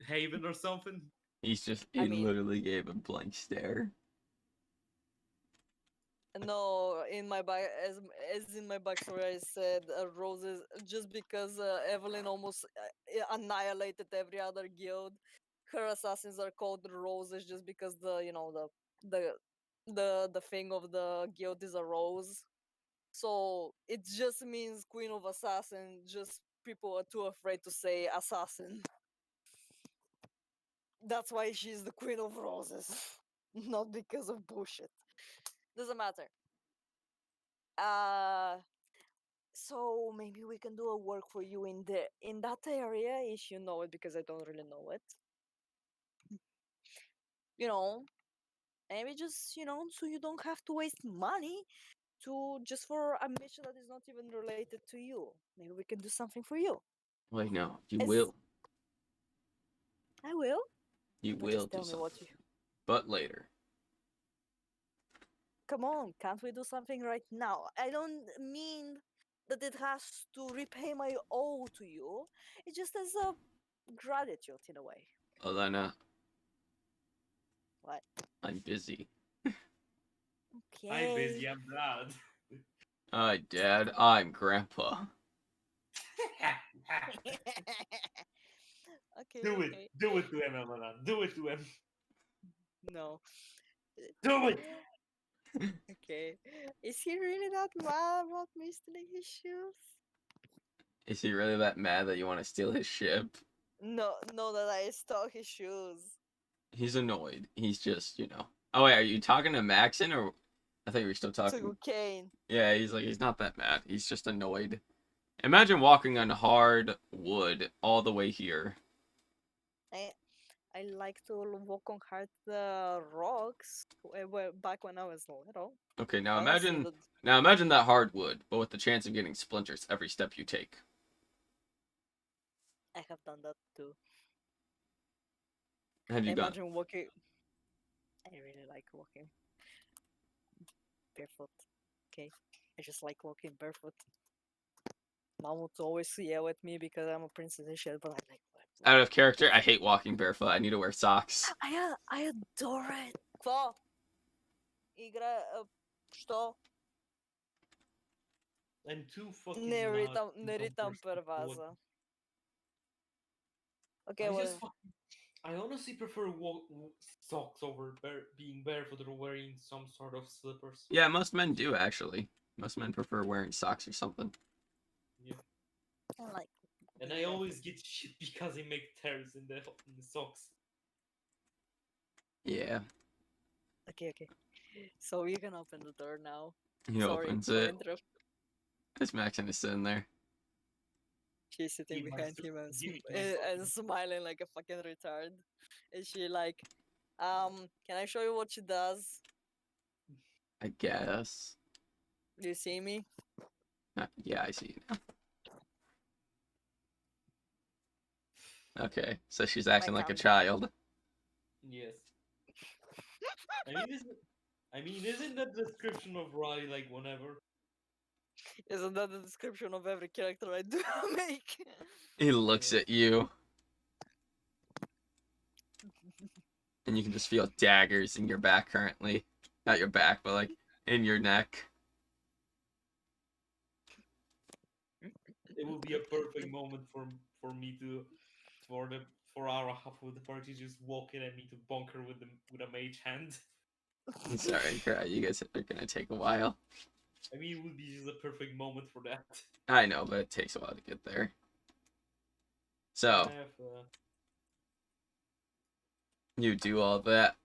haven or something? I He mean, literally gave a blank stare. no, in my back, as in my backstory, I said roses just because Evelyn almost annihilated every other guild. Her assassins are called roses just because the the thing of the guild is a rose. So it just means Queen of Assassin. Just people are too afraid to say assassin. That's why she's the Queen of Roses, not because of bullshit. Doesn't matter. Uh so maybe we can do a work for you in that area if you know it, because I don't really know it. You know, Maybe just, so you don't have to waste money to just for a mission that is not even related to you. Maybe we can do something for you. Wait, no, you As will. I will, You but will just do tell me what something. you. But later. Come on, can't we do something right now? I don't mean that it has to repay my owe to you. It's just as a gratitude in a way. Elena, What? I'm busy. I'm Okay. busy, I'm glad. Hi, Dad. I'm Grandpa. Okay, Do it. okay. Do it to him, Elena. Do it to him. No. Do it! Okay. Is he really that mad about me stealing his shoes? Is he really that mad that you want to steal his ship? No, no, that I stole his shoes. He's annoyed. He's just, you know. Oh, wait, are you talking to Maxon or. I thought you were still talking. To Kane. Yeah, he's not that mad. He's just annoyed. Imagine walking on hard wood all the way here. I I like to walk on hard rocks back when I was little. Okay, now Honestly, imagine that hard wood, but with the chance of getting splinters every step you take. I have done that too. Have you gone? Imagine walking. I really like walking barefoot. Okay, I just like walking barefoot. Mom would always yell at me because I'm a princess and shit, but I like Out of walking character, I barefoot. hate walking barefoot. I need to wear socks. I adore it. Кто? Игра... Что? I'm too fucking Не mad. ритам, не ритам перваза. Okay, I well, just fucking. I honestly prefer socks over being barefoot or wearing some sort of slippers. Yeah, most men do actually. Most men prefer wearing socks or something. Yeah. I like. And being I always barefoot. get shit because I make tears in the socks. Yeah. Okay. So you can open the door now. He Sorry opens for it. interrupt. This Maxon is sitting there. She's sitting Give my behind su- him and, give it to my and fucking- smiling like a fucking retard. And she like, can I show you what she does? I guess. Do you see me? Yeah, I see you now. Okay, so she's acting like a candle. child. Yes. Isn't that description of Riley like whenever? Isn't that the description of every character I do make? He looks Yeah. at you, and you can just feel daggers in your back currently. Not your back, but like in your neck. It would be a perfect moment for me to for our half of the party just walk in at me to bunker with a mage hand. I'm sorry, cry. You guys are gonna take a while. I mean, it would be just a perfect moment for that. I know, but it takes a while to get there. So I have, you do all that.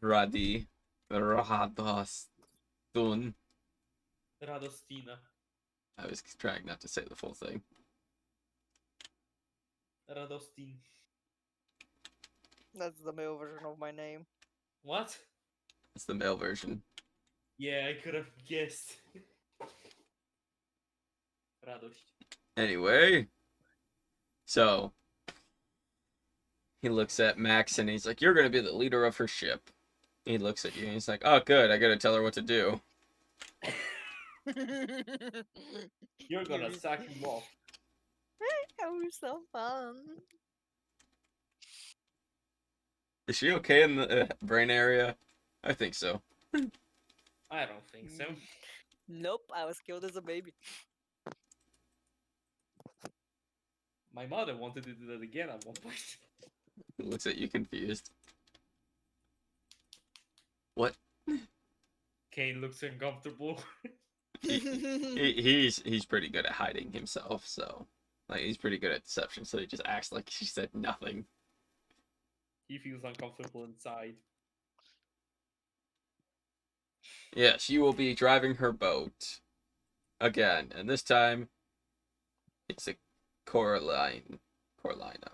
Radi Rahadastun. Radostina. I was trying not to say the full thing. Radostin. That's the male version of my name. What? It's the male version. Yeah, I could have guessed. Radost. Anyway, so he looks at Max and he's like, "You're gonna be the leader of her ship." He looks at you and he's like, "Oh, good. I gotta tell her what to do." You're gonna You- sack him off. That was so fun. Is she okay in the brain area? I think so. I don't think so. Nope, I was killed as a baby. My mother wanted to do that again at one point. He looks at you confused. What? Kane looks uncomfortable. He's pretty good at hiding himself, so like he's pretty good at deception, so he just acts like she said nothing. He feels uncomfortable inside. Yes, you will be driving her boat again, and this time it's a Coraline. Coralina.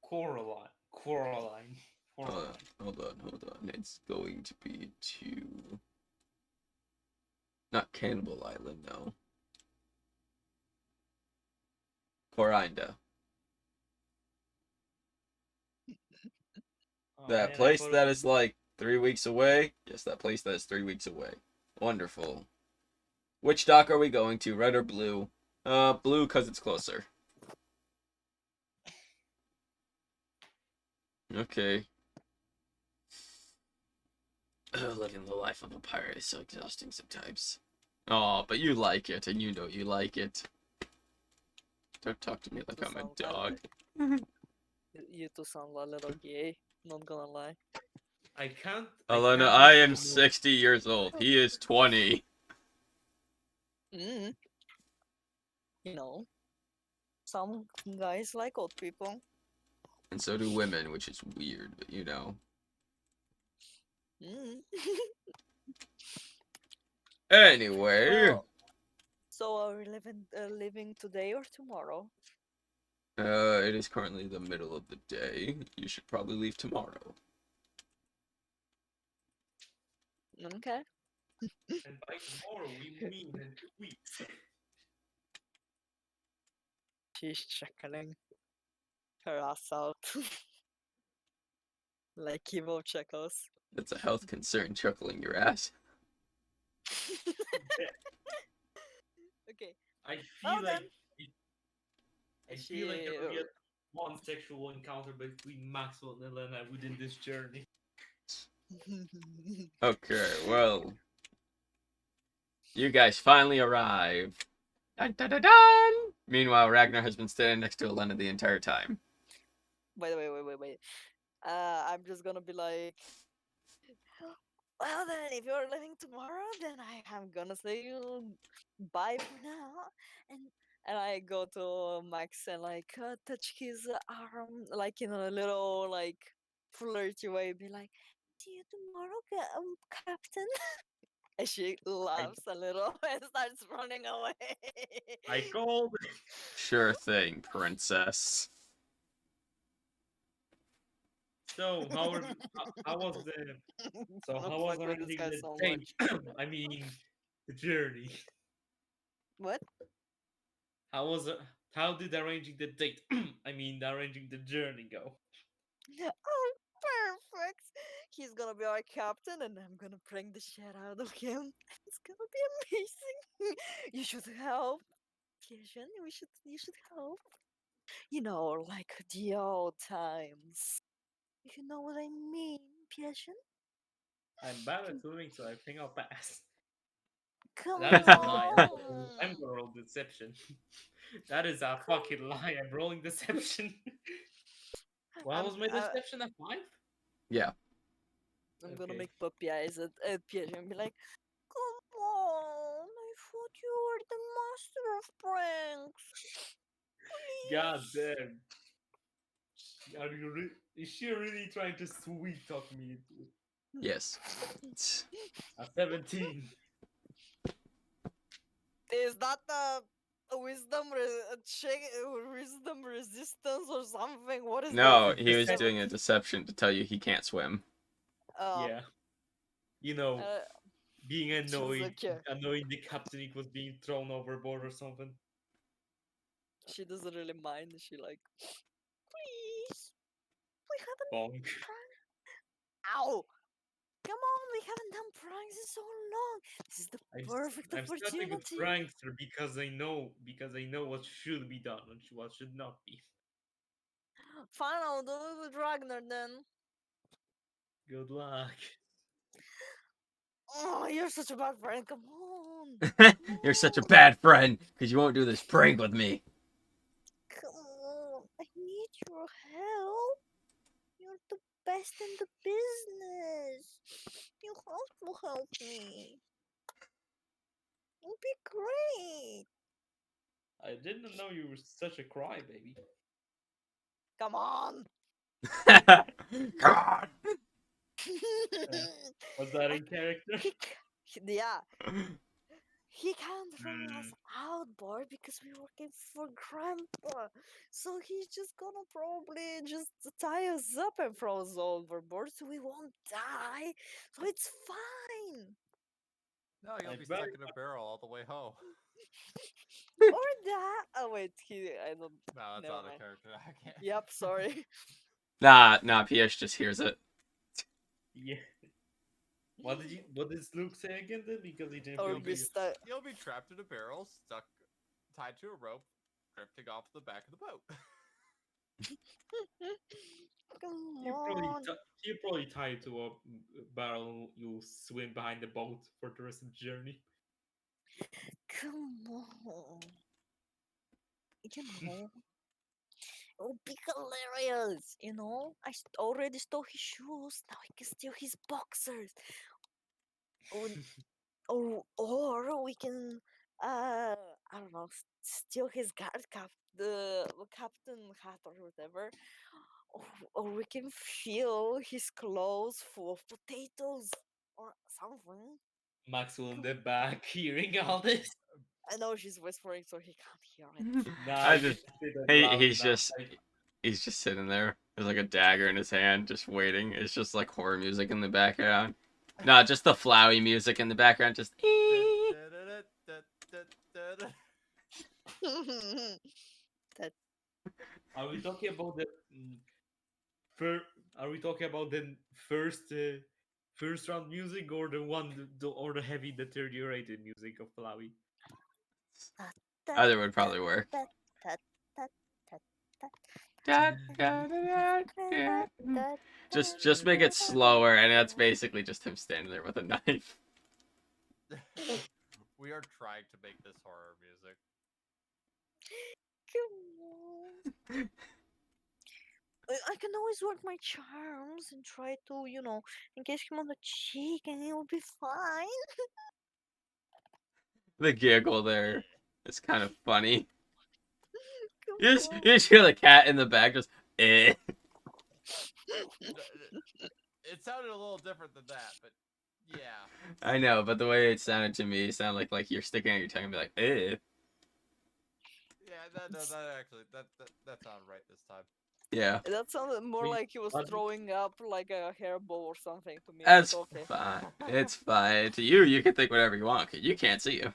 Coraline. For Hold on. It's going to be to... Not Cannibal Island, no. Corinda. Oh That man, I place thought it that was is like 3 weeks away? Yes, that place that is 3 weeks away. Wonderful. Which dock are we going to, red or blue? Blue because it's closer. Okay. Living the life of a pirate is so exhausting sometimes. Oh, but you like it, and you know you like it. Don't talk to me like To I'm a sound dog. You two sound a little gay. Not gonna lie. I can't Alana, I am remember. 60 years old. He is 20. Mm. You know, some guys like old people. And so do women, which is weird, but you know. Mm. Anyway. Well, so are we living today or tomorrow? It is currently the middle of the day. You should probably leave tomorrow. Okay. And by tomorrow, we mean in 2 weeks. She's chuckling her ass out. Like evil chuckles. That's a health concern, chuckling your ass. Okay. I Well feel then, like I she. feel like there will be one sexual encounter between Maxwell and Elena within this journey. Okay, well. You guys finally arrive. Dun, dun, dun, dun! Meanwhile, Ragnar has been standing next to Elena the entire time. Wait. I'm just gonna be like, well then, if you're leaving tomorrow, then I am gonna say you bye for now, and I go to Max and like touch his arm, like in a little like flirty way, be like, see you tomorrow, Captain. And she laughs a little and starts running away. I called. Sure thing, princess. So how was the I how was fuck with this arranging guy the so date? much. I mean the journey. What? How was how did arranging the date? I mean arranging the journey go? Oh, perfect. He's gonna be our captain, and I'm gonna prank the shit out of him. It's gonna be amazing. You should help, Pigeon. You should help. You know, like the old times. If you know what I mean, Pigeon. I'm bad at swimming, so I think I'll pass. Come That is a lie. I'm on. gonna roll deception. That is a Come. fucking lie. I'm rolling deception. What I'm was my uh, deception at 5? Yeah. I'm gonna Okay. make puppy eyes at Pigeon and be like, come on. I thought you were the master of pranks. God Please. damn. Are you is she really trying to sweet talk me into it? Yes. A 17. Is that a wisdom wisdom resistance or something? What is No, this? he was Decep- doing a deception to tell you he can't swim. Oh, Yeah. You know, uh, being she's annoyed, okay. annoying the captain equals being thrown overboard or something. She doesn't really mind. She like, please, we haven't Bonk. prank. Ow! Come on, we haven't done pranks in so long. This is the perfect I'm starting with opportunity. prankster because I know what should be done and what should not be. Fine, I'll do it with Ragnar then. Good luck. Oh, you're such a bad friend. Come on. You're such a bad friend because you won't do this prank with me. Come on. I need your help. You're the best in the business. You have to help me. It'll be great. I didn't know you were such a crybaby. Come on. God. Was that I- in character? he, yeah, he can't bring us Mm. out, boy, because we're working for Grandpa. So he's just gonna probably just tie us up and throw us overboard so we won't die. So it's fine. No, you'll I be bet. stuck in a barrel all the way home. Or that. Oh, wait, I don't. No, that's Never out of mind. character. I can't. Yep, sorry. Nah, PS just hears it. Yeah. What did Luke say again then? Because he didn't Or feel be the stuck. You'll be trapped in a barrel, stuck, tied to a rope, drifting off the back of the boat. Come you probably on. you probably tied to a barrel. You swim behind the boat for the rest of the journey. Come on. You know, it would be hilarious. You know, already stole his shoes. Now I can steal his boxers. Or, or we can, I don't know, steal his guard cap, the captain hat or whatever. Or we can fill his clothes full of potatoes or something. Maxwell in the back hearing all this. I know she's whispering, so he can't hear it. Nah, I you can just say that he loud he's enough. just he's just sitting there. There's like a dagger in his hand, just waiting. It's just like horror music in the background. No, just the flowy music in the background. Just. That Are we talking about the Are we talking about the first round music or the or the heavy deteriorated music of Malawi? that Either would that probably work. that that that that that Da, da, da, da, da. Just make it slower, and that's basically just him standing there with a knife. We are trying to make this horror music. Come on. I can always work my charms and try to, engage him on the cheek and it will be fine. The giggle there is kind of funny. Come You on. just hear the cat in the back just, eh. It sounded a little different than that, but yeah. I know, but the way it sounded to me, it sounded like you're sticking out your tongue and be like, eh. Yeah, that sounded right this time. Yeah. That sounded more Wait, like he was what? throwing up like a hairball or something to me, That's but okay. fine. It's fine. To you can think whatever you want, 'cause you can't see you.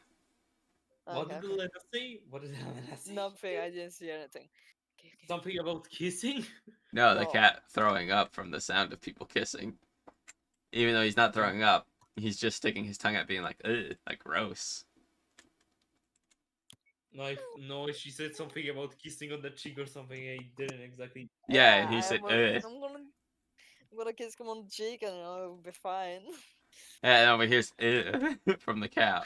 What Okay, did the okay. letter say? What did the letter say? Nothing, I didn't see anything. Okay, okay. Something about kissing? No, the No. cat throwing up from the sound of people kissing. Even though he's not throwing up, he's just sticking his tongue out being like, ugh, like gross. No, she said something about kissing on the cheek or something. I didn't exactly. Yeah, Yeah, he said, I'm ugh. gonna kiss him on the cheek and it'll be fine. Yeah, no, but here's ugh from the cat.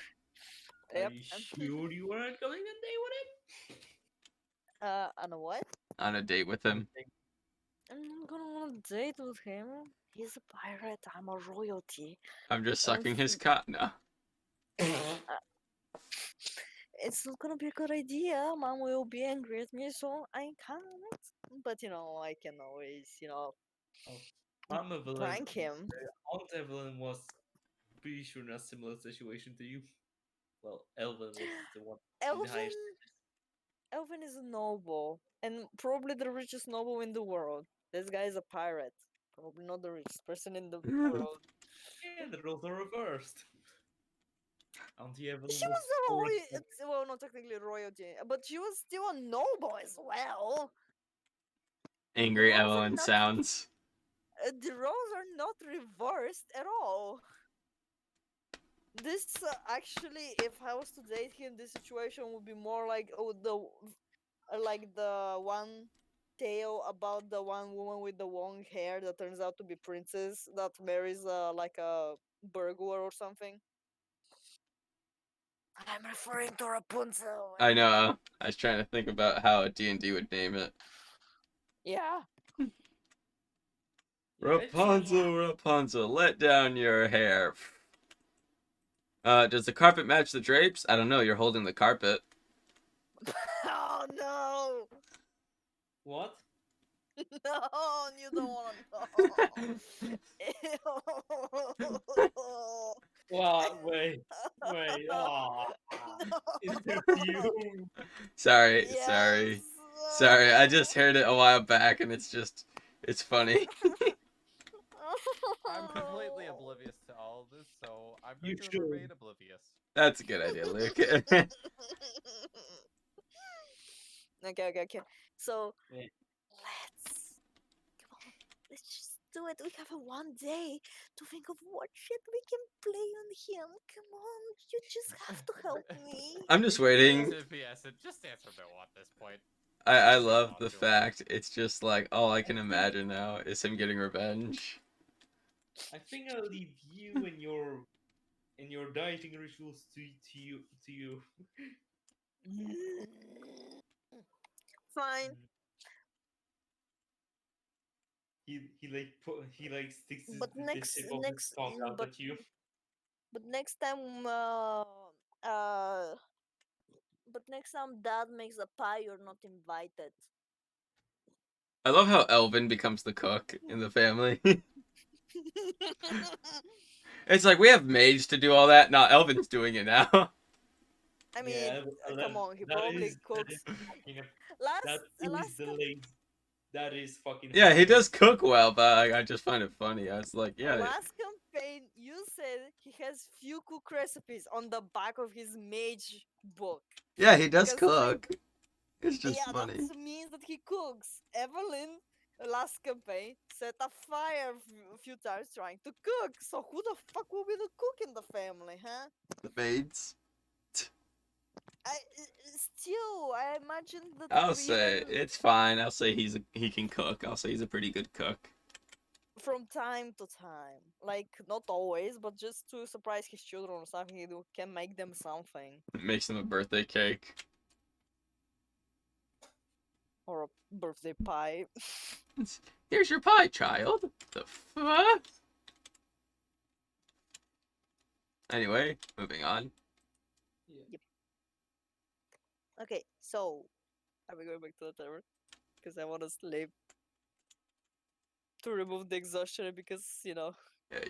Are Yep. you sure you weren't going on day with him? And what? On a date with him. I'm gonna on a date with him. He's a pirate. I'm a royalty. I'm just Um, sucking his cock. No. It's not gonna be a good idea. Mom will be angry at me, so I can't. But I can always, Oh, I'm Evelyn. prank him. Aunt Evelyn was pretty sure in a similar situation to you. Well, Elvin was the one in the highest. Elvin is a noble, and probably the richest noble in the world. This guy is a pirate. Probably not the richest person in the world. Yeah, the roles are reversed. Auntie Evelyn She was was a poor as royal, well, not technically royalty, but she was still a noble as well. Angry Roles are Evelyn not sounds. the roles are not reversed at all. This actually, if I was to date him, this situation would be more like the one tale about the one woman with the long hair that turns out to be princess that marries like a burglar or something. I'm referring to Rapunzel. I know. I was trying to think about how a D&D would name it. Yeah. Rapunzel, Rapunzel, let down your hair. Does the carpet match the drapes? I don't know. You're holding the carpet. Oh no! What? No, you don't want to know. Ew. What? Wait. Oh. You. Sorry, Yes. sorry. I just heard it a while back, and it's funny. I'm completely oblivious to all of this, so I'm You going to should. remain oblivious. That's a good idea, Luke. Okay. So Yeah. let's come on. Let's just do it. We have a one day to think of what shit we can play on him. Come on, you just have to help me. I'm just Yes, waiting. yes, and just answer no at this point. I Just love not the to him. fact it's just like all I can I think- imagine now is him getting revenge. I think I'll leave you and your dieting rituals to you. Fine, He like sticks but the tip of his tongue out but at you. next time, uh, but next time Dad makes a pie, you're not invited. I love how Elvin becomes the cook in the family. It's like we have maids to do all that. Nah, Elvin's doing it now. I mean, Yeah, come on, he that probably is cooks. fucking Last that is last the com- lazy. That is fucking. Yeah, he does Hilarious. cook well, but I just find it funny. I was like, yeah, last campaign, you said he has few cook recipes on the back of his mage book. yeah, he does Considering, cook. It's just yeah, funny. that means that he cooks. Evelyn, last campaign, set a fire a few times trying to cook. So who the fuck will be the cook in the family, huh? The maids. Still, I imagine that I'll say even it's fine. I'll say he can cook. I'll say he's a pretty good cook. from time to time, like not always, but just to surprise his children or something, can make them something It makes him a birthday cake. or a birthday pie. Here's your pie, child. The fuck? Anyway, moving on. Yeah. Okay, so are we going back to the tower? Because I want to sleep to remove the exhaustion because Yeah,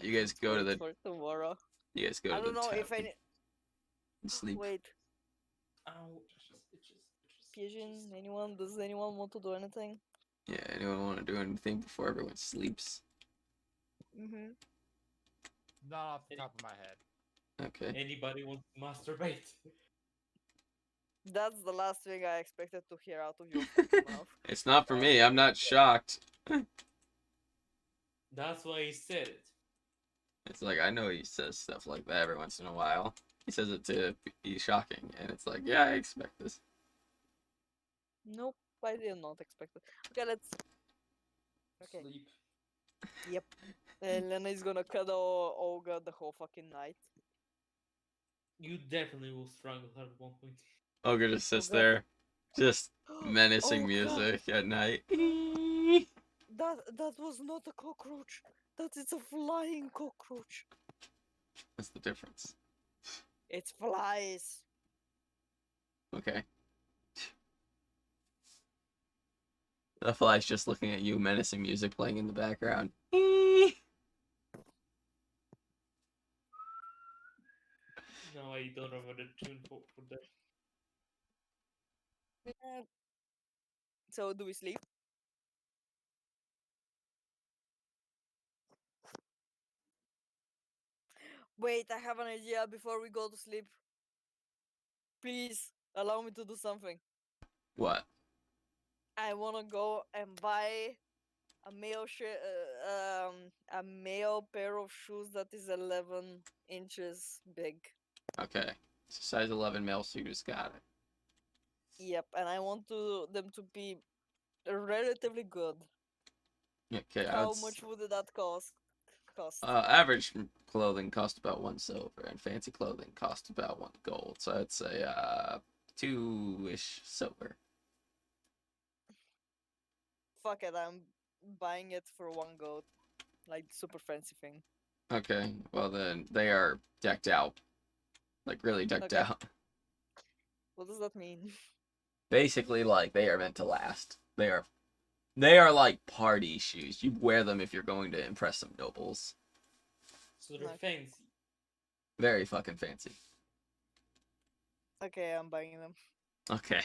you guys go to wait the. for tomorrow. You guys go I to don't the know if tavern any. and sleep. Wait, Ow, Pigeon, anyone? Does anyone want to do anything? Yeah, anyone want to do anything before everyone sleeps? Mm-hmm. Not off the top of my head. Okay. Anybody wants to masturbate? That's the last thing I expected to hear out of your fucking mouth. It's not for me. I'm not shocked. That's why he said it. It's like I know he says stuff like that every once in a while. He says it to be shocking, and it's like, yeah, I expect this. Nope, I did not expect it. Okay, let's. Okay. Sleep. Yep. And Lena is gonna cuddle Olga the whole fucking night. You definitely will strangle her at one point. Olga just sits Olga. there, just menacing Olga, music at night. that was not a cockroach. That is a flying cockroach. What's the difference? It flies. Okay. The fly's just looking at you, menacing music playing in the background. No, I don't have a tune for that. So do we sleep? Wait, I have an idea before we go to sleep. Please allow me to do something. What? I wanna go and buy a a male pair of shoes that is 11 inches big. Okay. It's a size 11 male suit has got it. Yep, and I want them to be relatively good. Okay, How much would that cost? average clothing cost about 1 silver, and fancy clothing cost about 1 gold. So I'd say 2-ish silver. Fuck it, I'm buying it for 1 gold. Like super fancy thing. Okay, well then they are decked out, like really decked Okay. out. What does that mean? Basically, like they are meant to last. They are like party shoes. You wear them if you're going to impress some nobles. So they're Okay. fancy. Very fucking fancy. Okay, I'm buying them. Okay.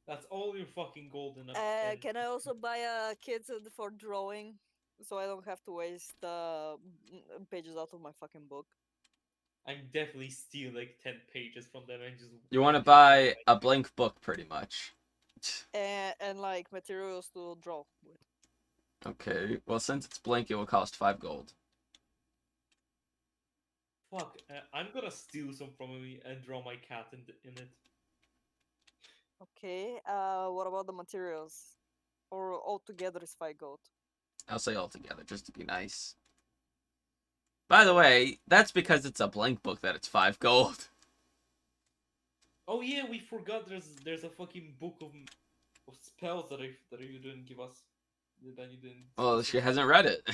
That's all your fucking gold enough. Can I also buy a kit for drawing, so I don't have to waste pages out of my fucking book? I'm definitely steal like 10 pages from them and just. You want to use them buy like- a blank book, pretty much. And like materials to draw with. Okay. Well, since it's blank, it will cost 5 gold. Fuck, I'm gonna steal some from me and draw my cat in it. Okay. What about the materials? Or altogether is 5 gold? I'll say altogether, just to be nice. By the way, that's because it's a blank book that it's 5 gold. Oh yeah, we forgot there's a fucking book of spells that you didn't give us. That you didn't. Well, she hasn't read it.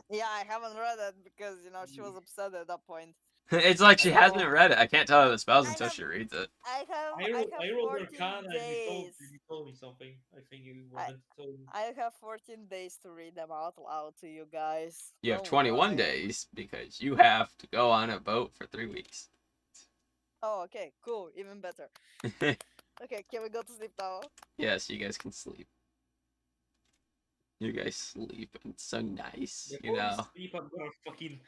Yeah, I haven't read it because she was upset at that point. It's like she So- hasn't read it. I can't tell her the spells I until have- she reads it. I I have rolled 14 Arcana and days. you told me something. I think you wanted to tell me. I have 14 days to read them out loud to you guys. You have Don't 21 worry. days because you have to go on a boat for 3 weeks. Oh, okay, cool, even better. Okay, can we go to sleep now? Yes, you guys can sleep. You guys sleep, and it's so nice, you Before we know. sleep,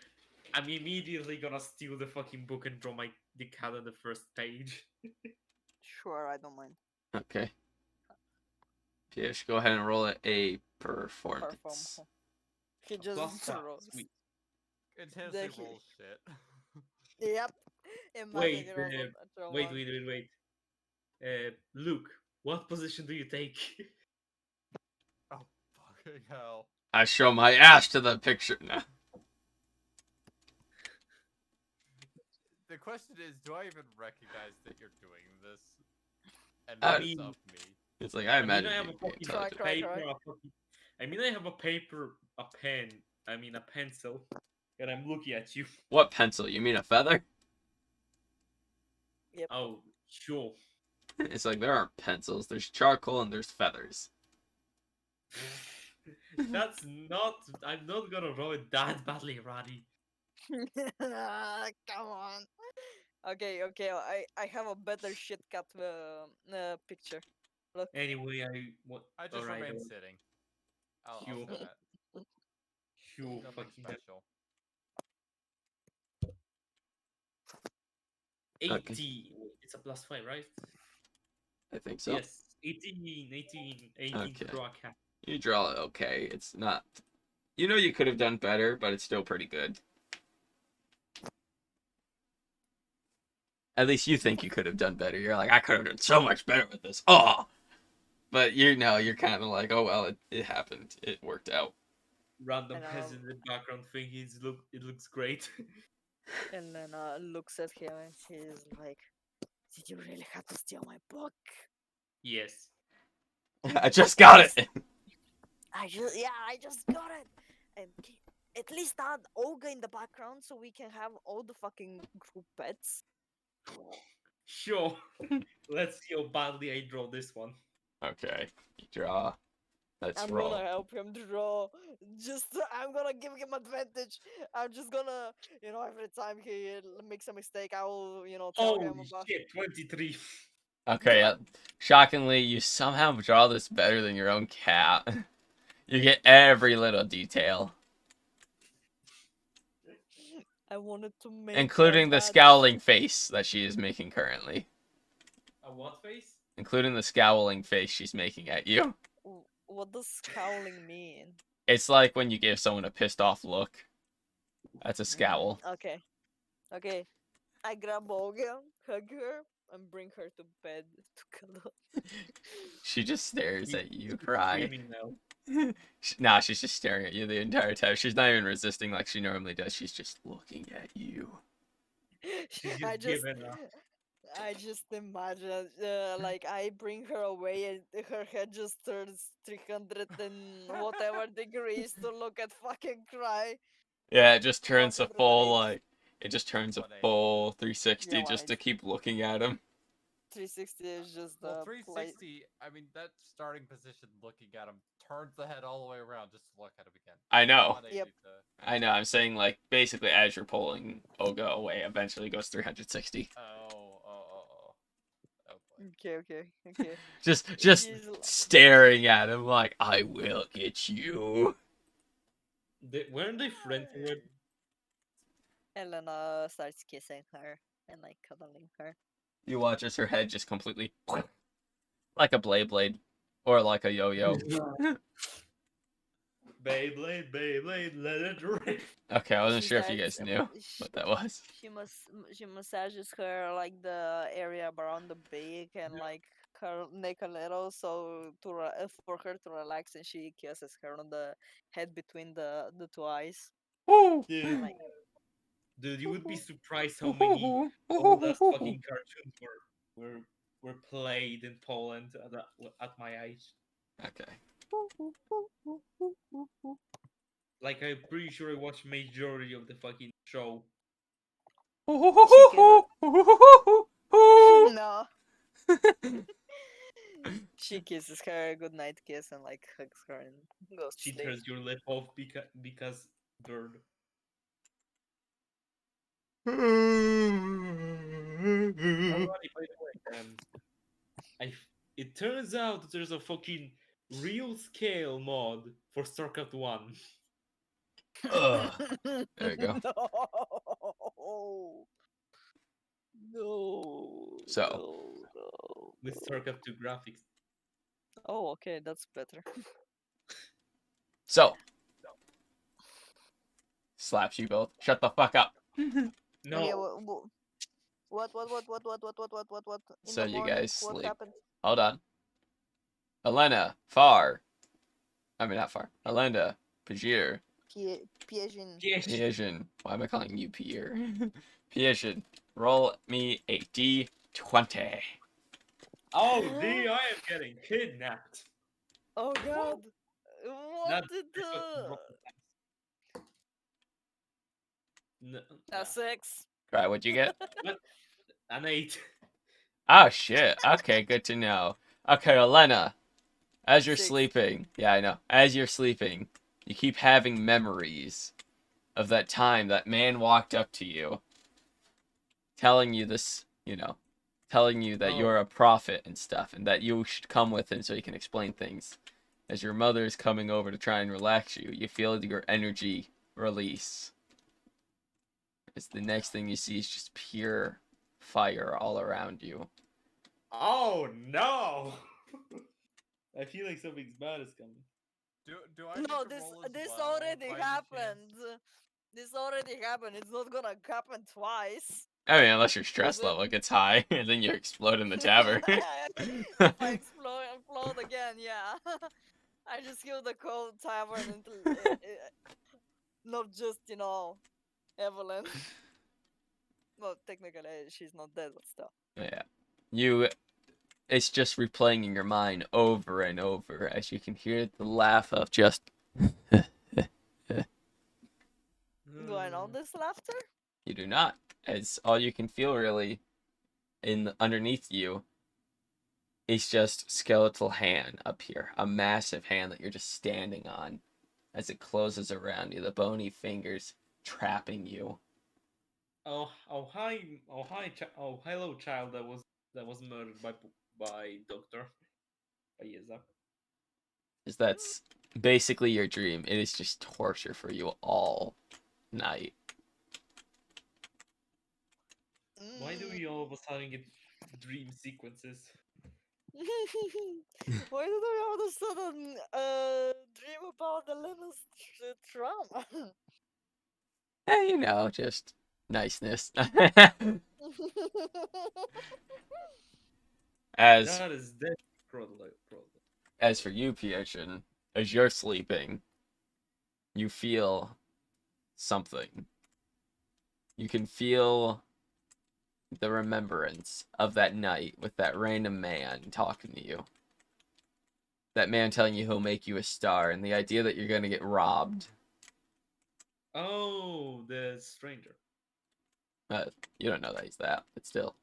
I'm immediately gonna steal the fucking book and draw the cat on the first page. Sure, I don't mind. Okay. Pish, go ahead and roll a performance. Perform. He just +5, rolls. sweet. Intensely he- rolls shit. Yep. Imagine Wait, he rolls a natural wait, one. wait. Luke, what position do you take? Oh, fucking hell. I show my ass to the picture now. The question is, do I even recognize that you're doing this? And I what is mean- of me? It's like, I imagine I have you a being fucking intelligent. Try. paper, I have a paper, a pen, a pencil, and I'm looking at you. What pencil? You mean a feather? Oh, sure. It's like, there aren't pencils. There's charcoal and there's feathers. That's not. I'm not gonna roll it that badly, Roddy. Come on. Okay. I have a better shit cut picture. Look. Anyway, I just alright, remain sitting. I'll Sure. say that. Sure, Nothing fucking hell. special. 80. Okay. It's a +5, right? I think so. Yes. 18 to Okay. draw a cat. You draw it okay. It's not... You know you could have done better, but it's still pretty good. At least you think you could have done better. You're like, I could have done so much better with this. Oh! But you know, you're kind of like, oh well, it happened. It worked out. Random And, peasant in the background thinking it looks great. And then looks at him and he's like, "Did you really have to steal my book?" Yes. I just got it! I just got it. And at least add Olga in the background so we can have all the fucking group pets. Sure. Let's see how badly I draw this one. Okay. You draw. Let's I'm roll. gonna help him draw. I'm gonna give him advantage. I'm just gonna, every time he makes a mistake, I will, tell him Holy about. shit, 23. Okay, shockingly, you somehow draw this better than your own cat. You get every little detail. I wanted to make. Including the that- scowling face that she is making currently. A what face? Including the scowling face she's making at you. What does scowling mean? It's like when you give someone a pissed off look. That's a scowl. Okay. Okay. I grab Olga, hug her, and bring her to bed to cuddle. She just stares You- at you, You're cry. screaming now. Nah, she's just staring at you the entire time. She's not even resisting like she normally does. She's just looking at you. She's I just just, giving up. I just imagine, like I bring her away and her head just turns 300 and whatever degrees to look at fucking cry. Yeah, it just turns a 180. full, like, it just turns a 180. full 360 Yeah, just to 180. keep looking at him. 360 is just Well, the 360, I mean, that starting position looking at him turns the head all the way around just to look at him again. I know. 180 Yep. to- I know, I'm saying, like, basically as you're pulling Olga away, eventually goes 360. Oh. Okay. Just She's staring at him like, I will get you. Weren't they friends already? Elena starts kissing her and like cuddling her. You watch as her head just completely like a blade or like a yo-yo. Beyblade, Beyblade, let it rip. Okay, I wasn't She sure if you starts guys knew sh- what that was. she massages her like the area around the back and like her neck a little so for her to relax, and she kisses her on the head between the two eyes Woo! and Dude, like dude, you would be surprised how many old ass fucking cartoons were played in Poland at my age. Okay. Like I'm pretty sure I watched majority of the fucking show. she kisses no, she kisses her a good night kiss and like hugs her and goes to She sleep. tears your lip off because bird. Alrighty, by the way, it turns out that there's a fucking real scale mod for StarCraft 1. Ugh. There you go. No. No. So, No. With StarCraft 2 graphics. Oh, okay, that's better. so slaps you both. Shut the fuck up. No, Okay, what? In So the you morning, guys what sleep. happened? Hold on. Elena, Far. I mean, not Far. Elena, Pajir, Pigeon. yes. Piagen. Why am I calling you Pierre? Piagen, roll me a d20. Oh, D, I am getting kidnapped. Oh God! What That did is fucking the rocket science. a six? Right, what'd you get? An 8. Oh, shit. Okay, good to know. Okay, Elena, as you're Six. sleeping, yeah, I know. As you're sleeping, you keep having memories of that time that man walked up to you, telling you this, telling you that you're Oh. a prophet and stuff, and that you should come with him so he can explain things. As your mother is coming over to try and relax you, you feel your energy release. As the next thing you see is just pure fire all around you. Oh no! I feel like something bad is coming. Do I need No, to this roll as this well, already by any chance? happened. This already happened. It's not gonna happen twice. I mean, unless your Is stress it? level gets high, and then you explode in the tavern. If I explode again, yeah. I just kill the cold tavern until not just Evelyn. Well, technically she's not dead, but still. Yeah. It's just replaying in your mind over and over as you can hear the laugh of just. Do I know this laughter? You do not, as all you can feel really underneath you is just skeletal hand up here, a massive hand that you're just standing on as it closes around you, the bony fingers trapping you. Hello, child that was murdered by Doctor Ayeza. Is that's basically your dream. It is just torture for you all night. Why do we all of a sudden get dream sequences? Why did I all of a sudden dream about Elena's trauma? Just niceness. as That is dead problem. as for you, Pietron, as you're sleeping, you feel something. You can feel the remembrance of that night with that random man talking to you. That man telling you he'll make you a star, and the idea that you're gonna get robbed. Oh, the stranger. You don't know that he's that, but still.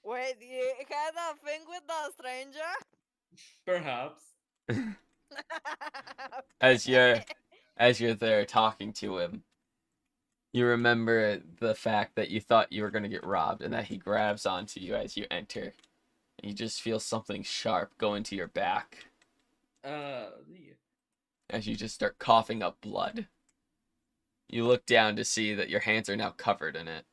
Wait, you had a thing with the stranger? Perhaps. As Okay. you're there talking to him, You remember the fact that you thought you were going to get robbed and that he grabs onto you as you enter. And you just feel something sharp go into your back Yeah. as you just start coughing up blood. You look down to see that your hands are now covered in it.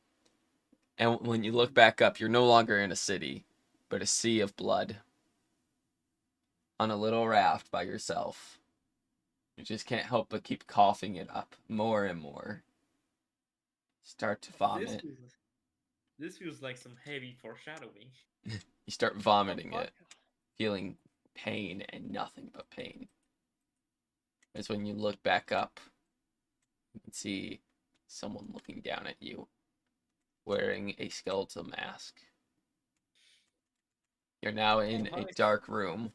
And when you look back up, you're no longer in a city, but a sea of blood. On a little raft by yourself. You just can't help but keep coughing it up more and more. Start to This vomit. feels, this feels like some heavy foreshadowing. You start The vomiting fuck? it, feeling pain and nothing but pain. As when you look back up, you can see someone looking down at you, wearing a skeletal mask. You're now in a Alright. dark room.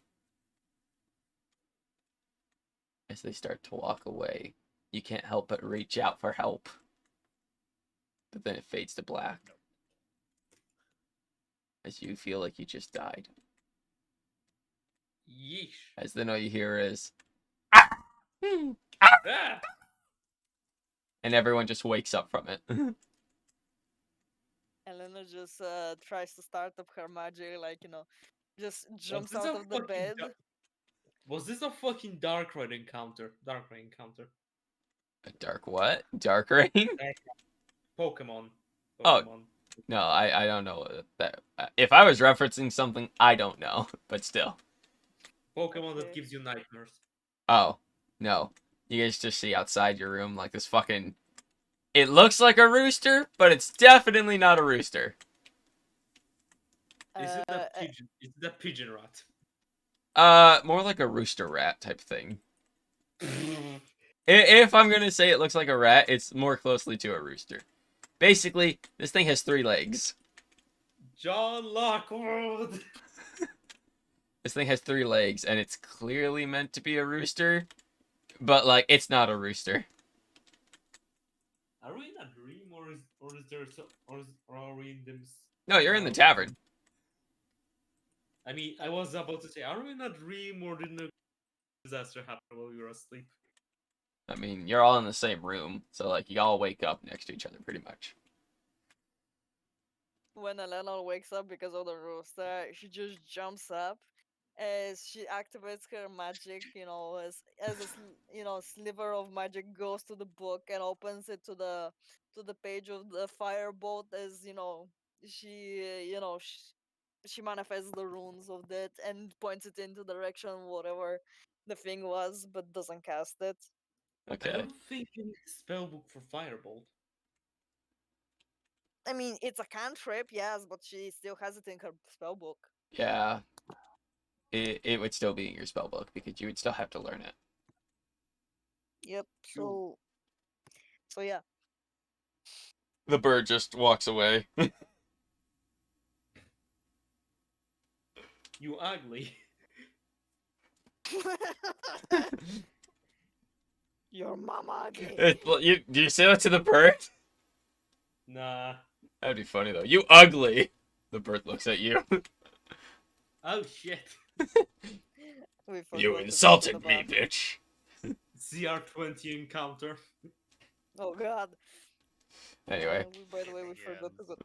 As they start to walk away, you can't help but reach out for help. But then it fades to black. As you feel like you just died. Yeesh. As then all you hear is, Ah! and everyone just wakes up from it. Elena just tries to start up her magic, like, just Was jumps this out a of the fucking bed. Was this a fucking dark red encounter? Dark red encounter. A dark what? Dark rain? Pokemon. Oh. Pokemon. No, I don't know that. If I was referencing something, I don't know, but still. Pokemon that Okay. gives you nightmares. Oh, no. You guys just see outside your room like this fucking. It looks like a rooster, but it's definitely not a rooster. Is it Uh, that pigeon? Is it that pigeon rat? More like a rooster rat type thing. If I'm gonna say it looks like a rat, it's more closely to a rooster. Basically, this thing has 3 legs. John Lockwood. This thing has 3 legs, and it's clearly meant to be a rooster, but like it's not a rooster. Are we in a dream, or is there or are we in them? No, you're in the tavern. I mean, I was about to say, are we in a dream, or did a disaster happen while we were asleep? I mean, you're all in the same room, so like you all wake up next to each other pretty much. when Elena wakes up because of the rooster, she just jumps up as she activates her magic. As sliver of magic goes to the book and opens it to the page of the firebolt. As she manifests the runes of that and points it into direction whatever the thing was, but doesn't cast it. I Okay. don't think you need a spellbook for Firebolt. I mean, it's a cantrip, yes, but she still has it in her spellbook. Yeah. It would still be in your spellbook because you would still have to learn it. Yep. You- So yeah. The bird just walks away. You ugly. Your mama ugly. Do you say that to the bird? Nah. That'd be funny though. You ugly. The bird looks at you. Oh shit. We forgot You to mention insulted me, about- bitch. CR20 encounter. Oh god. Anyway, By the way, we forgot to go.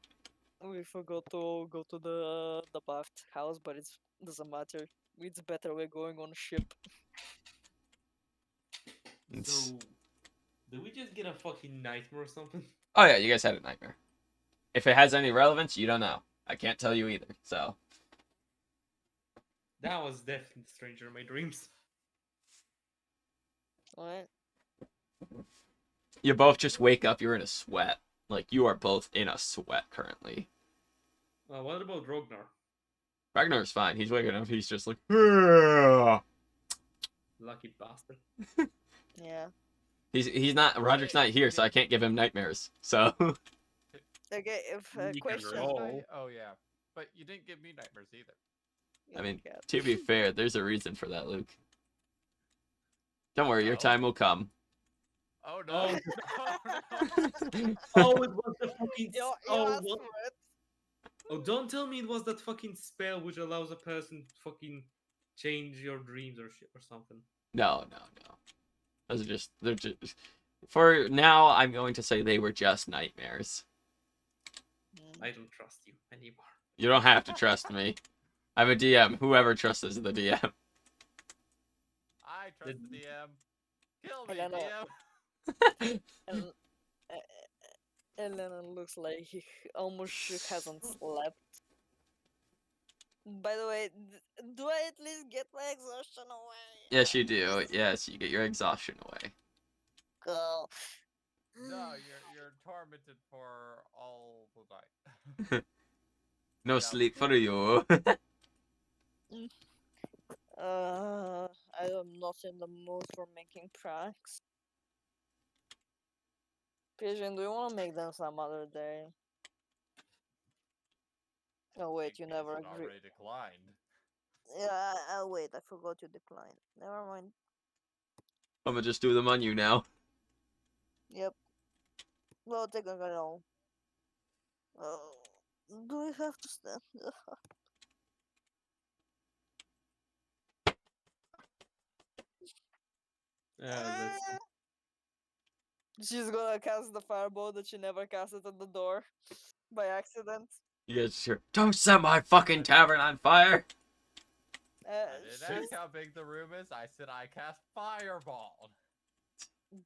We forgot to go to the Baft house, but it doesn't matter. It's better we're going on ship. It's- So, did we just get a fucking nightmare or something? oh yeah, you guys had a nightmare. If it has any relevance, you don't know. I can't tell you either. So That was definitely stranger in my dreams. Alright. you both just wake up. You're in a sweat. Like you are both in a sweat currently. What about Rognar? Ragnar's fine. He's waking up. He's just like, "Ah." Lucky bastard. Yeah. He's not. Roderick's not here, so I can't give him nightmares. So Okay. If You can question. roll. Oh yeah, but you didn't give me nightmares either. I mean, Yeah. to be fair, there's a reason for that, Luke. Don't worry, your Oh. time will come. Oh no! Oh. No, no. Oh, it was the fucking. You Oh, asked what? for it. Oh, don't tell me it was that fucking spell which allows a person to fucking change your dreams or shit or something. No. Those are just For now, I'm going to say they were just nightmares. Mm. I don't trust you anymore. You don't have to trust me. I'm a DM. Whoever trusts is the DM. I trust the DM. Kill me, Elena, DM. El- Elena looks like he almost hasn't slept. By the way, do I at least get my exhaustion away? Yes, you do. Yes, you get your exhaustion away. Cool. No, you're tormented for all the night. No Yeah. sleep for you. I am not in the mood for making pranks. Pigeon, do you want to make them some other day? Oh wait, you It never hasn't agree. already declined. Yeah, I'll wait. I forgot you declined. Never mind. I'm gonna just do them on you now. Yep. Well, technically no. Oh, do we have to stand? Let's see. She's gonna cast the fireball that she never casted at the door by accident. You guys sure. Don't set my fucking tavern on fire. Uh, I didn't ask she's how big the room is. I said I cast fireball.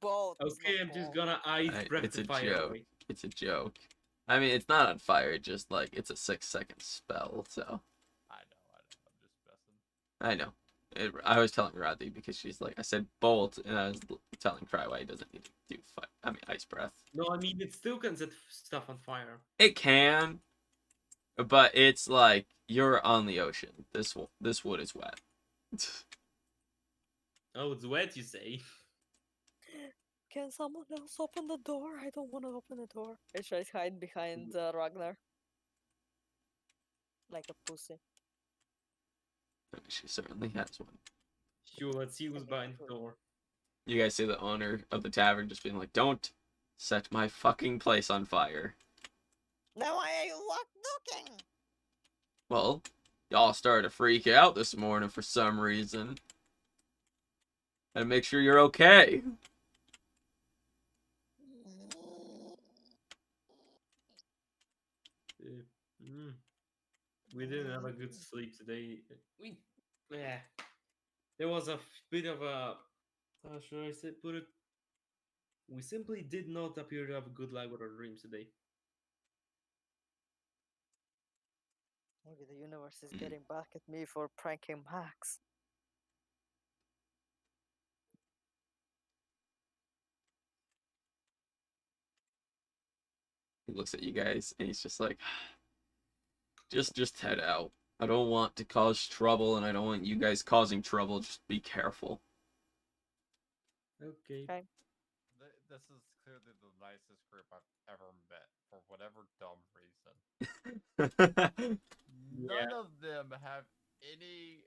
both. Okay, I'm just gonna ice breath It's the a fire joke. away. It's a joke. I mean, it's not on fire. Just like it's a 6-second spell. So I know. I'm just messing. I know. I was telling Radhi because she's like, I said bolt, and I was telling Cry why he doesn't need to do ice breath. No, I mean it still can set stuff on fire. It can, but it's like you're on the ocean. This wood is wet. Oh, it's wet, you say? Can someone else open the door? I don't want to open the door. I try to hide behind Ragnar. Like a pussy. She certainly has one. Sure, let's see who's Okay, behind the cool. door. You guys see the owner of the tavern just being like, "Don't set my fucking place on fire." Now why are you looking? Well, y'all started to freak out this morning for some reason. And make sure you're okay. Uh, mm, we didn't have a good sleep today. Yeah, there was a bit of a. How should I say put it? We simply did not appear to have a good life with our dreams today. Maybe the universe is getting back at me for pranking Max. He looks at you guys and he's just like, just head out. I don't want to cause trouble and I don't want you guys causing trouble. Just be careful. Okay. Okay. This is clearly the nicest group I've ever met for whatever dumb reason. Yeah. None of them have any.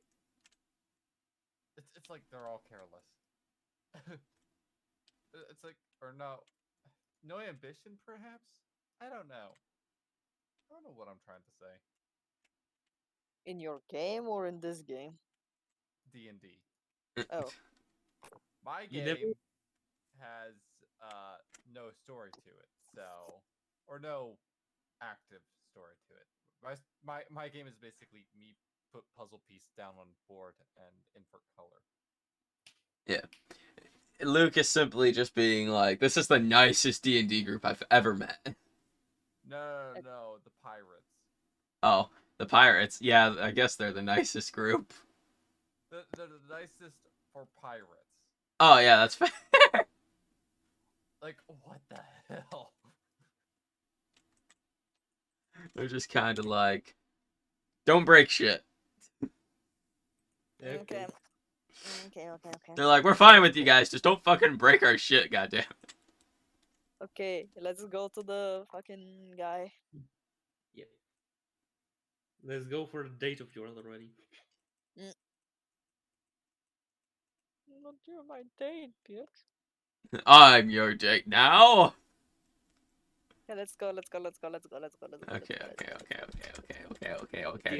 It's like they're all careless. It's like, or no ambition, perhaps. I don't know. I don't know what I'm trying to say. In your game or in this game? D&D. Oh. My You game never- has no story to it, so or no active story to it. My game is basically me put puzzle piece down on board and invert color. Yeah. Luke is simply just being like, this is the nicest D&D group I've ever met. No, the pirates. Oh, the pirates. Yeah, I guess they're the nicest group. They're the nicest for pirates. Oh, yeah, that's fair. Like, what the hell? They're just kind of like, don't break shit. Okay. Okay. They're like, we're fine with you guys, just don't fucking break our shit, goddamn. Okay, let's go to the fucking guy. Yep. Let's go for the date of yours already. Not you're my date, bitch. I'm your date now. Yeah, let's go. Okay.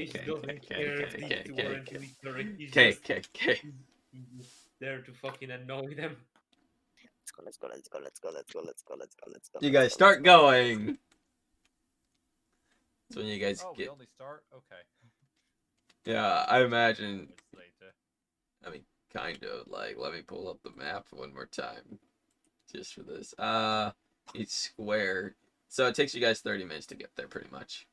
Cage doesn't care if these two are actually correct. He's Okay. just he's there to fucking annoy them. Let's go. Let's go. Let's go. Let's go. Let's go. Let's go. Let's go. You Let's guys go. start going. That's when you guys Oh, we get. only start? Okay. Yeah, I imagine. It's later. I mean, kind of like. Let me pull up the map one more time, just for this. Each square. So it takes you guys 30 minutes to get there, pretty much.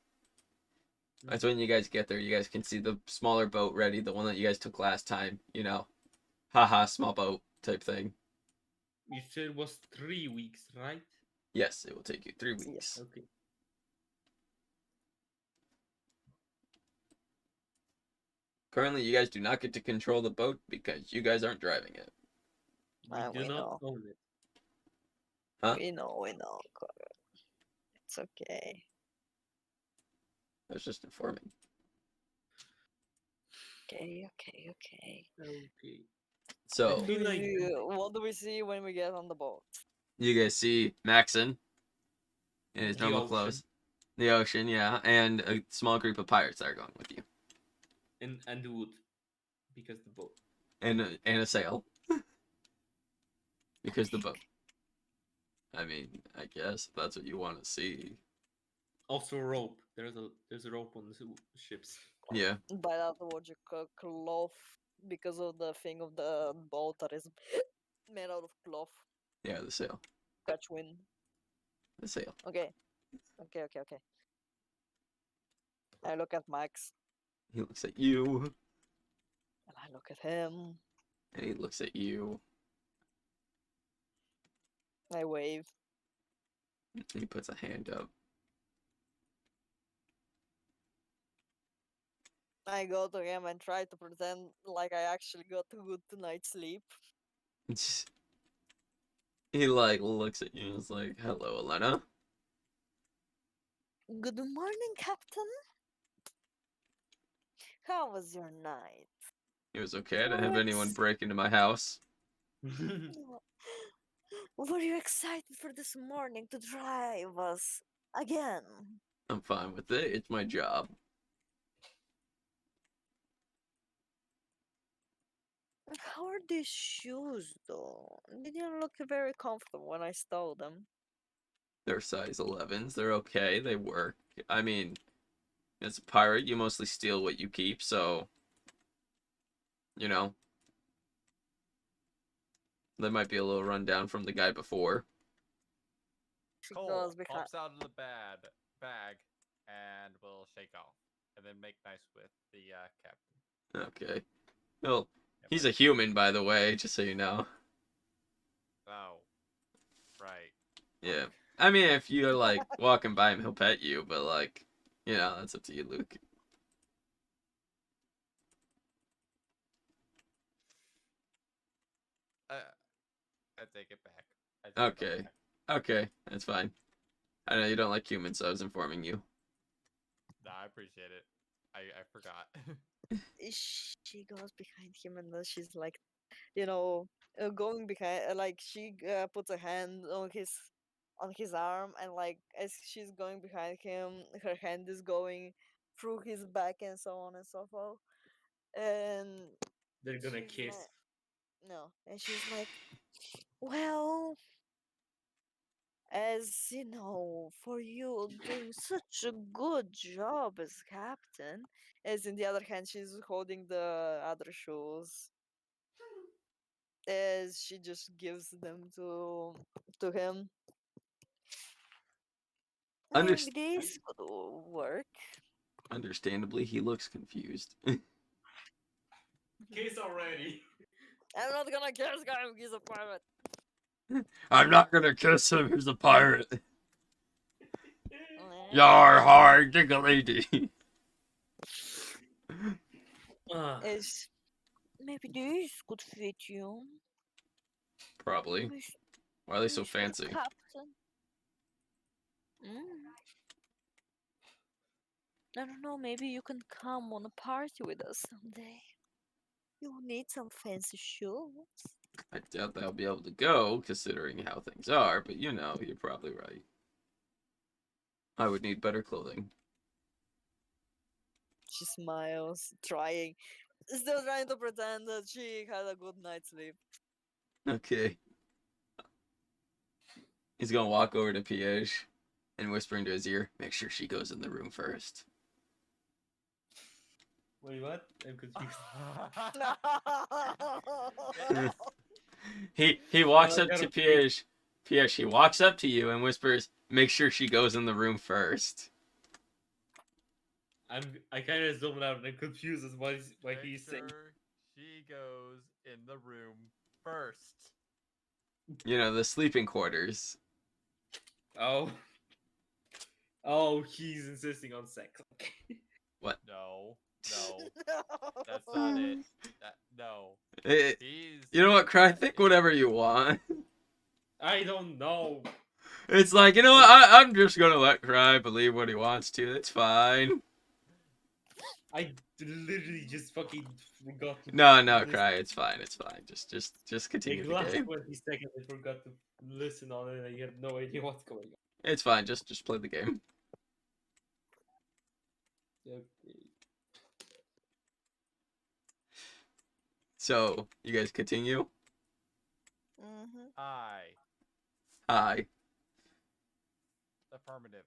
That's when you guys get there. You guys can see the smaller boat ready, the one that you guys took last time. You know, haha, small boat type thing. You said it was 3 weeks, right? Yes, it will take you 3 weeks. Yes. Okay. Currently, you guys do not get to control the boat because you guys aren't driving it. We do We not know. own it. Huh? We know. We know. It's okay. I was just informing. Okay. Okay. Okay. Okay. So, What do, Good we night. see, what do we see when we get on the boat? you guys see Maxon in his The normal ocean. clothes. The ocean, yeah, and a small group of pirates that are going with you. And the wood. Because the boat. And a sail. Because the boat. I mean, I guess if that's what you want to see. Also a rope. There's a rope on the ships. Yeah, By that word, you cloth because of the thing of the boat that is made out of cloth. yeah, the sail. Catch wind. The sail. Okay. Okay. Okay. Okay. I look at Max He looks at you, and I look at him. and he looks at you. I wave. And he puts a hand up. I go to him and try to pretend like I actually got a good night's sleep. He like looks at you and is like, "Hello, Elena." Good morning, Captain. How was your night? It was okay. I didn't have anyone break into my house. Were you excited for this morning to drive us again? I'm fine with it. It's my job. How are these shoes, though? They didn't look very comfortable when I stole them. They're size 11s. They're okay. They work. I mean, as a pirate, you mostly steal what you keep, so you know, they might be a little rundown from the guy before. She Cole goes behind. pops out of the bag and will shake off. And then make nice with the captain. Okay. Well, Yeah, he's a human, by the way, just so you know. Oh. Right. Yeah. I mean, if you're like walking by him, he'll pet you, but like, you know, that's up to you, Luke. I take it back. I take it Okay. back. Okay, that's fine. I know you don't like humans, so I was informing you. Nah, I appreciate it. I forgot. She goes behind him and then she's like, going behind. Like she puts a hand on his arm and like as she's going behind him, her hand is going through his back and so on and so forth. And They're gonna she's kiss. like, no, and she's like, well, as you know, for you doing such a good job as captain. As in the other hand, she's holding the other shoes. As she just gives them to him. Underst- Maybe this could work. Understandably, he looks confused. Kiss already. I'm not gonna kiss him. He's a pirate. I'm not gonna kiss him. He's a pirate. Yar har diggly dee. Is maybe this could fit you. Probably. Wish, Why are they so wish for a fancy? captain. I don't know, maybe you can come on a party with us someday. You'll need some fancy shoes. I doubt they'll be able to go, considering how things are, but you know, you're probably right. I would need better clothing. She smiles, still trying to pretend that she had a good night's sleep. Okay. He's gonna walk over to Piège and whisper into his ear, "Make sure she goes in the room first." Wait, what? I'm confused. He walks I up to gotta Piège. Piège, he walks up to you and whispers, "Make sure she goes in the room first." I kind of zoned out and I'm confused as what Make he's saying. sure she goes in the room first. You know, the sleeping quarters. Oh. Oh, he's insisting on sex. No, that's not it. No. Eh, He's. you know what, Cry? Think whatever you want. I don't know. It's like, you know what? I'm just gonna let Cry believe what he wants to. It's fine. I literally just fucking forgot to No, listen. Cry. It's fine. It's fine. Just continue Like the last game. 20 seconds I forgot to listen on it and I had no idea what's going on. It's fine. Just play the game. Okay. So, you guys continue? Mhm. I. Hi. Affirmative.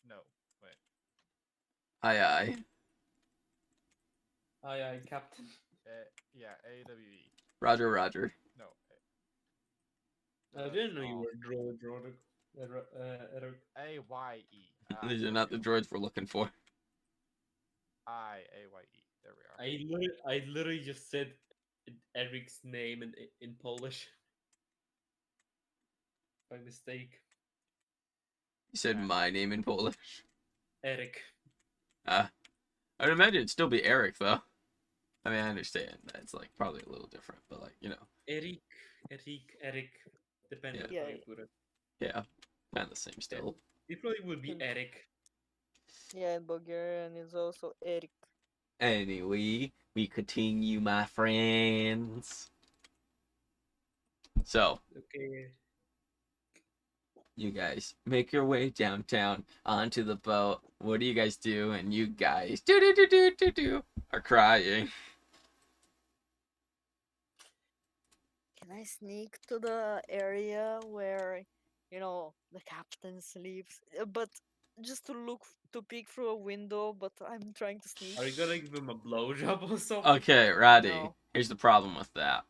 No, wait. Aye. Aye, Captain. Yeah, AWE. Roger. No. I didn't know you were droid, Eric. AYE. These are There not we the go. droids we're looking for. AYE. There we are. I literally just said Eric's name in Polish by mistake. You said my name in Polish. Eric. I'd imagine it'd still be Eric, though. I mean, I understand that it's like probably a little different, but like, you know, Eric, Eric, depending on Yeah. how you put it. yeah, kind of the same still. It probably would be Hmm. Eric. Yeah, in Bulgarian is also Eric. Anyway, we continue, my friends. So, Okay. you guys make your way downtown onto the boat. What do you guys do? And you guys are crying. Can I sneak to the area where, the captain sleeps? But just to to peek through a window, but I'm trying to sneak. Are you gonna give him a blowjob or something? Okay, Roddy. No. Here's the problem with that.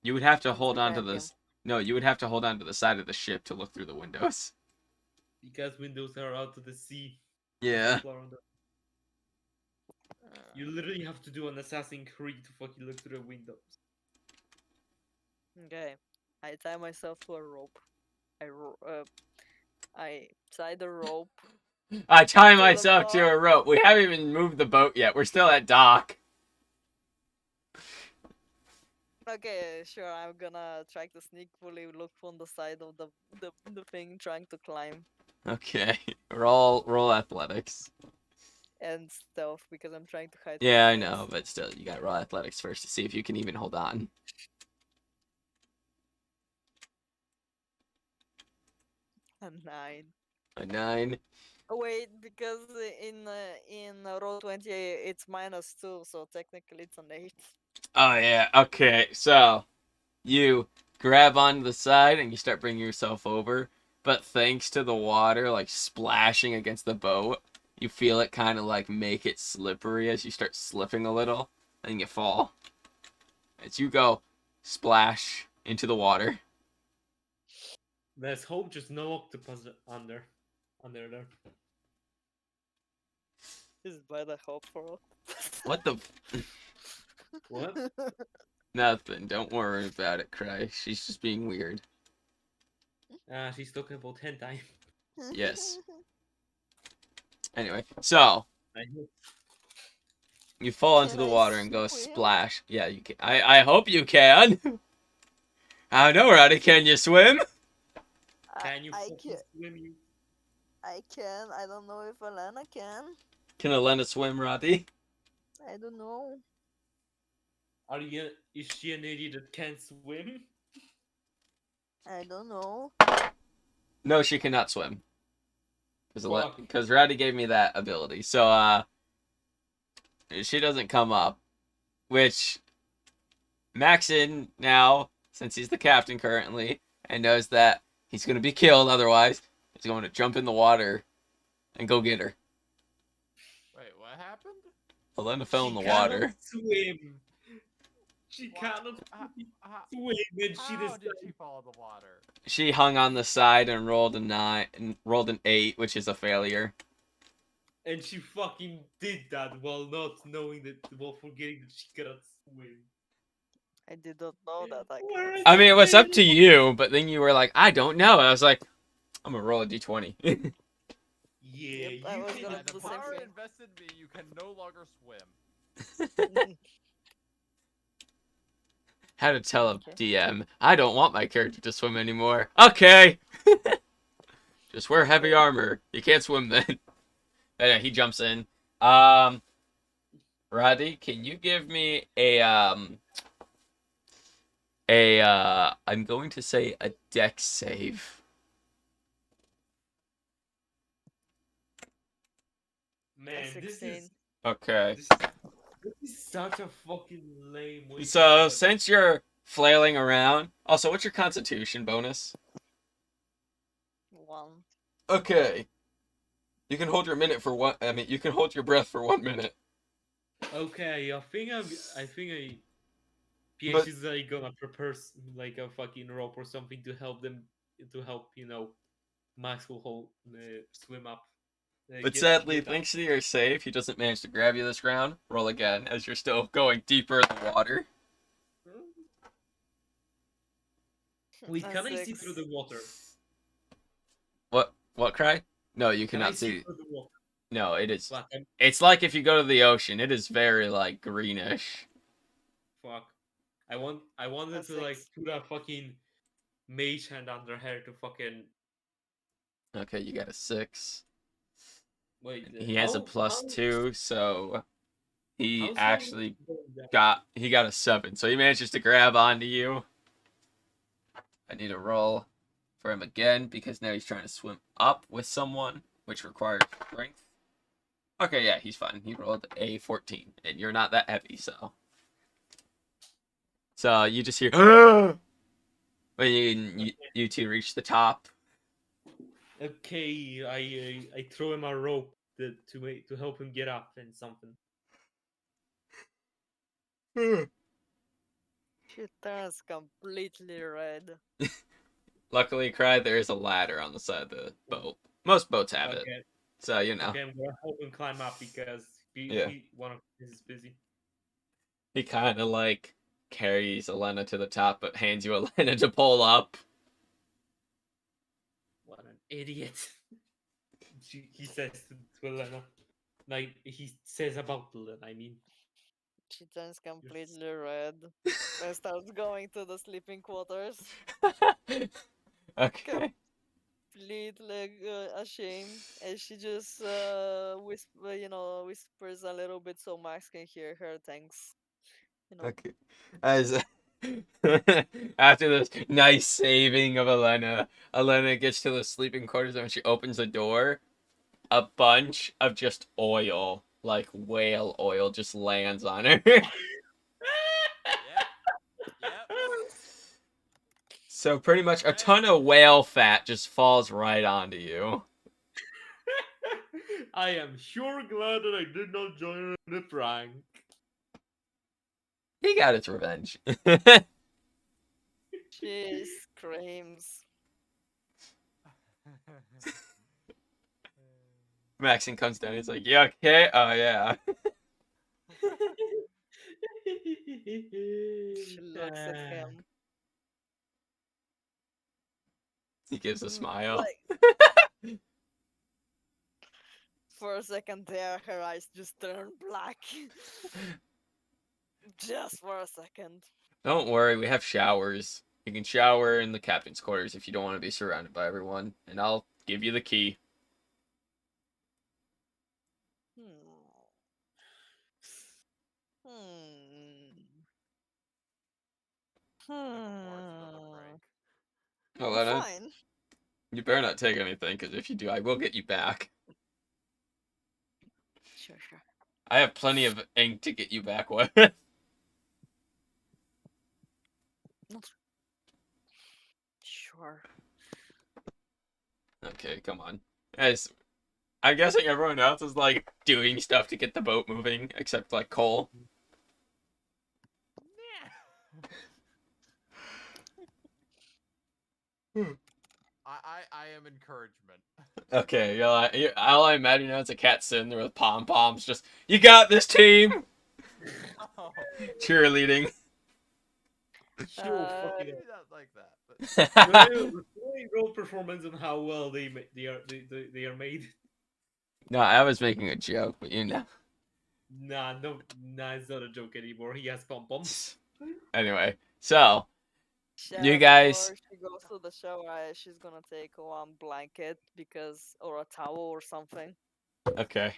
You would have to hold on to Stab him. this. No, you would have to hold on to the side of the ship to look through the windows. Because windows are out to the sea. Yeah. People are on the- You literally have to do an Assassin's Creed to fucking look through the windows. Okay. I tie myself to a rope. I tie the rope. I tie To the myself to a boat. rope. We haven't even moved the boat yet. We're still at dock. Okay, sure. I'm gonna try to sneakily look from the side of the thing, trying to climb Okay. Roll athletics. and stealth because I'm trying to hide. from Yeah, I the know, boats. but still, you got roll athletics first to see if you can even hold on. A 9. A 9. Oh wait, because in roll 20 it's -2, so technically it's an 8. Oh yeah. Okay. So you grab onto the side and you start bringing yourself over, but thanks to the water like splashing against the boat, you feel it kind of like make it slippery as you start slipping a little, and you fall. As you go splash into the water. Let's hope just no octopus under there. This is by the hope for. What the? What? Nothing. Don't worry about it, Cry. She's just being weird. She's talking about hentai. Yes. Anyway, so I hope. you fall into Can the I water and go swim? splash. Yeah, you can. I hope you can. I don't know, Roddy. Can you swim? Can you I fucking can. swim, you? I can. I don't know if Elena can. Can Elena swim, Roddy? I don't know. Is she an idiot that can't swim? I don't know. No, she cannot swim. Fuck. Because Roddy gave me that ability. So, she doesn't come up. Which, Maxon now since he's the captain currently, and knows that he's going to be killed otherwise, he's going to jump in the water and go get her. Wait, what happened? Elena fell in She the cannot water. swim. She What? cannot How, swim, and she how did decided. she fall in the water? She hung on the side and rolled a 9 and rolled an 8, which is a failure. And she fucking did that while not knowing that, while forgetting that she cannot swim. I did not know that. Where is I mean, it was up the to you, but then you were like, I don't know. I was like, I'm gonna roll a d20. Yeah, Yep, I you was can. gonna By do the the same power thing. invested in me, you can no longer swim. How to tell a Okay. DM, I don't want my character to swim anymore. Okay. Just wear heavy Okay. armor. You can't swim then. Yeah, he jumps in. Roddy, can you give me I'm going to say a dex save. Man, this 16. is Okay. this is such a fucking lame way. So to since you're flailing around, also, what's your Constitution bonus? 1. Okay. You can hold your minute for one. I mean, you can hold your breath for 1 minute. Okay, I think But PH is like gonna prepare like a fucking rope or something to help them, to help Max will hold swim up. but Get sadly, get up. thanks to your save, he doesn't manage to grab you this round. Roll again as you're still going deeper in the water. Wait, A can I see 6. through the water? What? What cry? No, you Can I cannot see see. through the water? No, it is. Fuck, It's like if you go to the ocean. It is very like greenish. fuck. I wanted to like 6. put a fucking mage hand under her to fucking Okay, you got a 6. wait. He has a +2, so he how's my actually going down? got a 7. So he manages to grab onto you. I need a roll for him again because now he's trying to swim up with someone, which requires strength. Okay, yeah, he's fine. He rolled a 14, and you're not that heavy, so. So you just hear when you two reach the top. Okay, I throw him a rope to help him get up and something. She turns completely red. Luckily, Cry, there is a ladder on the side of the boat. Most boats have it, Okay, so you know. okay, I'm gonna help him climb up because Yeah. one of his is busy. He kind of like carries Elena to the top, but hands you Elena to pull up. What an idiot! He says to Elena, like he says about Elena. I mean, She turns completely red and starts going to the sleeping quarters. Okay. Completely ashamed, and she just whispers a little bit so Max can hear her. Thanks. Okay. As after this nice saving of Elena, Elena gets to the sleeping quarters and when she opens the door, a bunch of just oil, like whale oil, just lands on her. Yep. Yep. So pretty much a Right. ton of whale fat just falls right onto you. I am sure glad that I did not join in the prank. He got its revenge. She screams. Maxine comes down. He's like, "You okay? Oh yeah." She looks at him. He gives a smile. Like for a second there, her eyes just turn black. Just for a second. Don't worry, we have showers. You can shower in the captain's quarters if you don't want to be surrounded by everyone, and I'll give you the key. Hmm. Hmm. More it's another Hmm. prank. Elena, Fine. you better not take anything, because if you do, I will get you back. Sure, sure. I have plenty of ink to get you back with. are. Okay, come on. Guys, I'm guessing everyone else is like doing stuff to get the boat moving, except like Cole. I am encouragement. Okay, all I imagine now is a cat sitting there with pom poms, just you got this team, Oh, cheerleading. Sure, fuck maybe it. not like that, but Well, role performance and how well they are made. No, I was making a joke, but you know. Nah, no, nah, it's not a joke anymore. He has pom poms. Anyway, so you Yeah, guys, before she goes to the shower, she's gonna take one blanket or a towel or something. okay.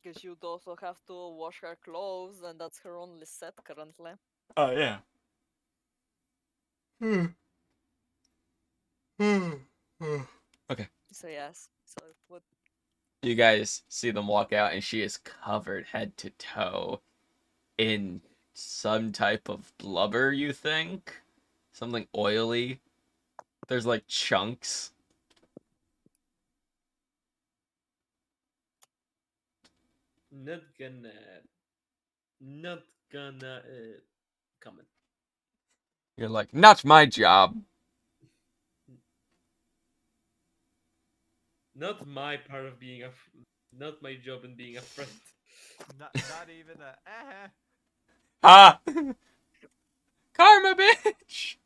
Because she would also have to wash her clothes, and that's her only set currently. Oh yeah. Okay. So yes, so what? You guys see them walk out, and she is covered head to toe in some type of blubber, you think? Something oily. There's like chunks. Not gonna, not gonna comment. You're like, not my job. Not my part of being not my job in being a friend. not even a. Ha! Karma, bitch!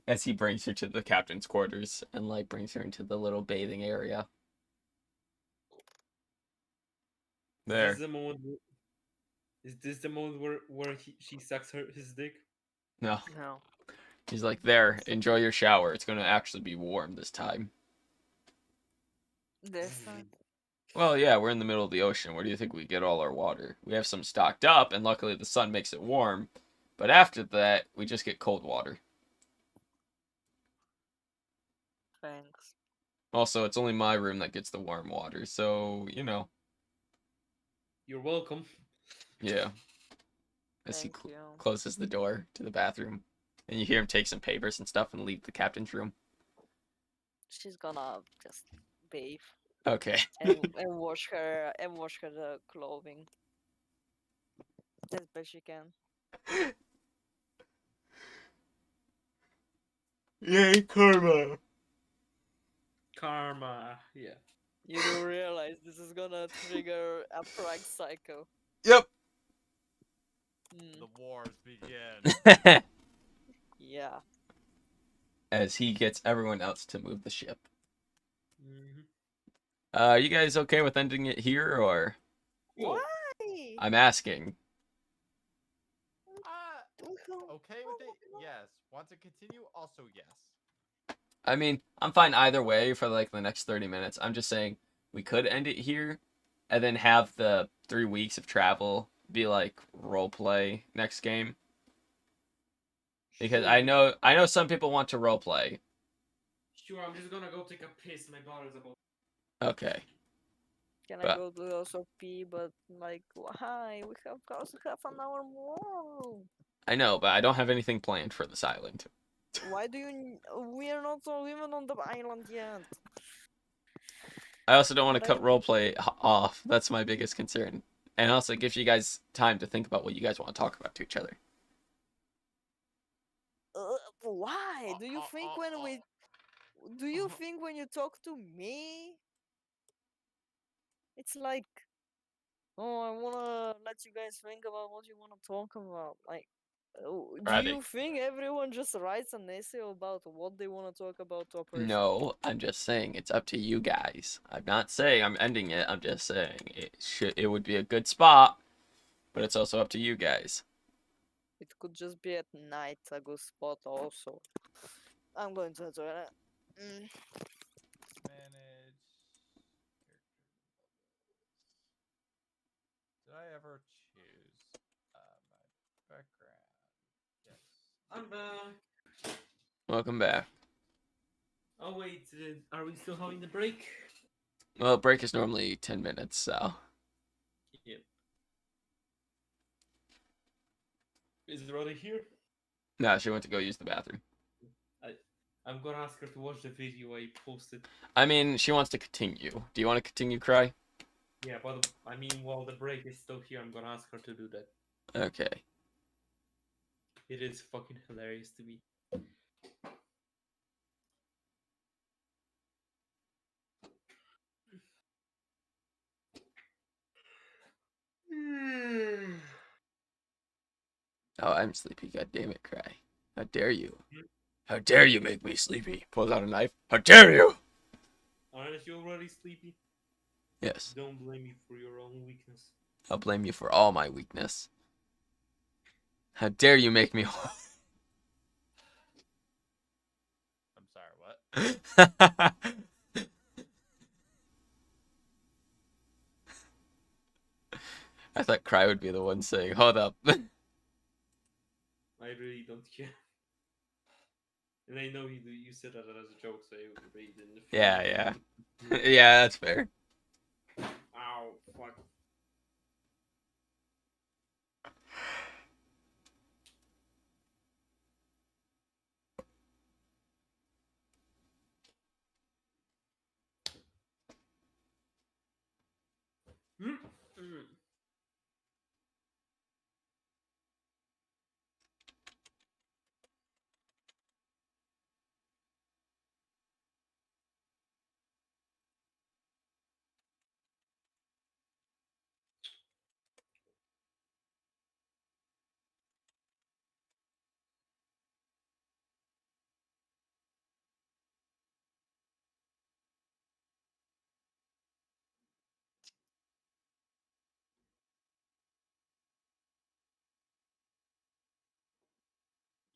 As he brings her to the captain's quarters and like brings her into the little bathing area. Is There. this the moment? Is this the moment where she sucks his dick? No. No. He's like, there, enjoy your shower. It's gonna actually be warm this time. This time. Well, yeah, we're in the middle of the ocean. Where do you think we get all our water? We have some stocked up, and luckily the sun makes it warm. But after that, we just get cold water. Thanks. Also, it's only my room that gets the warm water, so, you know, You're welcome. yeah. As he Thank you. closes the door to the bathroom. And you hear him take some papers and stuff and leave the captain's room. She's gonna just bathe Okay. and wash her the clothing as best she can. Yay, karma. Karma. Yeah. You do realize this is gonna trigger a prank cycle. Yep. Mm, The wars begin. yeah. As he gets everyone else to move the ship. Mm-hmm. You guys okay with ending it here, or? Why? I'm asking. Okay with it? Yes. Want to continue? Also yes. I mean, I'm fine either way for like the next 30 minutes. I'm just saying we could end it here and then have the 3 weeks of travel be like role play next game. Because Sure. I know some people want to role play. Sure, I'm just gonna go take a piss. My bladder's about. Okay. Can I But go to also pee? But like, why? We have also half an hour more. I know, but I don't have anything planned for this island. Why do you? We are not even on the island yet. I also don't want to But cut roleplay off. That's my biggest concern. And also it gives you guys time to think about what you guys want to talk about to each other. Why? Do you think when we? Do you think when you talk to me, it's like, oh, I wanna let you guys think about what you wanna talk about. Like, do Ready? you think everyone just writes an essay about what they wanna talk about to a person? No, I'm just saying it's up to you guys. I'm not saying I'm ending it. I'm just saying it would be a good spot, but it's also up to you guys. It could just be at night a good spot also. I'm going to the toilet. Manage. Did I ever choose my background? Yes. I'm back. Welcome back. Oh wait, are we still having the break? Well, break is normally 10 minutes, so. Yep. Is Roddy here? No, she went to go use the bathroom. I'm gonna ask her to watch the video I posted. I mean, she wants to continue. Do you want to continue, Cry? Yeah, but I mean, while the break is still here, I'm gonna ask her to do that. Okay. It is fucking hilarious to me. Oh, I'm sleepy. God damn it, Cry. How dare you? How dare you make me sleepy? Pulls out a knife. How dare you? Aren't you already sleepy? Yes. Don't blame me for your own weakness. I'll blame you for all my weakness. How dare you make me... I'm sorry, what? I thought Cry would be the one saying, hold up. I really don't care. And I know you said that as a joke, so I really didn't. Yeah, yeah. Yeah, that's fair. Ow, fuck.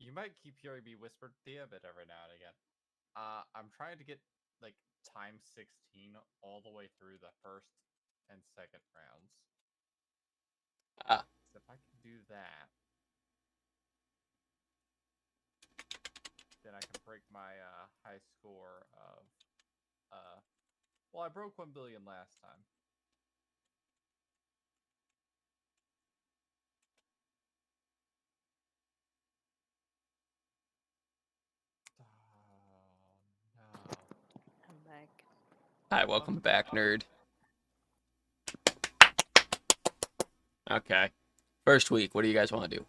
You might keep hearing me whisper Diabit every now and again. I'm trying to get like times 16 all the way through the first and second rounds. Ah. So if I can do that, then I can break my high score of well, I broke 1 billion last time. Oh no. I'm back. Hi, welcome back, nerd. Okay. First week, what do you guys want to do?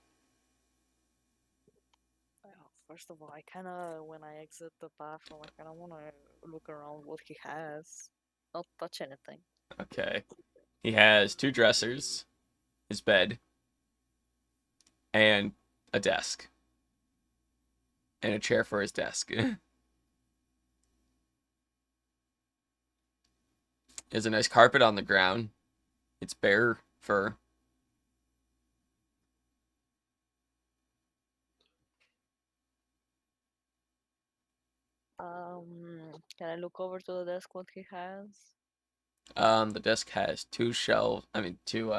Well, first of all, I kind of, when I exit the bathroom, I kind of want to look around what he has. Not touch anything. Okay. He has 2 dressers, his bed, and a desk. And a chair for his desk. There's a nice carpet on the ground. It's bear fur. Can I look over to the desk what he has? The desk has 2 shelves. I mean, 2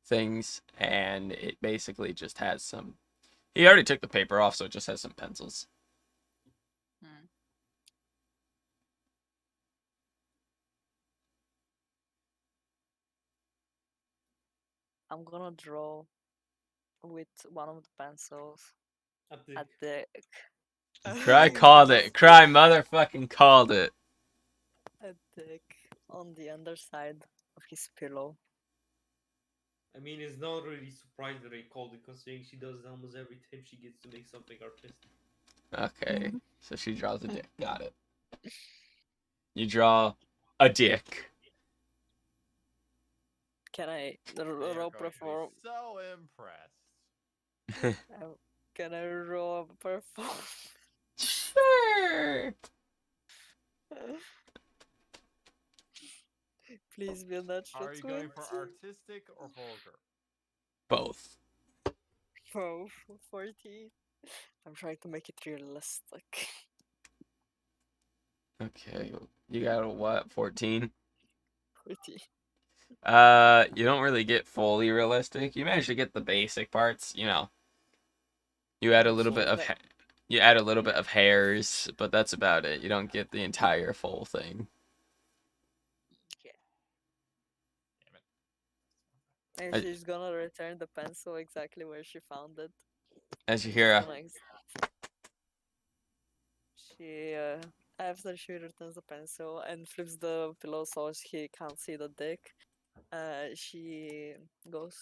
things, and it basically just has some. He already took the paper off, so it just has some pencils. Hmm. I'm gonna draw with one of the pencils At the a dick. Cry called it. Cry motherfucking called it. A dick on the underside of his pillow. I mean, it's not really surprising that I called it, considering she does it almost every time she gets to make something artistic. Okay, so she draws a dick. Got it. You draw a dick. Can I They are roll going to be perform? so impressed. Can I roll perform? Sure. Please be a natural Are you going 20. for artistic or vulgar? Both. Both 14. I'm trying to make it realistic. Okay, you got a what? 14. 14. You don't really get fully realistic. You manage to get the basic parts. You add a little bit of you add a little bit of hairs, but that's about it. You don't get the entire full thing. Yeah. Damn it. And I- she's gonna return the pencil exactly where she found it. As you She's hear, gonna she after she returns the pencil and flips the pillow so he can't see the dick, she goes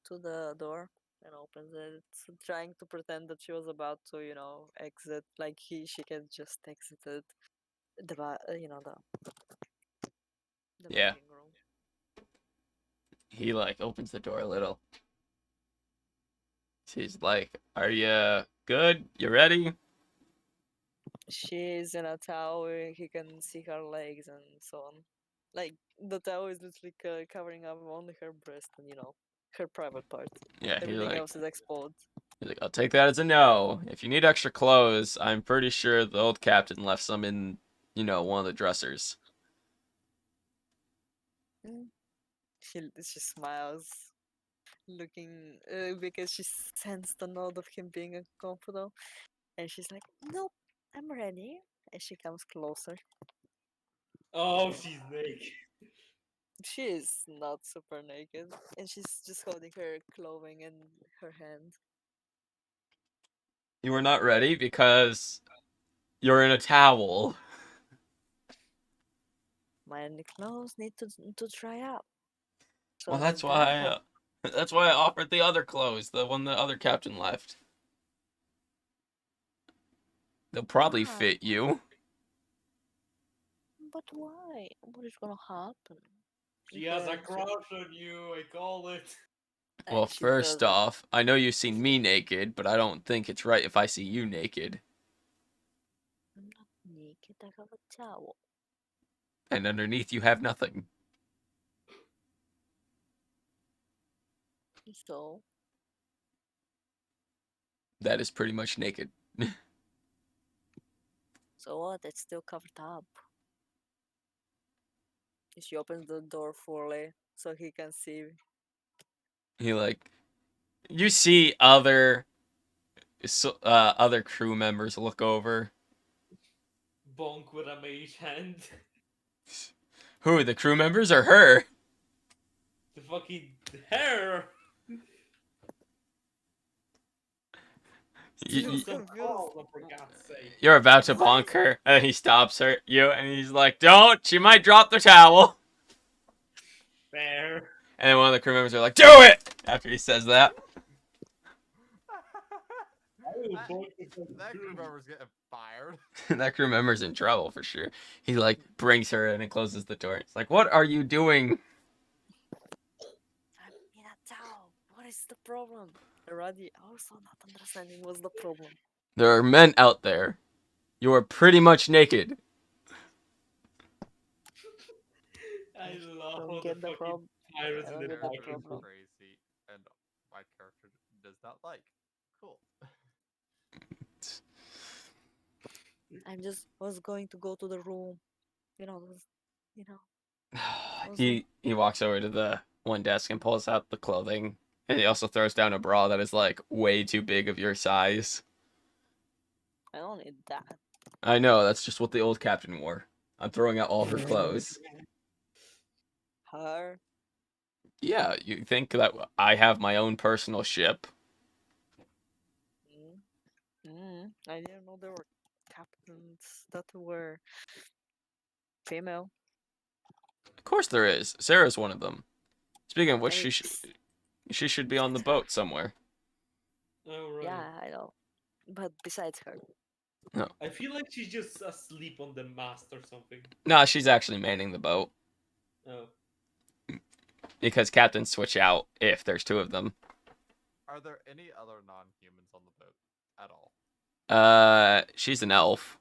to the door and opens it, trying to pretend that she was about to, exit, like she can just exited the Yeah. meeting room. he like opens the door a little. She's like, "Are you good? You ready?" She's in a towel where he can see her legs and so on. Like the towel is literally covering up only her breast and her private part. Yeah, Everything else is exposed. he's like, "I'll take that as a no. If you need extra clothes, I'm pretty sure the old captain left some in, one of the dressers." Mm. She smiles, looking because she sensed the nod of him being uncomfortable, and she's like, "Nope, I'm ready." And she comes closer. Oh, she's naked. She is not super naked, and she's just holding her clothing in her hand. You were not ready because you're in a towel. My clothes need to dry up. Well, So that's why. therefore, That's why I offered the other clothes, the one the other captain left. They'll probably why? fit you. But why? What is gonna happen? She has a Then crush on you, I call it. Well, she first doesn't. off, I know you've seen me naked, but I don't think it's right if I see you naked. I'm not naked. I have a towel. And underneath you have nothing. So That is pretty much naked. so what? It's still covered up. She opens the door fully so he can see. You like, you see other crew members look over. Bonk with a mage hand. Who, the crew members or her? The fucking hair! You, She you, looks Some confused. problem, for God's sake. you're about to bonk her, and he stops you, and he's like, "Don't! She might drop the towel." Fair. And then one of the crew members are like, "Do it!" After he says that. that, that crew member's getting fired. That crew member's in trouble for sure. He like brings her in and closes the door. It's like, "What are you doing?" I'm in a towel. What is the problem? Roddy also not understanding what's the problem. There are men out there. You are pretty much naked. I love Don't how get the the fucking problem. pirates I in don't the get the Character is problem. crazy, and my character does not like. Cool. I just was going to go to the room. Those, you know. those He walks over to the one desk and pulls out the clothing, and he also throws down a bra that is like way too big of your size. I don't need that. I know, that's just what the old captain wore. I'm throwing out all her clothes. Her. Yeah, you think that I have my own personal ship? I didn't know there were captains that were female. Of course there is. Sarah's one of them. Speaking of which, I mean, she should be on the boat somewhere. Oh, right. yeah, I know. But besides her, I feel like she's just asleep on the mast or something. Nah, she's actually manning the boat Oh. because captains switch out if there's two of them. Are there any other non-humans on the boat at all? She's an elf.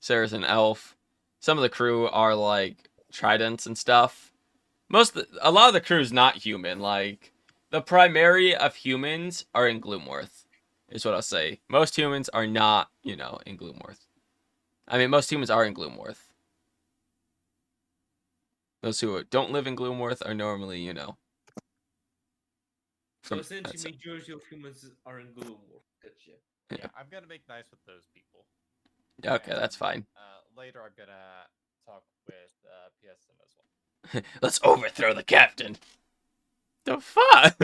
Sarah's an elf. Some of the crew are like tridents and stuff. A lot of the crew's not human. Like the primary of humans are in Gloomworth, is what I'll say. Most humans are not, in Gloomworth. I mean, most humans are in Gloomworth. Those who don't live in Gloomworth are normally, So from essentially, outside. majority of humans are in Gloomworth. Gotcha. Yeah. Yeah, I'm gonna make nice with those people. Okay, And, that's fine. Later, I'm gonna talk with PSM as well. Let's overthrow the captain. The fuck?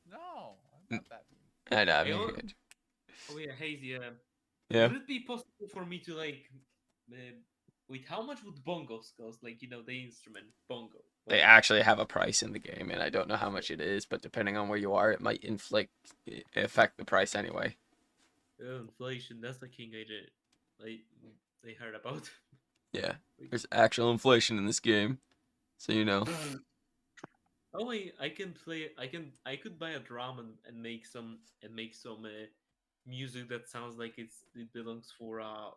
No, I'm not that mean. I know. I Hey, mean, oh yeah, Hazy. yeah. Would it be possible for me to like, wait? How much would bongos cost? Like the instrument bongo. They Like, actually have a price in the game, and I don't know how much it is, but depending on where you are, it might affect the price anyway. inflation. That's the king I did. Like, I heard about. Yeah, Wait. there's actual inflation in this game, so you know. Oh wait, I can play. I could buy a drum and make some music that sounds like it belongs for a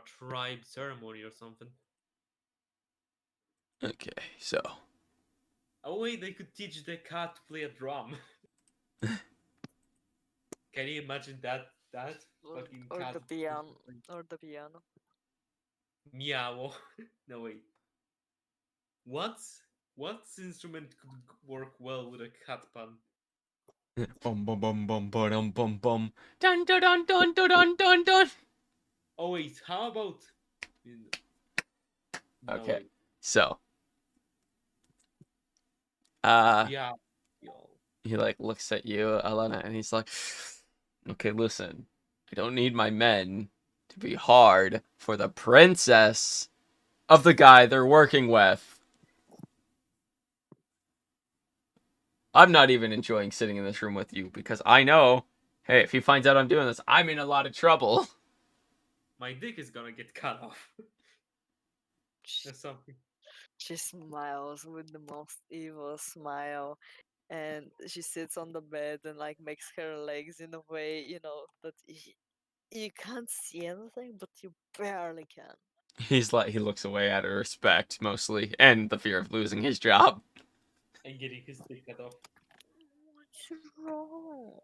tribe ceremony or something. Okay, so Oh wait, they could teach the cat to play a drum. Can you imagine that Or, fucking or cat? the piano. Or the piano. Meow. No wait. What's what instrument could work well with a cat pan? bum bum bum bum bum bum bum dun dun dun dun dun dun dun dun. Oh wait, how about? No Okay, wait. so uh, Yeah. Yo. he like looks at you, Alana, and he's like, "Okay, listen, I don't need my men to be hard for the princess of the guy they're working with. I'm not even enjoying sitting in this room with you because I know, hey, if he finds out I'm doing this, I'm in a lot of trouble." My dick is gonna get cut off She, or something. she smiles with the most evil smile. And she sits on the bed and like makes her legs in a way, that you can't see anything, but you barely can. He's like, he looks away out of respect mostly, and the fear of losing his job. And getting his dick cut off. What's wrong?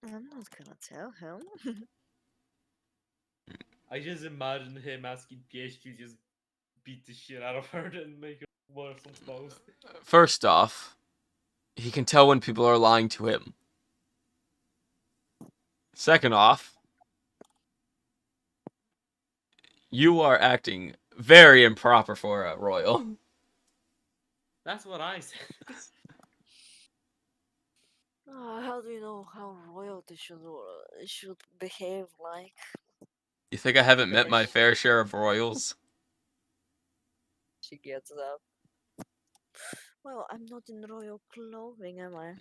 I'm not gonna tell him. I just imagine him asking PH to just beat the shit out of her and make her wear some clothes. First off, he can tell when people are lying to him. Second off, you are acting very improper for a royal. That's what I said. How do you know how royalty should behave like? You think I haven't met my Finish. fair share of royals? She gets up. Well, I'm not in royal clothing, am I?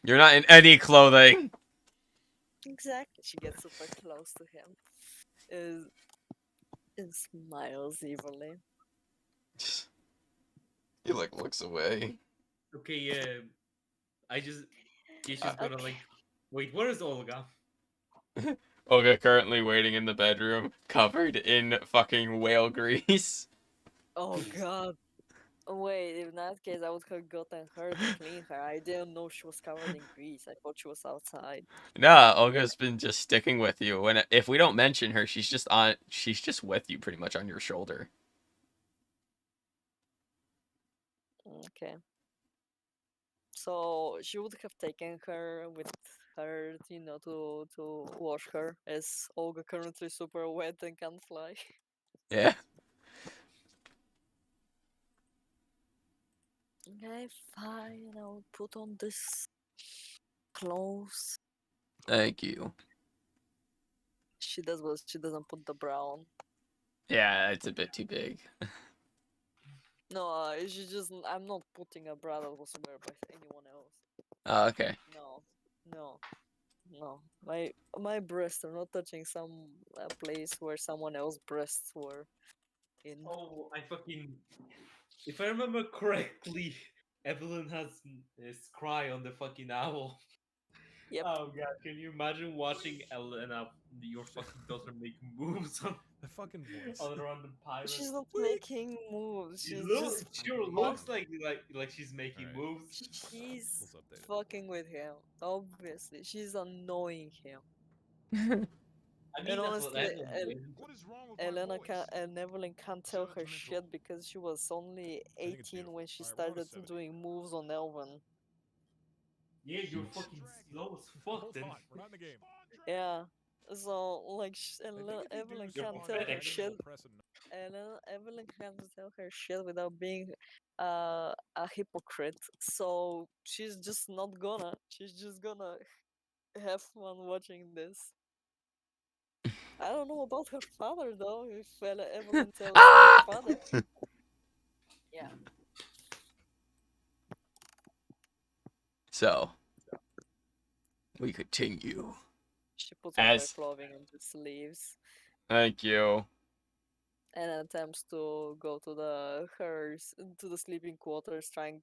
You're not in any clothing. Exactly. She gets super close to him. Is and smiles evilly. He like looks away. Okay, yeah. I just PH is gonna Okay. like wait, where is Olga? Olga currently waiting in the bedroom, covered in fucking whale grease. Oh god. Wait, in that case, I would have gotten her to clean her. I didn't know she was covered in grease. I thought she was outside. Nah, Olga's been just sticking with you. When if we don't mention her, she's just with you pretty much on your shoulder. Okay. So she would have taken her with her, to wash her, as Olga currently super wet and can't fly. Yeah. Okay, fine. I'll put on this clothes. Thank you. She does, but she doesn't put the bra on. Yeah, it's a bit too big. No, she just. I'm not putting a bra that was wear by anyone else. Oh, okay. No, no, no. My breasts are not touching some place where someone else's breasts were in. Oh, I fucking if I remember correctly, Evelyn has scry on the fucking owl. Yep. Oh god, can you imagine watching Elena, your fucking daughter, make moves on, The fucking voice. on a random pirate? She's not Whee! making moves. She She's looks, just. sure fuck- looks like she's making Alright. moves. She's Let's update it. fucking with him. Obviously, she's annoying him. I mean, And that's what honestly, Evelyn did. What is wrong with Elena my voice? can't, and Evelyn can't tell her 7 minutes shit long. because she was only I think it's 18 when beautiful. she Alright, we'll go to started 70. doing moves on Elvin. Yeah, you're Jeez. fucking slow as fuck Hold then. on, we're not in the game. Yeah, So like I Evelyn think if you do can't spawn tell her FedEx. dragon, shit. it'll press a Evelyn can't tell her shit without being a hypocrite. So she's just not gonna. She's just gonna have fun watching this. I don't know about her father though. If Evelyn tells her Ah! father, yeah, So we continue. she puts on her As clothing and just leaves thank you. and attempts to go to to the sleeping quarters, trying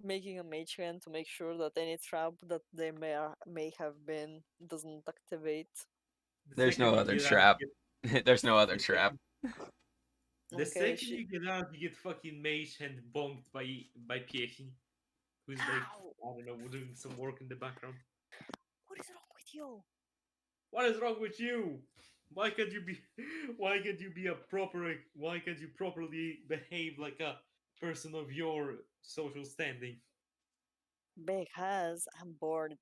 making a mage hand to make sure that any trap that they may have been doesn't activate. The There's no second you other get out, trap. you There's no other get, the trap. The Okay, second you get out, you get fucking mage and bonked by Piechi, who's like, Ow! I don't know, doing some work in the background. What is wrong with you? What is wrong with you? Why can't you be? Why can't you be a proper? Why can't you properly behave like a person of your social standing? Because I'm bored.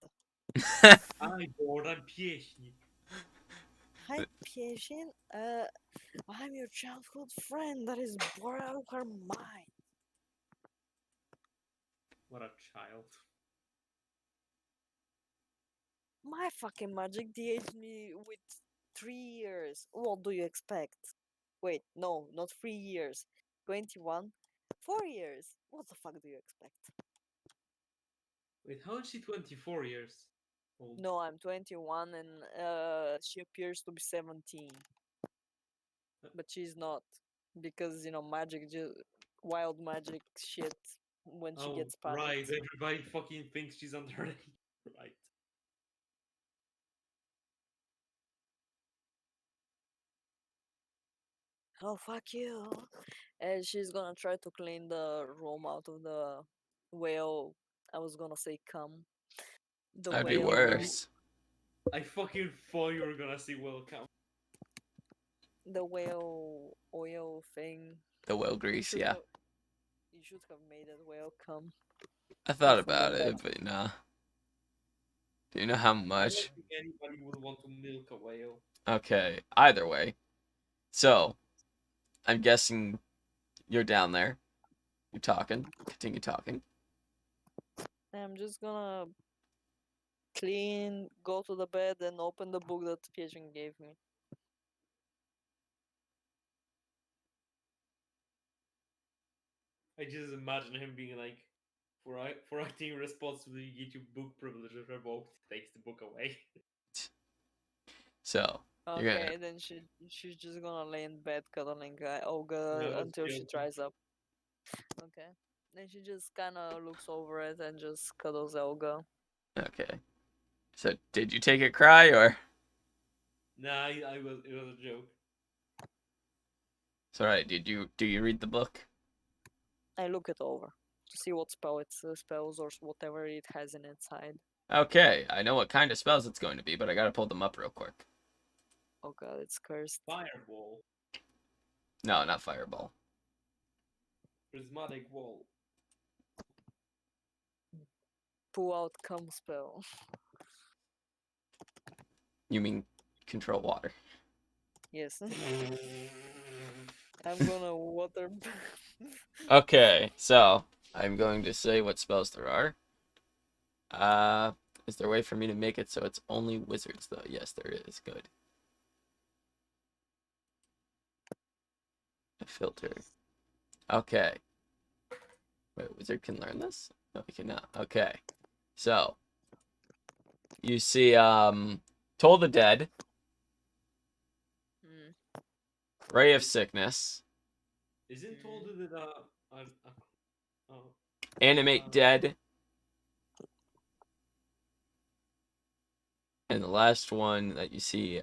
I'm bored. I'm Piechi. Hi, Pigeon. I'm your childhood friend that is bored out of her mind. What a child. My fucking magic de-aged me with 3 years. What do you expect? Wait, no, not 3 years. 21? 4 years. What the fuck do you expect? Wait, how is she 24 years old? No, I'm 21 and she appears to be 17. But she's not. Because, magic, wild magic shit when she Oh, gets right. panicked. Everybody fucking thinks she's underage. Right. Oh, fuck you. And she's gonna try to clean the room out of the whale. I was gonna say cum. The That'd be whale. worse. I fucking thought you were gonna say welcome. The whale oil thing. The whale You grease, should yeah. have. You should have made it whale cum. I Or thought about something. it, but nah. Do you know how I don't much? think anybody would want to milk a whale. Okay, either way. So, I'm guessing you're down there. You're talking. Continue talking. I'm just gonna clean, go to the bed, and open the book that Pigeon gave me. I just imagine him being like, for acting irresponsibly, you get your book privileges revoked. Takes the book away. So, you're gonna. Okay, then she's just gonna lay in bed cuddling Yeah, Olga I was until she joking. dries up. Okay. Then she just kind of looks over it and just cuddles Olga. Okay. So, did you take a cry or? Nah, I was. It was a joke. It's alright. Do you read the book? I look it over to see what spells or whatever it has in its side. Okay, I know what kind of spells it's going to be, but I gotta pull them up real quick. Oh god, it's cursed. Fireball, No, not fireball. prismatic wall. Pull out cum spell. You mean control water? Yes. I'm gonna water. Okay, so I'm going to say what spells there are. Is there a way for me to make it so it's only wizards though? Yes, there is. Good. A filter. Okay. Wait, wizard can learn this? No, he cannot. Okay. So you see, Toll the Dead, Hmm. Ray of Sickness, Isn't told that oh, Animate Dead, and the last one that you see,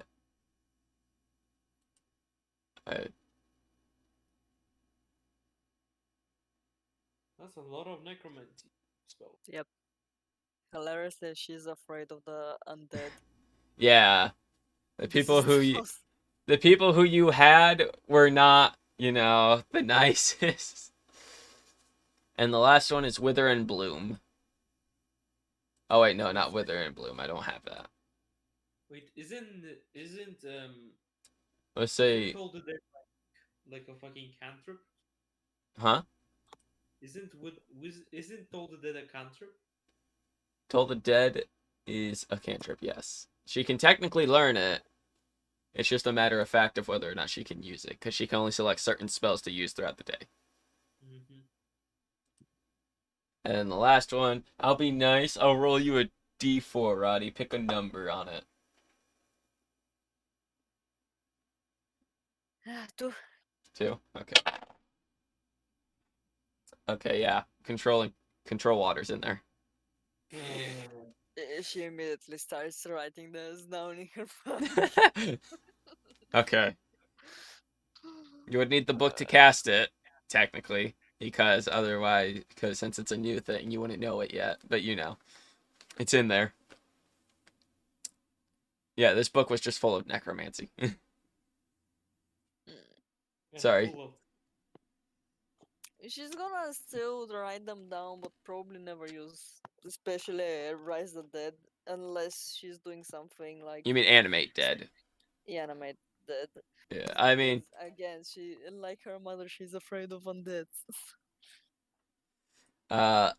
that's a lot of necromancy spells. Yep. Hilarious that she's afraid of the undead. yeah, the This people is who the you, most. the people who you had were not, the nicest. And the last one is Wither and Bloom. Oh wait, no, not Wither and Bloom. I don't have that. Wait, isn't Let's isn't say, told the dead like a fucking cantrip? huh? Isn't told the dead a cantrip? Toll the Dead is a cantrip, yes. She can technically learn it. It's just a matter of fact of whether or not she can use it, because she can only select certain spells to use throughout the day. Mm-hmm. And then the last one, I'll be nice. I'll roll you a d4, Roddy. Pick a number on it. Two. 2? Okay. Okay, yeah. Control water's in there. She immediately starts writing this down in her phone. Okay. You would need the book to cast it, technically, because since it's a new thing, you wouldn't know it yet. But you know, it's in there. Yeah, this book was just full of necromancy. Yeah, Sorry. full of. She's gonna still write them down, but probably never use, especially Rise the Dead, unless she's doing something like You mean animate dead? animate dead. Yeah, I mean, Because again, she like her mother, she's afraid of undead. uh,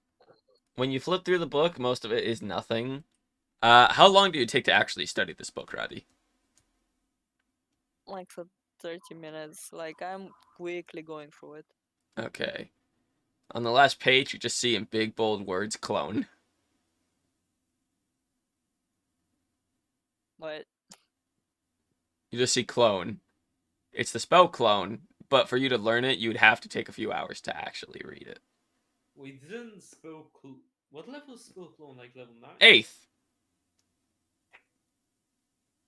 when you flip through the book, most of it is nothing. How long do you take to actually study this book, Roddy? Like for 30 minutes. Like I'm quickly going through it. Okay. On the last page, you just see in big bold words, clone. But You just see clone. It's the spell clone, but for you to learn it, you would have to take a few hours to actually read it. We didn't spell. What level is spell clone? Like level 9? 8th.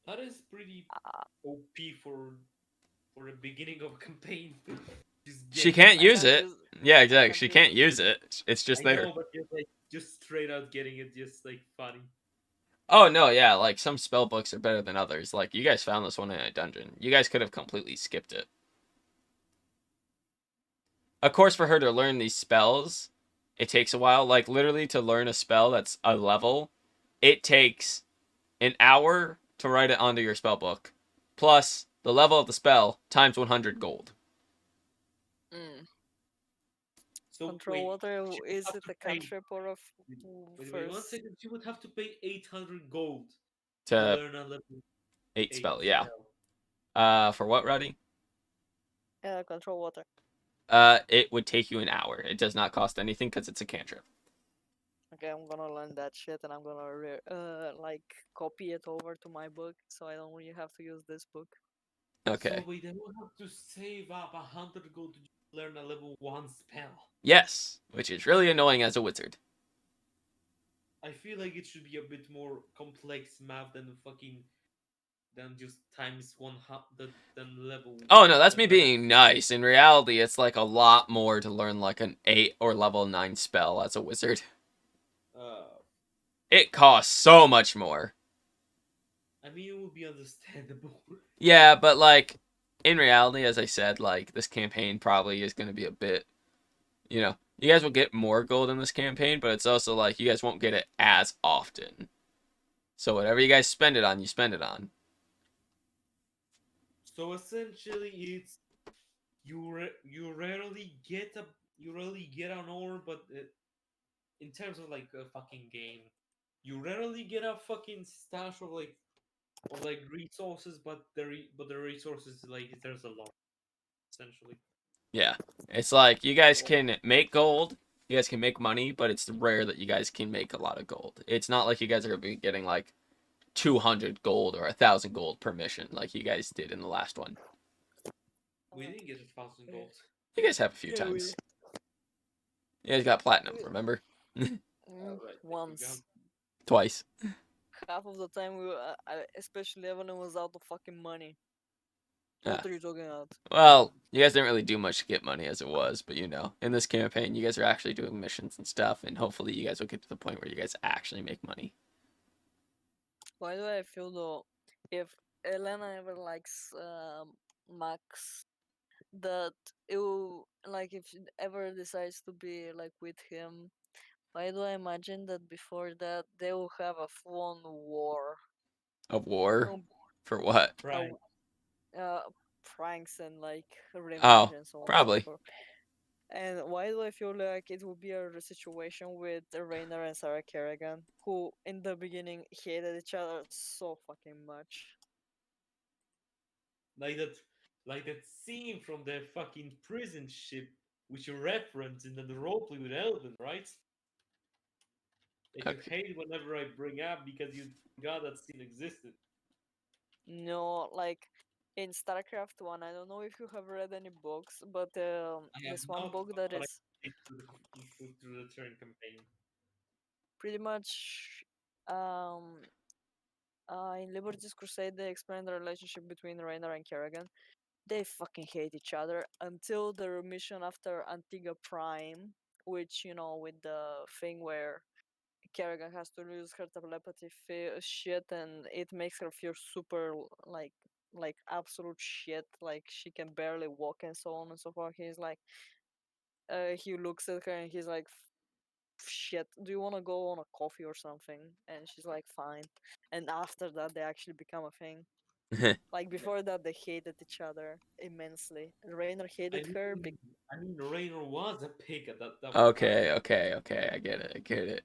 That is pretty uh, OP for the beginning of a campaign. Just She getting can't I use can't it. use Yeah, I exactly. can't She use can't it. use it. It's just I there. know, but just straight out getting it, just like funny. Oh no, yeah, like some spell books are better than others. Like you guys found this one in a dungeon. You guys could have completely skipped it. Of course, for her to learn these spells, it takes a while. Like literally to learn a spell that's a level, it takes an hour to write it onto your spell book, plus the level of the spell times 100 gold. Mm. So Control wait, water, she would is have it to a pay. cantrip or a Wait, 1 first? second. She would have to pay 800 gold to To learn a level 8 8 spell, yeah. spell. For what, Roddy? Control water. It would take you an hour. It does not cost anything because it's a cantrip. Okay, I'm gonna learn that shit and I'm gonna like copy it over to my book so I don't really have to use this book. So Okay. wait, I will have to save up 100 gold to just learn a level 1 spell. Yes, which is really annoying as a wizard. I feel like it should be a bit more complex math than just times than level Oh no, that's than me level. being nice. In reality, it's like a lot more to learn like an 8 or level 9 spell as a wizard. Uh, It costs so much more. I mean, it would be understandable. Yeah, but like in reality, as I said, like this campaign probably is going to be a bit, you guys will get more gold in this campaign, but it's also like you guys won't get it as often. So whatever you guys spend it on, you spend it on. So essentially, it's you rarely get an ore, but in terms of like a fucking game, you rarely get a fucking stash of like resources, but the resources like there's a lot essentially. Yeah. It's like you guys Cool. can make gold, you guys can make money, but it's rare that you guys can make a lot of gold. It's not like you guys are going to be getting like 200 gold or 1,000 gold per mission like you guys did in the last one. We didn't get 1,000 gold. You guys have a few Yeah, times. You guys got platinum, we remember? Right, once. Twice. Half of the time especially Evelyn was out of fucking money. Yeah. What are you talking about? Well, you guys didn't really do much to get money as it was, but in this campaign, you guys are actually doing missions and stuff, and hopefully you guys will get to the point where you guys actually make money. Why do I feel though, if Elena ever likes Max, that it will, like if she ever decides to be like with him, why do I imagine that before that they will have a full-on war? Of war? No, For what? Right. uh, pranks and like revenge Oh, and so on and so probably. forth. And why do I feel like it would be a situation with Rainer and Sarah Kerrigan, who in the beginning hated each other so fucking much? Like that, like that scene from the fucking prison ship, which you referenced in the roleplay with Elvin, right? That you Okay. hate whenever I bring up because you forgot that scene existed. No, like in StarCraft 1, I don't know if you have read any books, but I have this one not, book that but I is played through the turn campaign. pretty much in Liberty's Crusade, they explain the relationship between Raynor and Kerrigan. They fucking hate each other until the mission after Antigua Prime, which, you know, with the thing where Kerrigan has to lose her telepathy shit, and it makes her feel super like absolute shit, like she can barely walk and so on and so forth. He's like, he looks at her and he's like, shit, do you want to go on a coffee or something? And she's like, fine. And after that, they actually become a thing. Like before that, they hated each other immensely. Rainer I hated her. mean, I mean, Raynor was a pig at that time. Okay, okay, okay. I get it. I get it.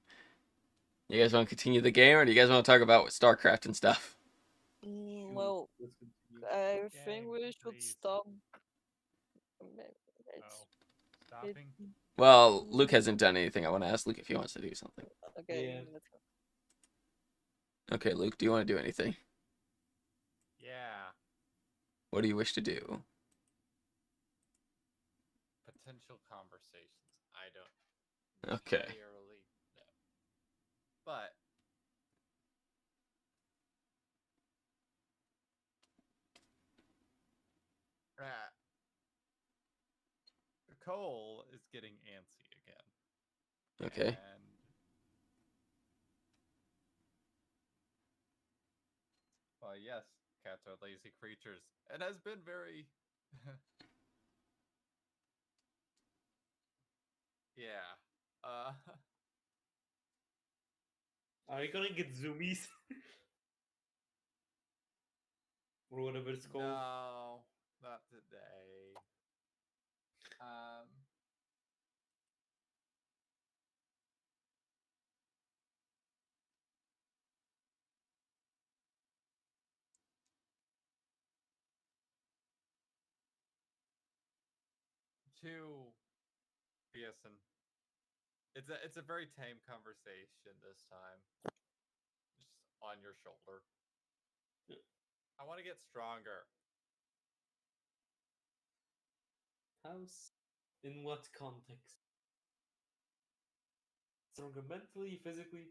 You guys want to continue the game, or do you guys want to talk about StarCraft and stuff? Shoot, Well, let's continue. I think Game, we should please. stop. Oh, It, stopping? Well, Luke hasn't done anything. I want to ask Luke if he wants to do something. okay, Yeah. let's go. Okay, Luke, do you want to do anything? Yeah. What do you wish to do? Potential conversations. I don't Okay. entirely know. But uh, Cole is getting antsy again. Okay. And well, yes, cats are lazy creatures. It has been very yeah. Are you gonna get zoomies? Or whatever it's called? No, not today. Um to Pearson. It's a very tame conversation this time. Just on your shoulder. I want to get stronger. How's. In what context? Stronger mentally, physically?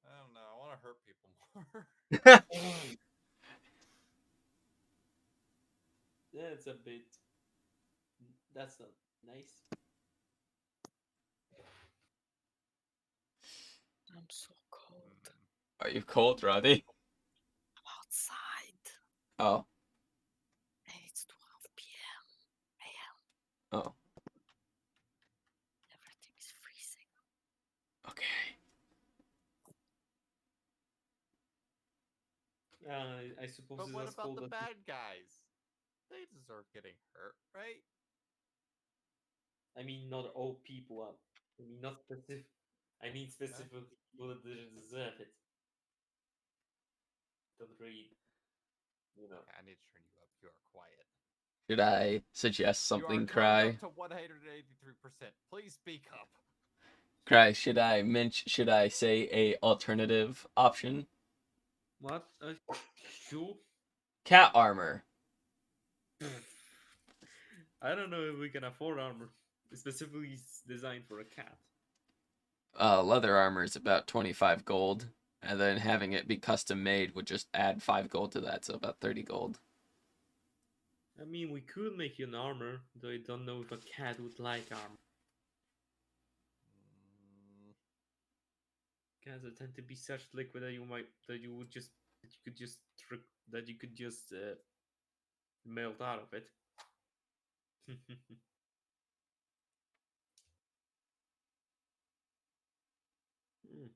I don't know. I want to hurt people more. That's a bit. That's not nice. I'm so cold. Are you cold, Roddy? I'm outside. Oh. And it's 12 p.m. Oh. Everything is freezing. Okay. I suppose But it's what as about cold the as. bad guys? They deserve getting hurt, right? I mean, not all people are. I mean, not specific. I mean, Huh? specifically people that didn't deserve it. Don't read, you know. Okay, I need to turn you up. You are quiet. Should I suggest You are something, turned Cry? up to 183%. Please speak up. Cry, should I say a alternative option? What? Sure. Cat armor. I don't know if we can afford armor specifically designed for a cat. Leather armor is about 25 gold, and then having it be custom made would just add 5 gold to that, so about 30 gold. I mean, we could make you an armor, though I don't know if a cat would like armor. Mm, Cats tend to be such liquid that that you could just melt out of it. Hmm.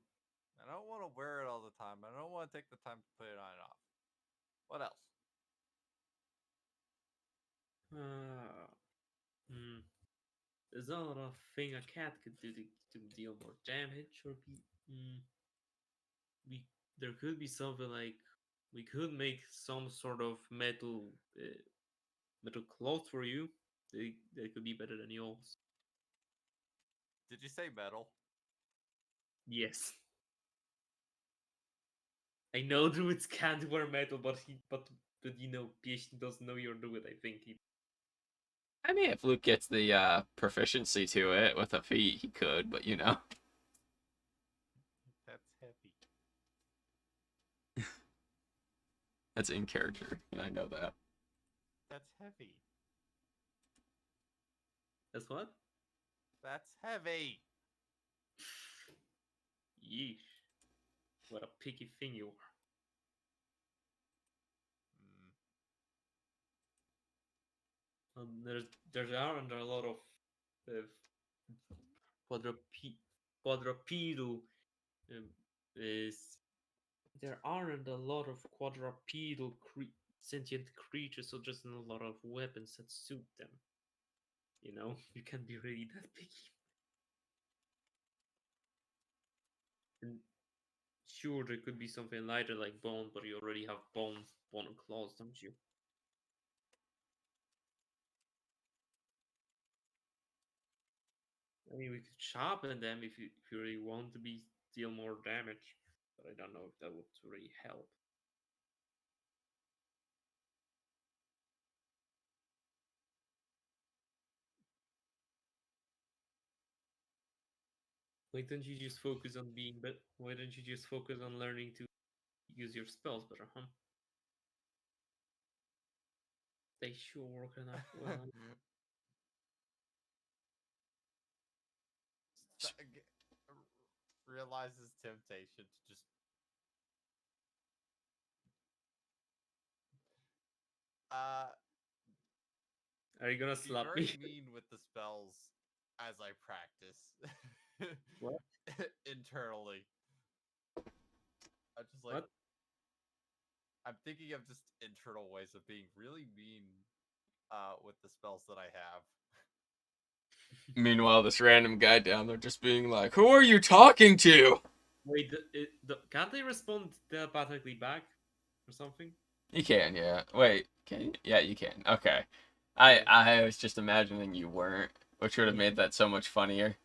I I don't want to wear it all the time. I don't want to take the time to put it on and off. What else? Uh, hmm. There's not a lot of thing a cat could do to deal more damage, or we there could be something like we could make some sort of metal cloth for you. They could be better than yours. Did you say metal? Yes. I know druids can't wear metal, but you know, Pieśń doesn't know you're druid. I think I mean, if Luke gets the proficiency to it with a feat, he could, but you know. That's heavy. That's in character, and I know that. That's heavy. that's what. That's heavy. Yeesh! What a picky thing you are. Mm. There aren't a lot of uh, quadrupedal um, is there aren't a lot of quadrupedal sentient creatures, so just not a lot of weapons that suit them. You know, you can't be really that picky. And sure, there could be something lighter like bone, but you already have bone and claws, don't you? I mean, we could sharpen them if you really want to be deal more damage, but I don't know if that would really help. Why don't you just focus on being but why don't you just focus on learning to use your spells better, huh? They sure work enough well. Realizes temptation to just. Uh, Are you gonna be slap very me? mean with the spells as I practice. What? Internally. I'm just like What? I'm thinking of just internal ways of being really mean with the spells that I have. Meanwhile, this random guy down there just being like, "Who are you talking to?" Wait, can't they respond telepathically back or something? You can, yeah. Wait, can you? Yeah, you can. Okay. I Yeah. I was just imagining you weren't, which would have Yeah. made that so much funnier.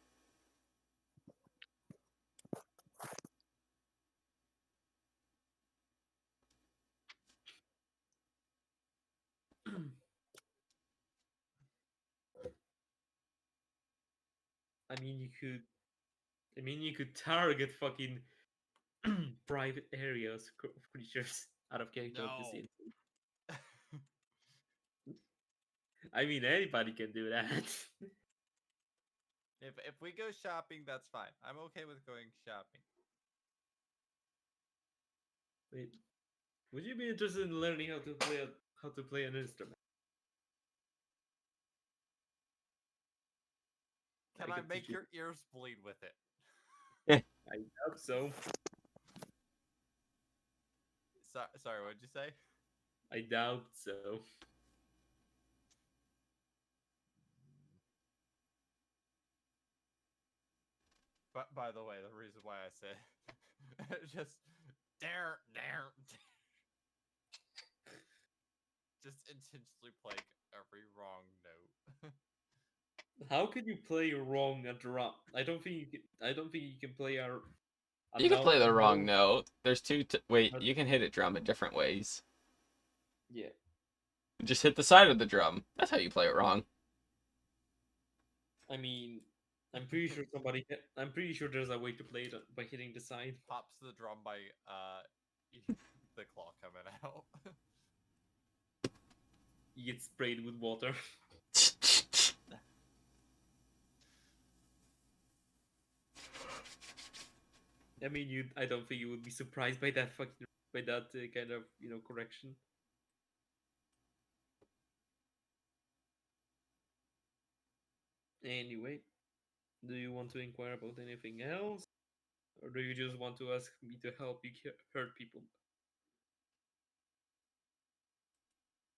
I mean, you could. I mean, you could target fucking private areas of creatures out of character, No. obviously. I mean, anybody can do that. If we go shopping, that's fine. I'm okay with going shopping. Wait, would you be interested in learning how to play an instrument? Can I I could teach make you. your ears bleed with it? I doubt so. Sorry, what'd you say? I doubt so. But by the way, the reason why I said just dare, just intentionally playing every wrong note. How can you play wrong a drum? I don't think you can. I don't think you can play a You can note. play the wrong No. note. There's wait, But you can hit a drum in different ways. yeah, Just hit the side of the drum. That's how you play it wrong. I mean, I'm pretty sure somebody. I'm pretty sure there's a way to play it by hitting the side. Pops the drum by the claw coming out. You get sprayed with water. I mean, you. I don't think you would be surprised by that fucking by that kind of correction. Anyway, do you want to inquire about anything else? Or do you just want to ask me to help you hurt people?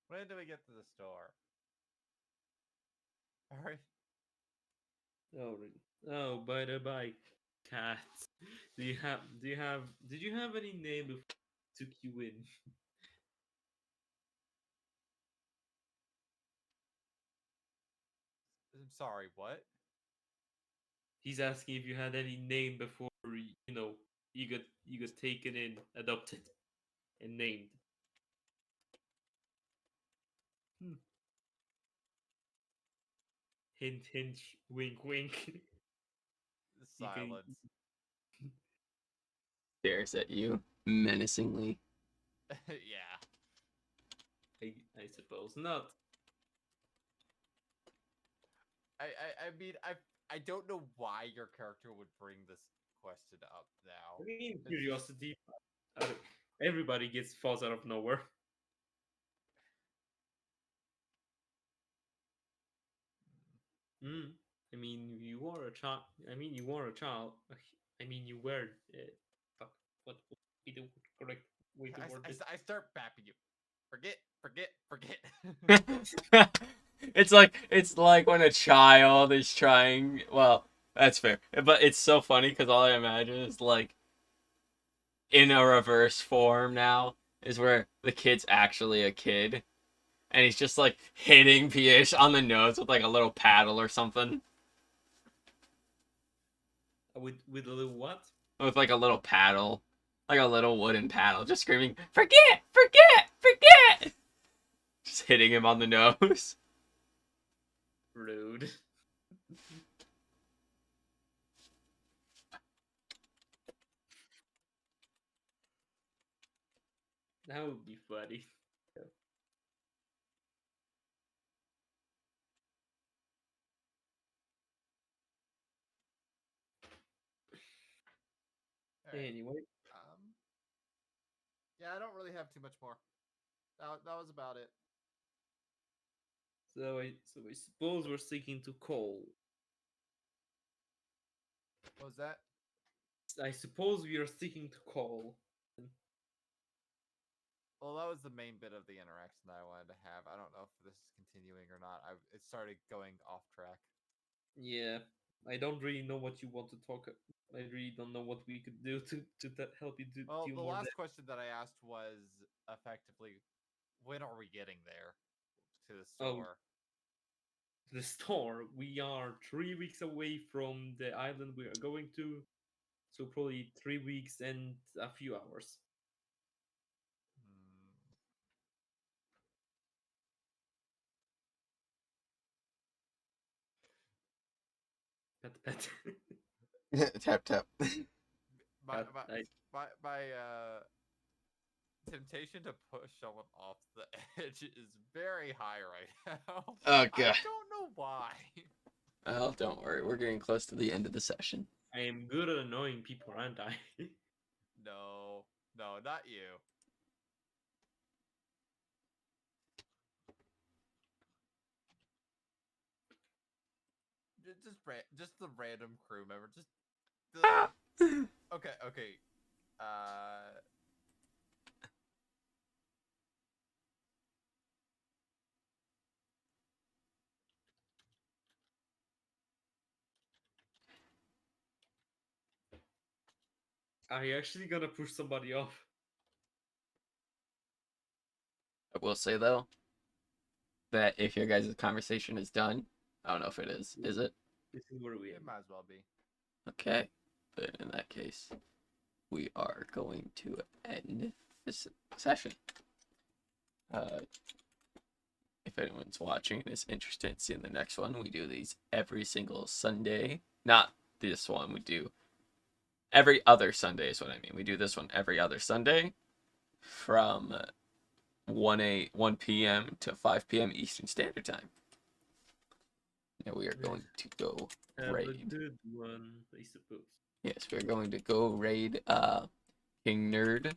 When do we get to the store? Alright. Oh, really? Oh, by the by, cats. Did you have any name before I took you in? I'm sorry, what? He's asking if you had any name before you got taken in, adopted, and named. Hmm. Hint, hint, wink, wink. You can, Silence. Stares at you menacingly. Yeah. I suppose not. I mean, I don't know why your character would bring this question up now. I mean, It's just curiosity. Everybody gets falls out of nowhere. Mm. I mean, you are a child. I mean, you are a child. I mean, you were. Fuck. What would be the correct way to word this? I start bapping you. Forget, forget, forget. It's like when a child is trying. Well, that's fair, but it's so funny because all I imagine is like in a reverse form now is where the kid's actually a kid, and he's just like hitting Piesh on the nose with like a little paddle or something, With a little what? with like a little paddle, like a little wooden paddle, just screaming, "Forget, forget, forget!" Just hitting him on the nose. Rude. That would be funny. Alright. Anyway, Yeah, I don't really have too much more. That was about it. so I suppose we're sticking to coal. What was that? I suppose we are sticking to coal. Well, that was the main bit of the interaction that I wanted to have. I don't know if this is continuing or not. It started going off track. Yeah, I don't really know what you want to talk. I really don't know what we could do to help you Well, deal the more. last question that I asked was effectively, when are we getting there to the Oh, store? the store. We are 3 weeks away from the island we are going to, so probably 3 weeks and a few hours. Hmm. Pet, pet. Tap tap. My my I, my temptation to push someone off the edge is very high right now. Oh I god. don't know why. Oh, don't worry. We're getting close to the end of the session. I am good at annoying people, aren't I? No, no, not you. Just the random crew member. Just the. Ah! Okay, okay. Uh, Are you actually gonna push somebody off? I will say though that if your guys' conversation is done, I don't know if it is. Is it? This is where we it end. might as well be. Okay. But in that case, we are going to end this session. If anyone's watching and is interested in seeing the next one, we do these every single Sunday. Not this one. We do every other Sunday is what I mean. We do this one every other Sunday from 1 p.m. to 5 p.m. Eastern Standard Time. Now we are going to go Have a raid. good one, I suppose. Yes, we're going to go raid King Nerd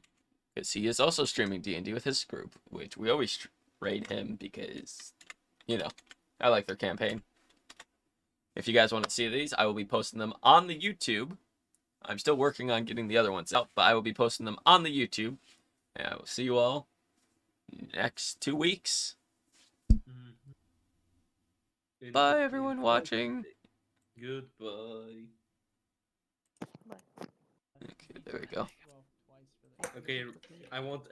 because he is also streaming D&D with his group, which we always raid him because, I like their campaign. If you guys want to see these, I will be posting them on the YouTube I'm still working on getting the other ones out, but I will be posting them on the YouTube. And I will see you all next 2 weeks. Mhm. And Bye, everyone have a watching. good day. Goodbye. Okay, there we go. Well, twice for the Okay, I want